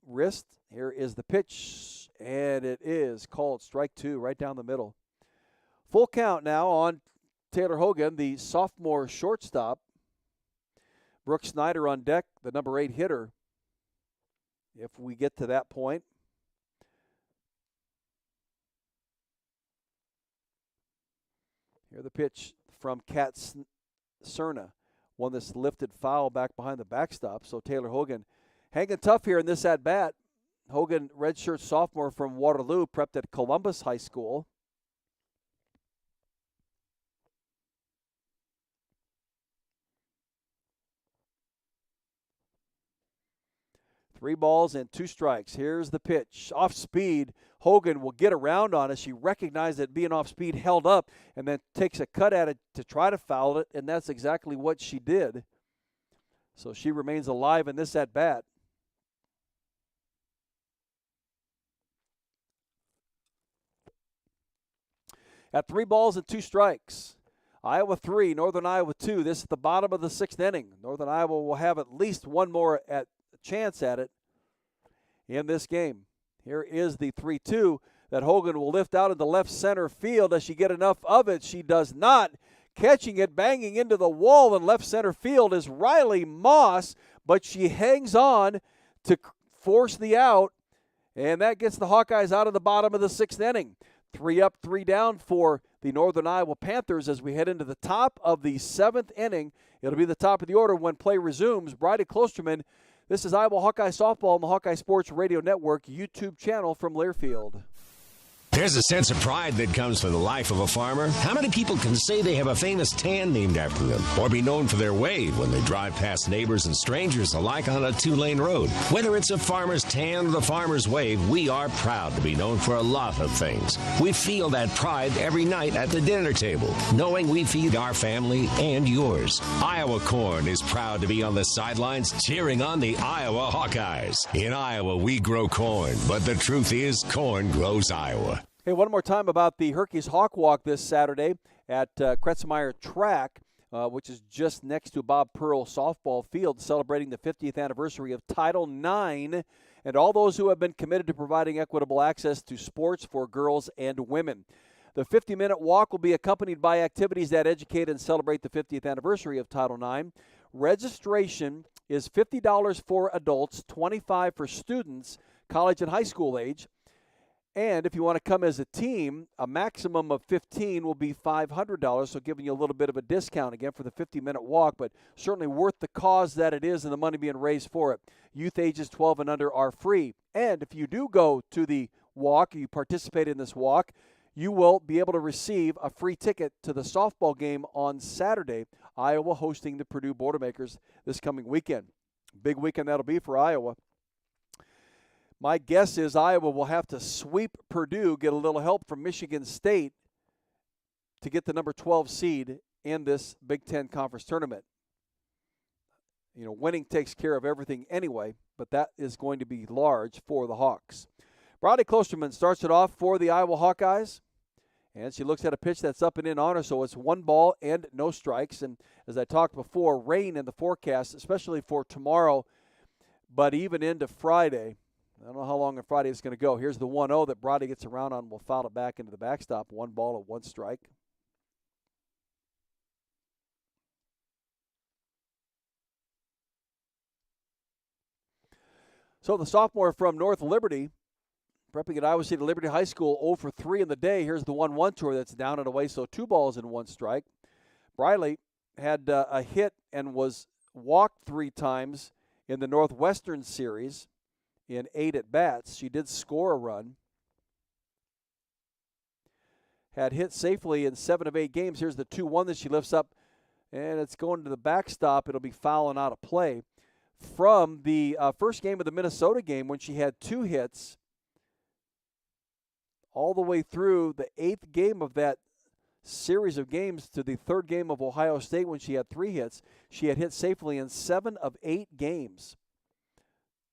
wrist. Here is the pitch, and it is called strike 2 right down the middle. Full count now on Taylor Hogan, the sophomore shortstop. Brook Snyder on deck, the number 8 hitter, if we get to that point. Here the pitch from Kat Cerna. One that's lifted foul back behind the backstop. So Taylor Hogan hanging tough here in this at-bat. Hogan, redshirt sophomore from Waterloo, prepped at Columbus High School. Three balls and 2 strikes. Here's the pitch. Off speed. Hogan will get around on it. She recognized that being off speed held up and then takes a cut at it to try to foul it, and that's exactly what she did. So she remains alive in this at-bat. At 3 balls and 2 strikes. Iowa 3, Northern Iowa 2. This is the bottom of the 6th inning. Northern Iowa will have at least one more chance at it in this game. Here is the 3-2 that Hogan will lift out into left center field. Does she get enough of it? She does not. Catching it, banging into the wall in left center field is Riley Moss, but she hangs on to force the out, and that gets the Hawkeyes out of the bottom of the 6th inning. 3 up, 3 down for the Northern Iowa Panthers as we head into the top of the 7th inning. It'll be the top of the order when play resumes. Bridie Klosterman. This is Iowa Hawkeye Softball on the Hawkeye Sports Radio Network YouTube channel from Learfield. There's a sense of pride that comes from the life of a farmer. How many people can say they have a famous tan named after them, or be known for their wave when they drive past neighbors and strangers alike on a 2-lane road? Whether it's a farmer's tan or the farmer's wave, we are proud to be known for a lot of things. We feel that pride every night at the dinner table, knowing we feed our family and yours. Iowa Corn is proud to be on the sidelines cheering on the Iowa Hawkeyes. In Iowa, we grow corn, but the truth is, corn grows Iowa. Hey, one more time about the Hawkeyes Hawk Walk this Saturday at Kretzmeyer Track, which is just next to Bob Pearl Softball Field, celebrating the 50th anniversary of Title IX and all those who have been committed to providing equitable access to sports for girls and women. The 50-minute walk will be accompanied by activities that educate and celebrate the 50th anniversary of Title IX. Registration is $50 for adults, $25 for students, college and high school age. And if you want to come as a team, a maximum of 15 will be $500, so giving you a little bit of a discount again for the 50-minute walk, but certainly worth the cause that it is and the money being raised for it. Youth ages 12 and under are free. And if you do go to the walk, you participate in this walk, you will be able to receive a free ticket to the softball game on Saturday, Iowa hosting the Purdue Boilermakers this coming weekend. Big weekend that'll be for Iowa. My guess is Iowa will have to sweep Purdue, get a little help from Michigan State to get the number 12 seed in this Big Ten Conference tournament. You know, winning takes care of everything anyway, but that is going to be large for the Hawks. Brodie Klosterman starts it off for the Iowa Hawkeyes, and she looks at a pitch that's up and in on her, so it's 1 ball and no strikes. And as I talked before, rain in the forecast, especially for tomorrow, but even into Friday. I don't know how long on Friday it's going to go. Here's the 1-0 that Brodie gets around on. Will foul it back into the backstop. 1 ball and 1 strike. So the sophomore from North Liberty, prepping at Iowa City Liberty High School, 0 for 3 in the day. Here's the 1-1 to her that's down and away, so 2 balls and 1 strike. Briley had a hit and was walked 3 times in the Northwestern Series. In 8 at-bats. She did score a run. Had hit safely in 7 of 8 games. Here's the 2-1 that she lifts up, and it's going to the backstop. It'll be fouling out of play. From the first game of the Minnesota game when she had 2 hits, all the way through the 8th game of that series of games to the 3rd game of Ohio State when she had 3 hits, she had hit safely in 7 of 8 games.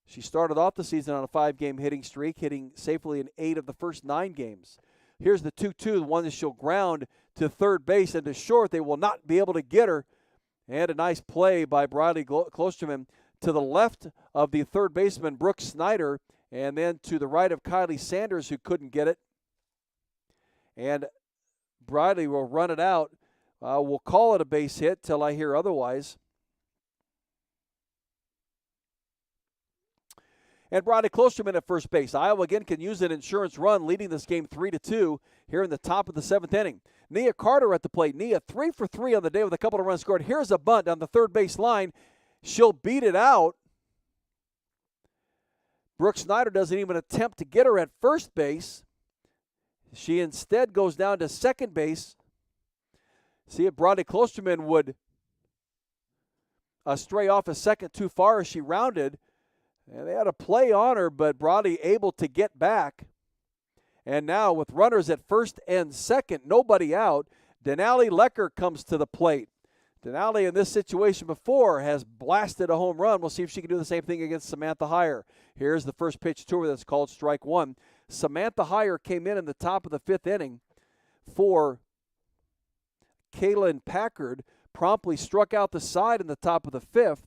She started off the season on a 5-game hitting streak, hitting safely in 8 of the first 9 games. Here's the 2-2, the one that she'll ground to third base and to short. They will not be able to get her. And a nice play by Brodie Klosterman to the left of the third baseman, Brook Snyder, and then to the right of Kylie Sanders, who couldn't get it. And Brodie will run it out. We'll call it a base hit till I hear otherwise. And Brodie Klosterman at first base. Iowa again can use an insurance run, leading this game 3-2 here in the top of the 7th inning. Nia Carter at the plate. Nia 3 for 3 on the day with a couple of runs scored. Here's a bunt on the third base line. She'll beat it out. Brook Snyder doesn't even attempt to get her at first base. She instead goes down to second base. See if Brodie Klosterman would stray off a second too far as she rounded. And they had a play on her, but Brodie able to get back. And now with runners at first and second, nobody out, Denali Lecker comes to the plate. Denali in this situation before has blasted a home run. We'll see if she can do the same thing against Samantha Heyer. Here's the first pitch to her that's called strike 1. Samantha Heyer came in the top of the 5th inning for Kaylin Packard, promptly struck out the side in the top of the 5th.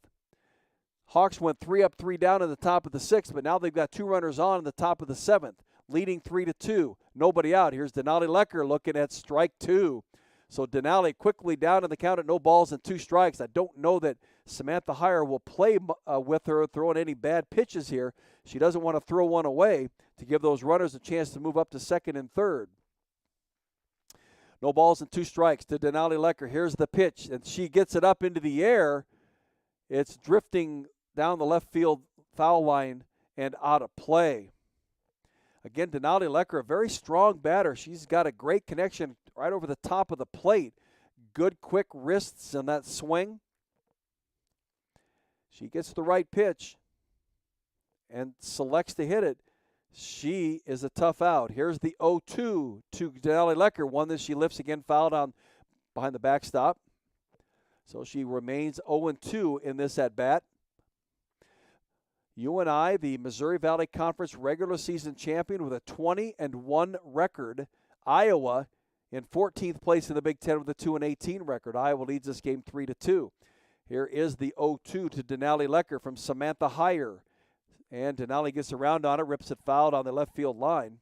Hawks went 3 up, 3 down in the top of the 6th, but now they've got 2 runners on in the top of the 7th, leading 3-2. Nobody out. Here's Denali Lecker looking at strike 2. So Denali quickly down in the count at no balls and 2 strikes. I don't know that Samantha Heyer will play with her throwing any bad pitches here. She doesn't want to throw one away to give those runners a chance to move up to second and third. No balls and 2 strikes to Denali Lecker. Here's the pitch, and she gets it up into the air. It's drifting down the left field foul line and out of play. Again, Denali Lecker, a very strong batter. She's got a great connection right over the top of the plate. Good quick wrists in that swing. She gets the right pitch and selects to hit it. She is a tough out. Here's the 0-2 to Denali Lecker, one that she lifts again, fouled on behind the backstop. So she remains 0-2 in this at-bat. UNI, the Missouri Valley Conference regular season champion with a 20-1 record. Iowa in 14th place in the Big Ten with a 2-18 record. Iowa leads this game 3-2. Here is the 0-2 to Denali Lecker from Samantha Heyer. And Denali gets around on it, rips it fouled on the left field line.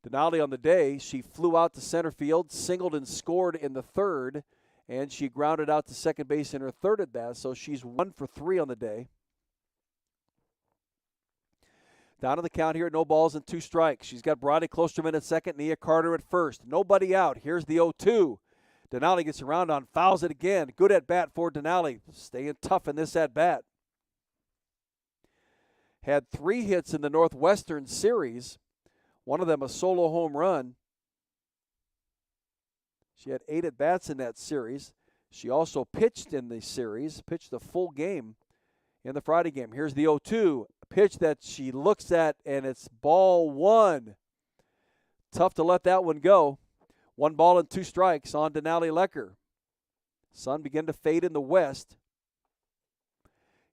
Denali on the day, she flew out to center field, singled and scored in the third, and she grounded out to second base in her third at bat, so she's 1 for 3 on the day. Down on the count here, no balls and 2 strikes. She's got Brodie Klosterman at second, Nia Carter at first. Nobody out. Here's the 0-2. Denali gets around on, fouls it again. Good at bat for Denali, staying tough in this at bat. Had 3 hits in the Northwestern Series, one of them a solo home run. She had 8 at bats in that series. She also pitched in the series, pitched a full game in the Friday game. Here's the 0-2, a pitch that she looks at, and it's ball 1. Tough to let that one go. 1 ball and 2 strikes on Denali Lecker. Sun began to fade in the west.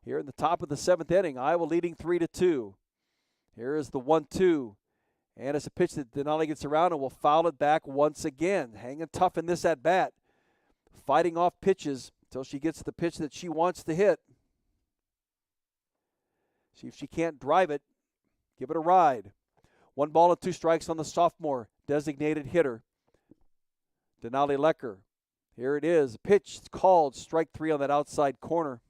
Here in the top of the 7th inning, Iowa leading 3-2. Here is the 1-2. And it's a pitch that Denali gets around and will foul it back once again. Hanging tough in this at-bat. Fighting off pitches until she gets the pitch that she wants to hit. See if she can't drive it. Give it a ride. 1 ball and 2 strikes on the sophomore designated hitter, Denali Lecker. Here it is. Pitch called. Strike 3 on that outside corner.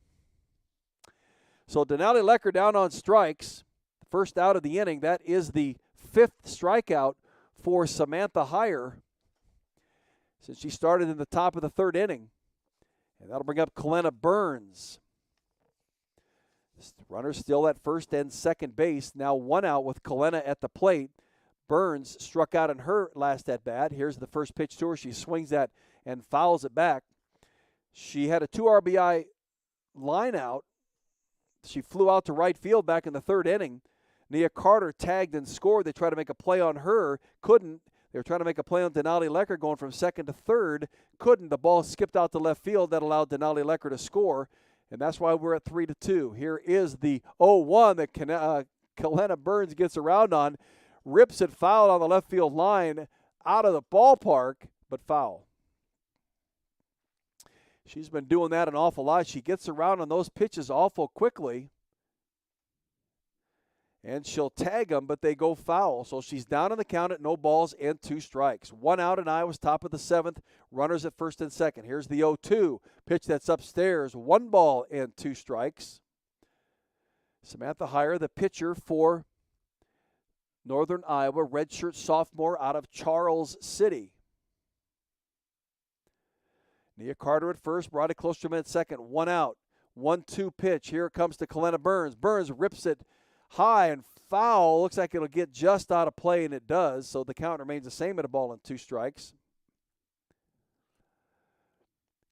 So Denali Lecker down on strikes. First out of the inning. That is the 5th strikeout for Samantha Heyer since she started in the top of the 3rd inning. And that'll bring up Kellena Burns. Runners still at first and second base. Now 1 out with Kellena at the plate. Burns struck out in her last at-bat. Here's the first pitch to her. She swings that and fouls it back. She had a 2 RBI line out. She flew out to right field back in the 3rd inning. Nia Carter tagged and scored. They tried to make a play on her. Couldn't. They were trying to make a play on Denali Lecker going from second to third. Couldn't. The ball skipped out to left field. That allowed Denali Lecker to score. And that's why we're at 3-2. Here is the 0-1 that Kellena Burns gets around on. Rips it foul on the left field line out of the ballpark, but foul. She's been doing that an awful lot. She gets around on those pitches awful quickly. And she'll tag them, but they go foul. So she's down on the count at no balls and 2 strikes. 1 out in Iowa's top of the 7th. Runners at first and second. Here's the 0-2. Pitch that's upstairs. 1 ball and 2 strikes. Samantha Heyer, the pitcher for Northern Iowa, redshirt sophomore out of Charles City. Nia Carter at first, Brodie Klosterman at second. 1 out. 1-2 pitch. Here it comes to Kellena Burns. Burns rips it high and foul. Looks like it'll get just out of play, and it does. So the count remains the same at 1 ball and 2 strikes.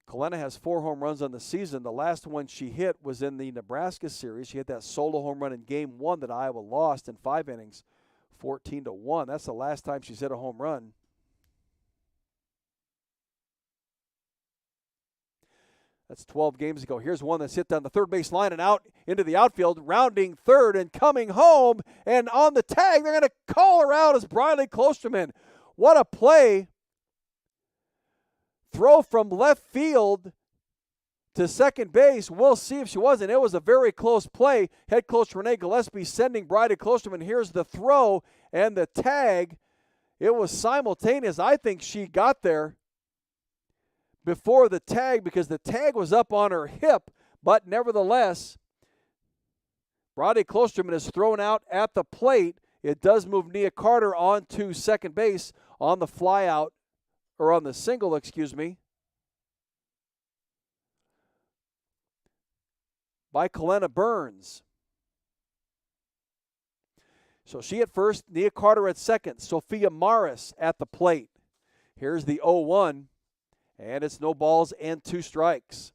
Kellena has 4 home runs on the season. The last one she hit was in the Nebraska series. She hit that solo home run in game 1 that Iowa lost in 5 innings, 14-1. That's the last time she's hit a home run. That's 12 games ago. Here's one that's hit down the third base line and out into the outfield, rounding third and coming home. And on the tag, they're going to call her out as Brodie Klosterman. What a play. Throw from left field to second base. We'll see if she wasn't. It was a very close play. Head coach Renee Gillespie sending Brodie Klosterman. Here's the throw and the tag. It was simultaneous. I think she got there before the tag because the tag was up on her hip, but nevertheless, Brodie Klosterman is thrown out at the plate. It does move Nia Carter on to second base on the fly out, or on the single, excuse me, by Kellena Burns. So she at first, Nia Carter at second, Sophia Morris at the plate. Here's the 0-1, and it's no balls and 2 strikes.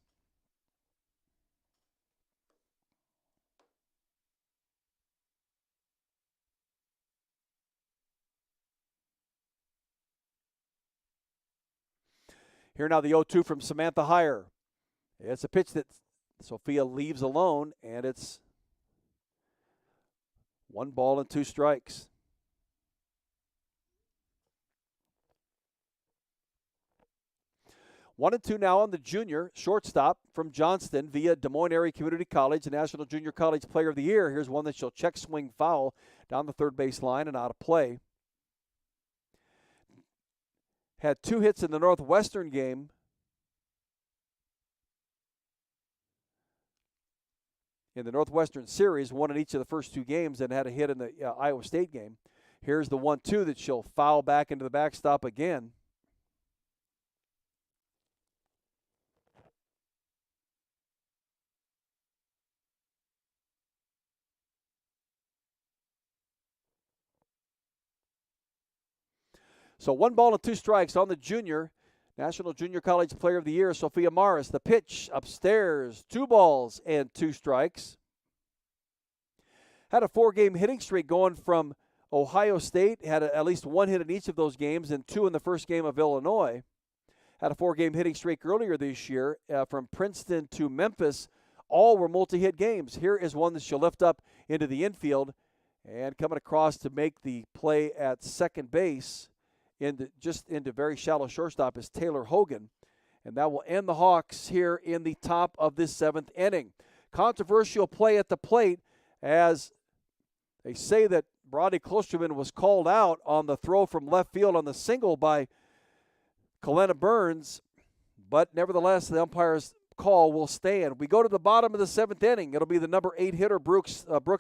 Here now the 0-2 from Samantha Heyer. It's a pitch that Sophia leaves alone, and it's 1 ball and 2 strikes. One and 2 now on the junior shortstop from Johnston via Des Moines Area Community College, the National Junior College Player of the Year. Here's one that she'll check swing foul down the third base line and out of play. Had 2 hits in the Northwestern game. In the Northwestern series, one in each of the first 2 games, and had a hit in the Iowa State game. Here's the 1-2 that she'll foul back into the backstop again. So 1 ball and 2 strikes on the junior. National Junior College Player of the Year, Sophia Morris. The pitch upstairs, 2 balls and 2 strikes. Had a 4-game hitting streak going from Ohio State. Had at least 1 hit in each of those games and 2 in the first game of Illinois. Had a 4-game hitting streak earlier this year from Princeton to Memphis. All were multi-hit games. Here is one that she'll lift up into the infield. And coming across to make the play at second base, into very shallow shortstop, is Taylor Hogan. And that will end the Hawks here in the top of this 7th inning. Controversial play at the plate, as they say that Brody Klosterman was called out on the throw from left field on the single by Kellena Burns. But nevertheless, the umpire's call will stand. We go to the bottom of the 7th inning. It'll be the number 8 hitter, Brook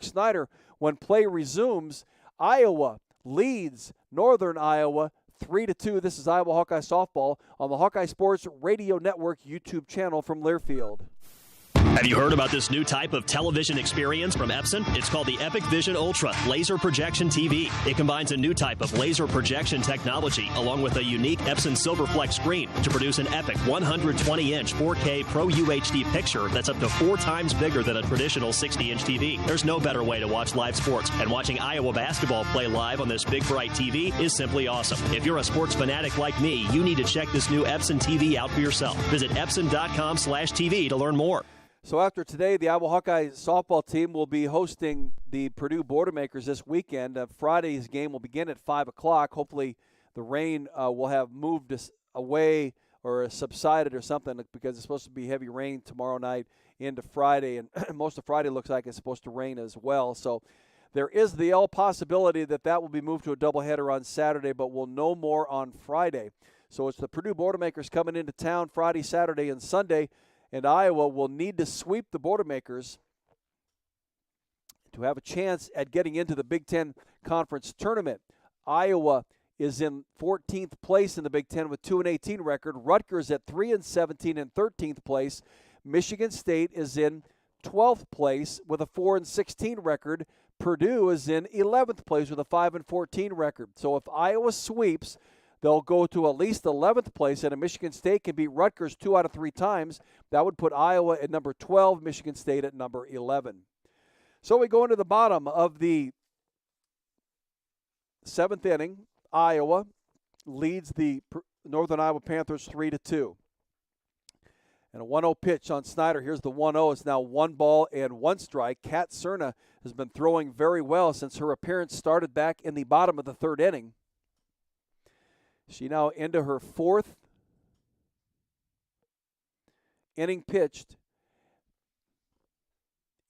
Snyder, when play resumes. Iowa leads Northern Iowa 3-2. This is Iowa Hawkeye softball on the Hawkeye Sports Radio Network YouTube channel from Learfield. Have you heard about this new type of television experience from Epson? It's called the Epic Vision Ultra Laser Projection TV. It combines a new type of laser projection technology along with a unique Epson Silverflex screen to produce an epic 120-inch 4K Pro UHD picture that's up to 4 times bigger than a traditional 60-inch TV. There's no better way to watch live sports, and watching Iowa basketball play live on this big, bright TV is simply awesome. If you're a sports fanatic like me, you need to check this new Epson TV out for yourself. Visit Epson.com/TV to learn more. So after today, the Iowa Hawkeye softball team will be hosting the Purdue Boilermakers this weekend. Friday's game will begin at 5 o'clock. Hopefully the rain will have moved away or subsided or something, because it's supposed to be heavy rain tomorrow night into Friday, and most of Friday looks like it's supposed to rain as well. So there is the possibility that will be moved to a doubleheader on Saturday, but we'll know more on Friday. So it's the Purdue Boilermakers coming into town Friday, Saturday, and Sunday. And Iowa will need to sweep the Boilermakers to have a chance at getting into the Big Ten Conference Tournament. Iowa is in 14th place in the Big Ten with 2-18 record. Rutgers at 3-17 in 13th place. Michigan State is in 12th place with a 4-16 record. Purdue is in 11th place with a 5-14 record. So if Iowa sweeps, they'll go to at least 11th place, and Michigan State can beat Rutgers 2 out of 3 times. That would put Iowa at number 12, Michigan State at number 11. So we go into the bottom of the 7th inning. Iowa leads the Northern Iowa Panthers 3-2. And a 1-0 pitch on Snyder. Here's the 1-0. It's now 1 ball and 1 strike. Kat Cerna has been throwing very well since her appearance started back in the bottom of the 3rd inning. She now into her 4th inning pitched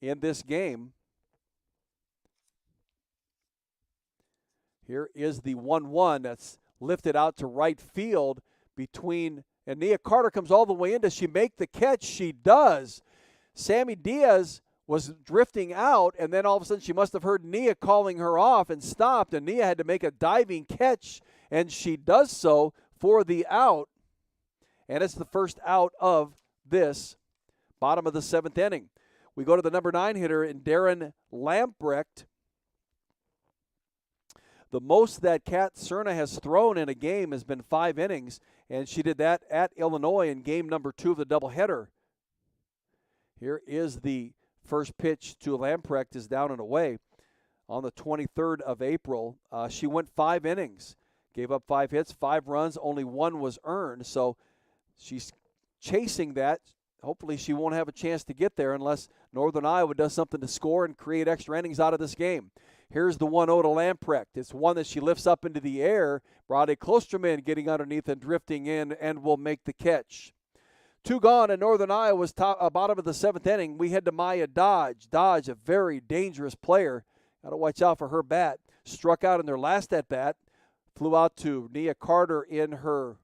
in this game. Here is the 1-1 that's lifted out to right field between, and Nia Carter comes all the way in. Does she make the catch? She does. Sammy Diaz was drifting out, and then all of a sudden she must have heard Nia calling her off and stopped, and Nia had to make a diving catch, and she does so for the out. And it's the first out of this bottom of the 7th inning. We go to the number 9 hitter in Darren Lamprecht. The most that Kat Cerna has thrown in a game has been 5 innings, and she did that at Illinois in game number 2 of the doubleheader. Here is the first pitch to Lamprecht, is down and away on the 23rd of April. She went 5 innings, gave up 5 hits, 5 runs, only 1 was earned. So she's chasing that. Hopefully she won't have a chance to get there unless Northern Iowa does something to score and create extra innings out of this game. Here's the 1-0 to Lamprecht. It's one that she lifts up into the air. Brade Klosterman getting underneath and drifting in and will make the catch. 2 gone, and Northern Iowa's bottom of the 7th inning. We head to Maya Dodge. Dodge, a very dangerous player. Got to watch out for her bat. Struck out in their last at-bat. Flew out to Nia Carter in her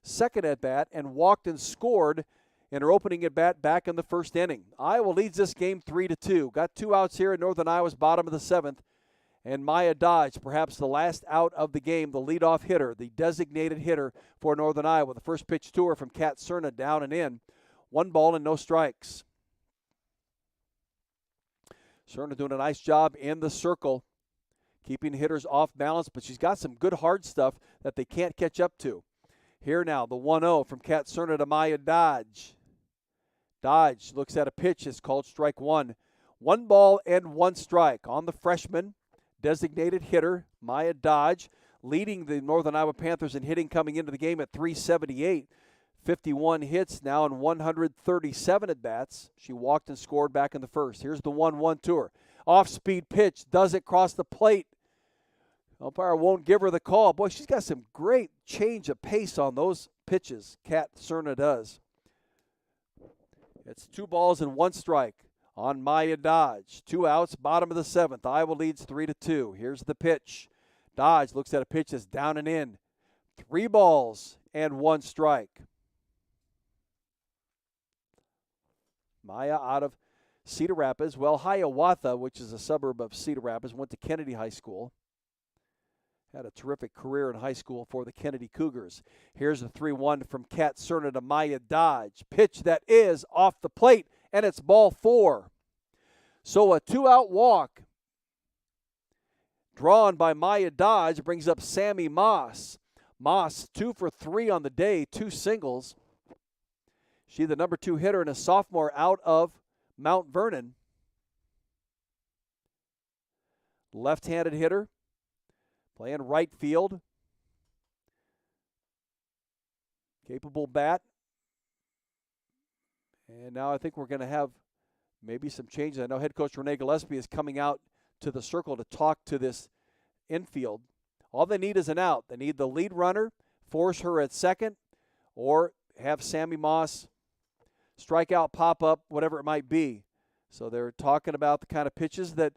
second at-bat and walked and scored in her opening at-bat back in the first inning. Iowa leads this game 3-2. Got 2 outs here in Northern Iowa's bottom of the 7th. And Maya Dodge, perhaps the last out of the game, the leadoff hitter, the designated hitter for Northern Iowa. The first pitch to her from Kat Cerna, down and in. 1 ball and no strikes. Cerna doing a nice job in the circle, keeping hitters off balance, but she's got some good hard stuff that they can't catch up to. Here now, the 1-0 from Kat Cerna to Maya Dodge. Dodge looks at a pitch. It's called strike 1. 1 ball and 1 strike on the freshman designated hitter, Maya Dodge, leading the Northern Iowa Panthers in hitting coming into the game at 378. 51 hits now in 137 at-bats. She walked and scored back in the first. Here's the 1-1 to her. Off-speed pitch. Does it cross the plate? Umpire won't give her the call. Boy, she's got some great change of pace on those pitches. Kat Cerna does. It's 2 balls and 1 strike on Maya Dodge. 2 outs, bottom of the 7th. Iowa leads 3-2. Here's the pitch. Dodge looks at a pitch that's down and in. 3 balls and 1 strike. Maya out of Cedar Rapids. Well, Hiawatha, which is a suburb of Cedar Rapids, went to Kennedy High School. Had a terrific career in high school for the Kennedy Cougars. Here's a 3-1 from Kat Cerna to Maya Dodge. Pitch that is off the plate, and it's ball 4. So a 2-out walk drawn by Maya Dodge brings up Sami Moss. Moss 2 for 3 on the day, 2 singles. She's the number 2 hitter and a sophomore out of Mount Vernon. Left-handed hitter, playing right field. Capable bat. And now I think we're going to have maybe some changes. I know head coach Renee Gillespie is coming out to the circle to talk to this infield. All they need is an out. They need the lead runner, force her at second, or have Sami Moss strike out, pop up, whatever it might be. So they're talking about the kind of pitches that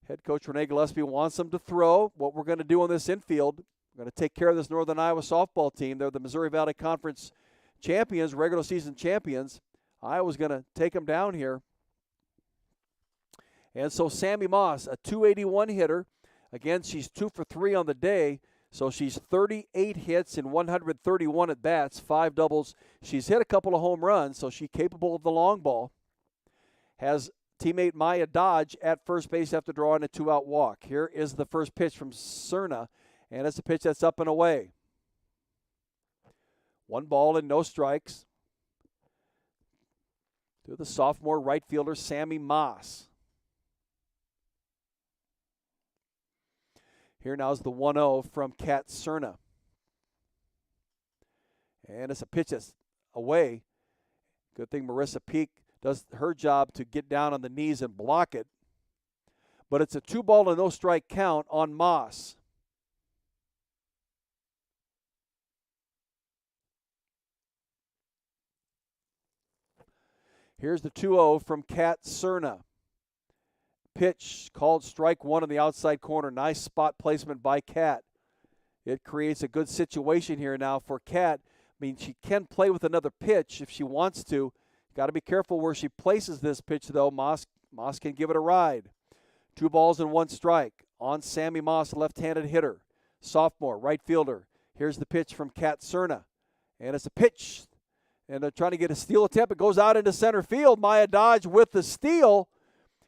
head coach Renee Gillespie wants them to throw. What we're going to do on this infield, we're going to take care of this Northern Iowa softball team. They're the Missouri Valley Conference champions, regular season champions. Iowa's going to take them down here. And so Sami Moss, a 281 hitter. Again, she's 2 for 3 on the day. So she's 38 hits in 131 at-bats, 5 doubles. She's hit a couple of home runs, so she's capable of the long ball. Has teammate Maya Dodge at first base after drawing a 2-out walk. Here is the first pitch from Cerna, and it's a pitch that's up and away. 1 ball and no strikes to the sophomore right fielder, Sami Moss. Here now is the 1-0 from Kat Cerna. And it's a pitch that's away. Good thing Marissa Peak does her job to get down on the knees and block it. But it's a 2 ball and no strike count on Moss. Here's the 2-0 from Kat Cerna. Pitch called strike 1 on the outside corner. Nice spot placement by Kat. It creates a good situation here now for Kat. I mean, she can play with another pitch if she wants to. Got to be careful where she places this pitch, though. Moss can give it a ride. 2 balls and 1 strike on Sami Moss, left-handed hitter. Sophomore, right fielder. Here's the pitch from Kat Cerna. And it's a pitch. And they're trying to get a steal attempt. It goes out into center field. Maya Dodge with the steal.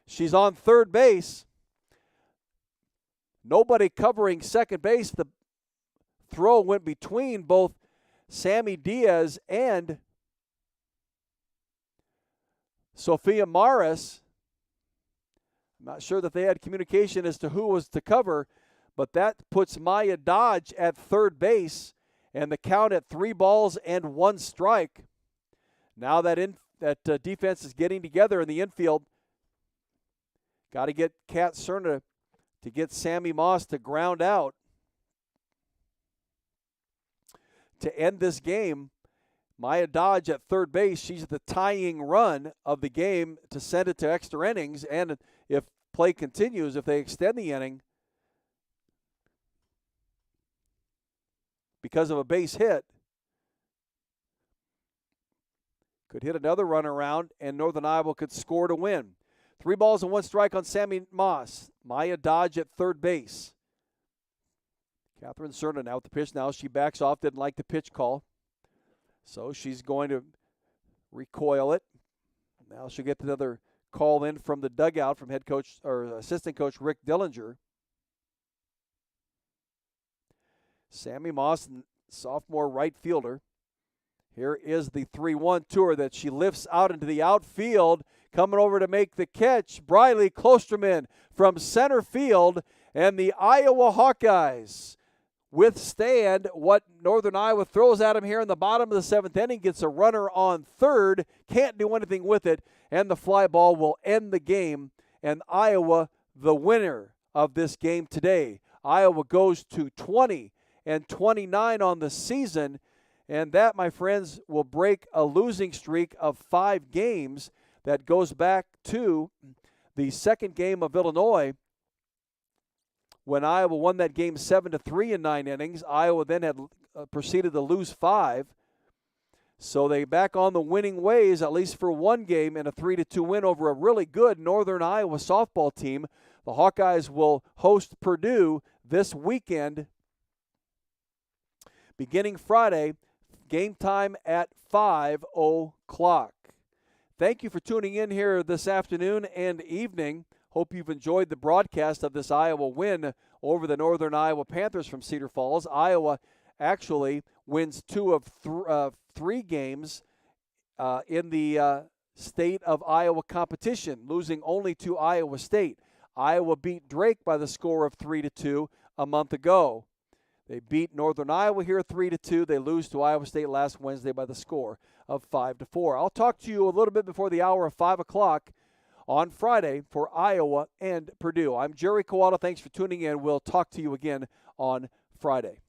She's on third base. nobody covering second base. The throw went between both Sammy Diaz and Sophia Morris. I'm not sure that they had communication as to who was to cover, but that puts Nia Dodge at third base and the count at 3-1 strike. Now that defense is getting together in the infield. Got to get Kat Cerna to get Sami Moss to ground out to end this game. Nia Dodge at third base. She's the tying run of the game to send it to extra innings. And if play continues, if they extend the inning because of a base hit, could hit another run around, and Northern Iowa could score to win. 3-1 strike on Sami Moss. Nia Dodge at third base. Catherine Cerna now with the pitch. Now she backs off, didn't like the pitch call. So she's going to recoil it. Now she'll get another call in from the dugout from head coach or assistant coach Rick Dillinger. Sami Moss, sophomore right fielder. Here is the 3-1 to her that she lifts out into the outfield. Coming over to make the catch, Briley Klosterman from center field, and the Iowa Hawkeyes withstand what Northern Iowa throws at him here in the bottom of the seventh inning. Gets a runner on third, can't do anything with it, and the fly ball will end the game, and Iowa the winner of this game today. Iowa goes to 20-29 on the season, and that, my friends, will break a losing streak of 5 games that goes back to the second game of Illinois when Iowa won that game 7-3 in 9 innings. Iowa then had proceeded to lose 5. So they back on the winning ways, at least for one game, in a 3-2 win over a really good Northern Iowa softball team. The Hawkeyes will host Purdue this weekend, beginning Friday, game time at 5 o'clock. Thank you for tuning in here this afternoon and evening. Hope you've enjoyed the broadcast of this Iowa win over the Northern Iowa Panthers from Cedar Falls. Iowa actually wins 2 of 3 games in the state of Iowa competition, losing only to Iowa State. Iowa beat Drake by the score of 3-2 a month ago. They beat Northern Iowa here 3-2. They lose to Iowa State last Wednesday by the score of 5-4. I'll talk to you a little bit before the hour of 5 o'clock on Friday for Iowa and Purdue. I'm Jerry Kowalda. Thanks for tuning in. We'll talk to you again on Friday.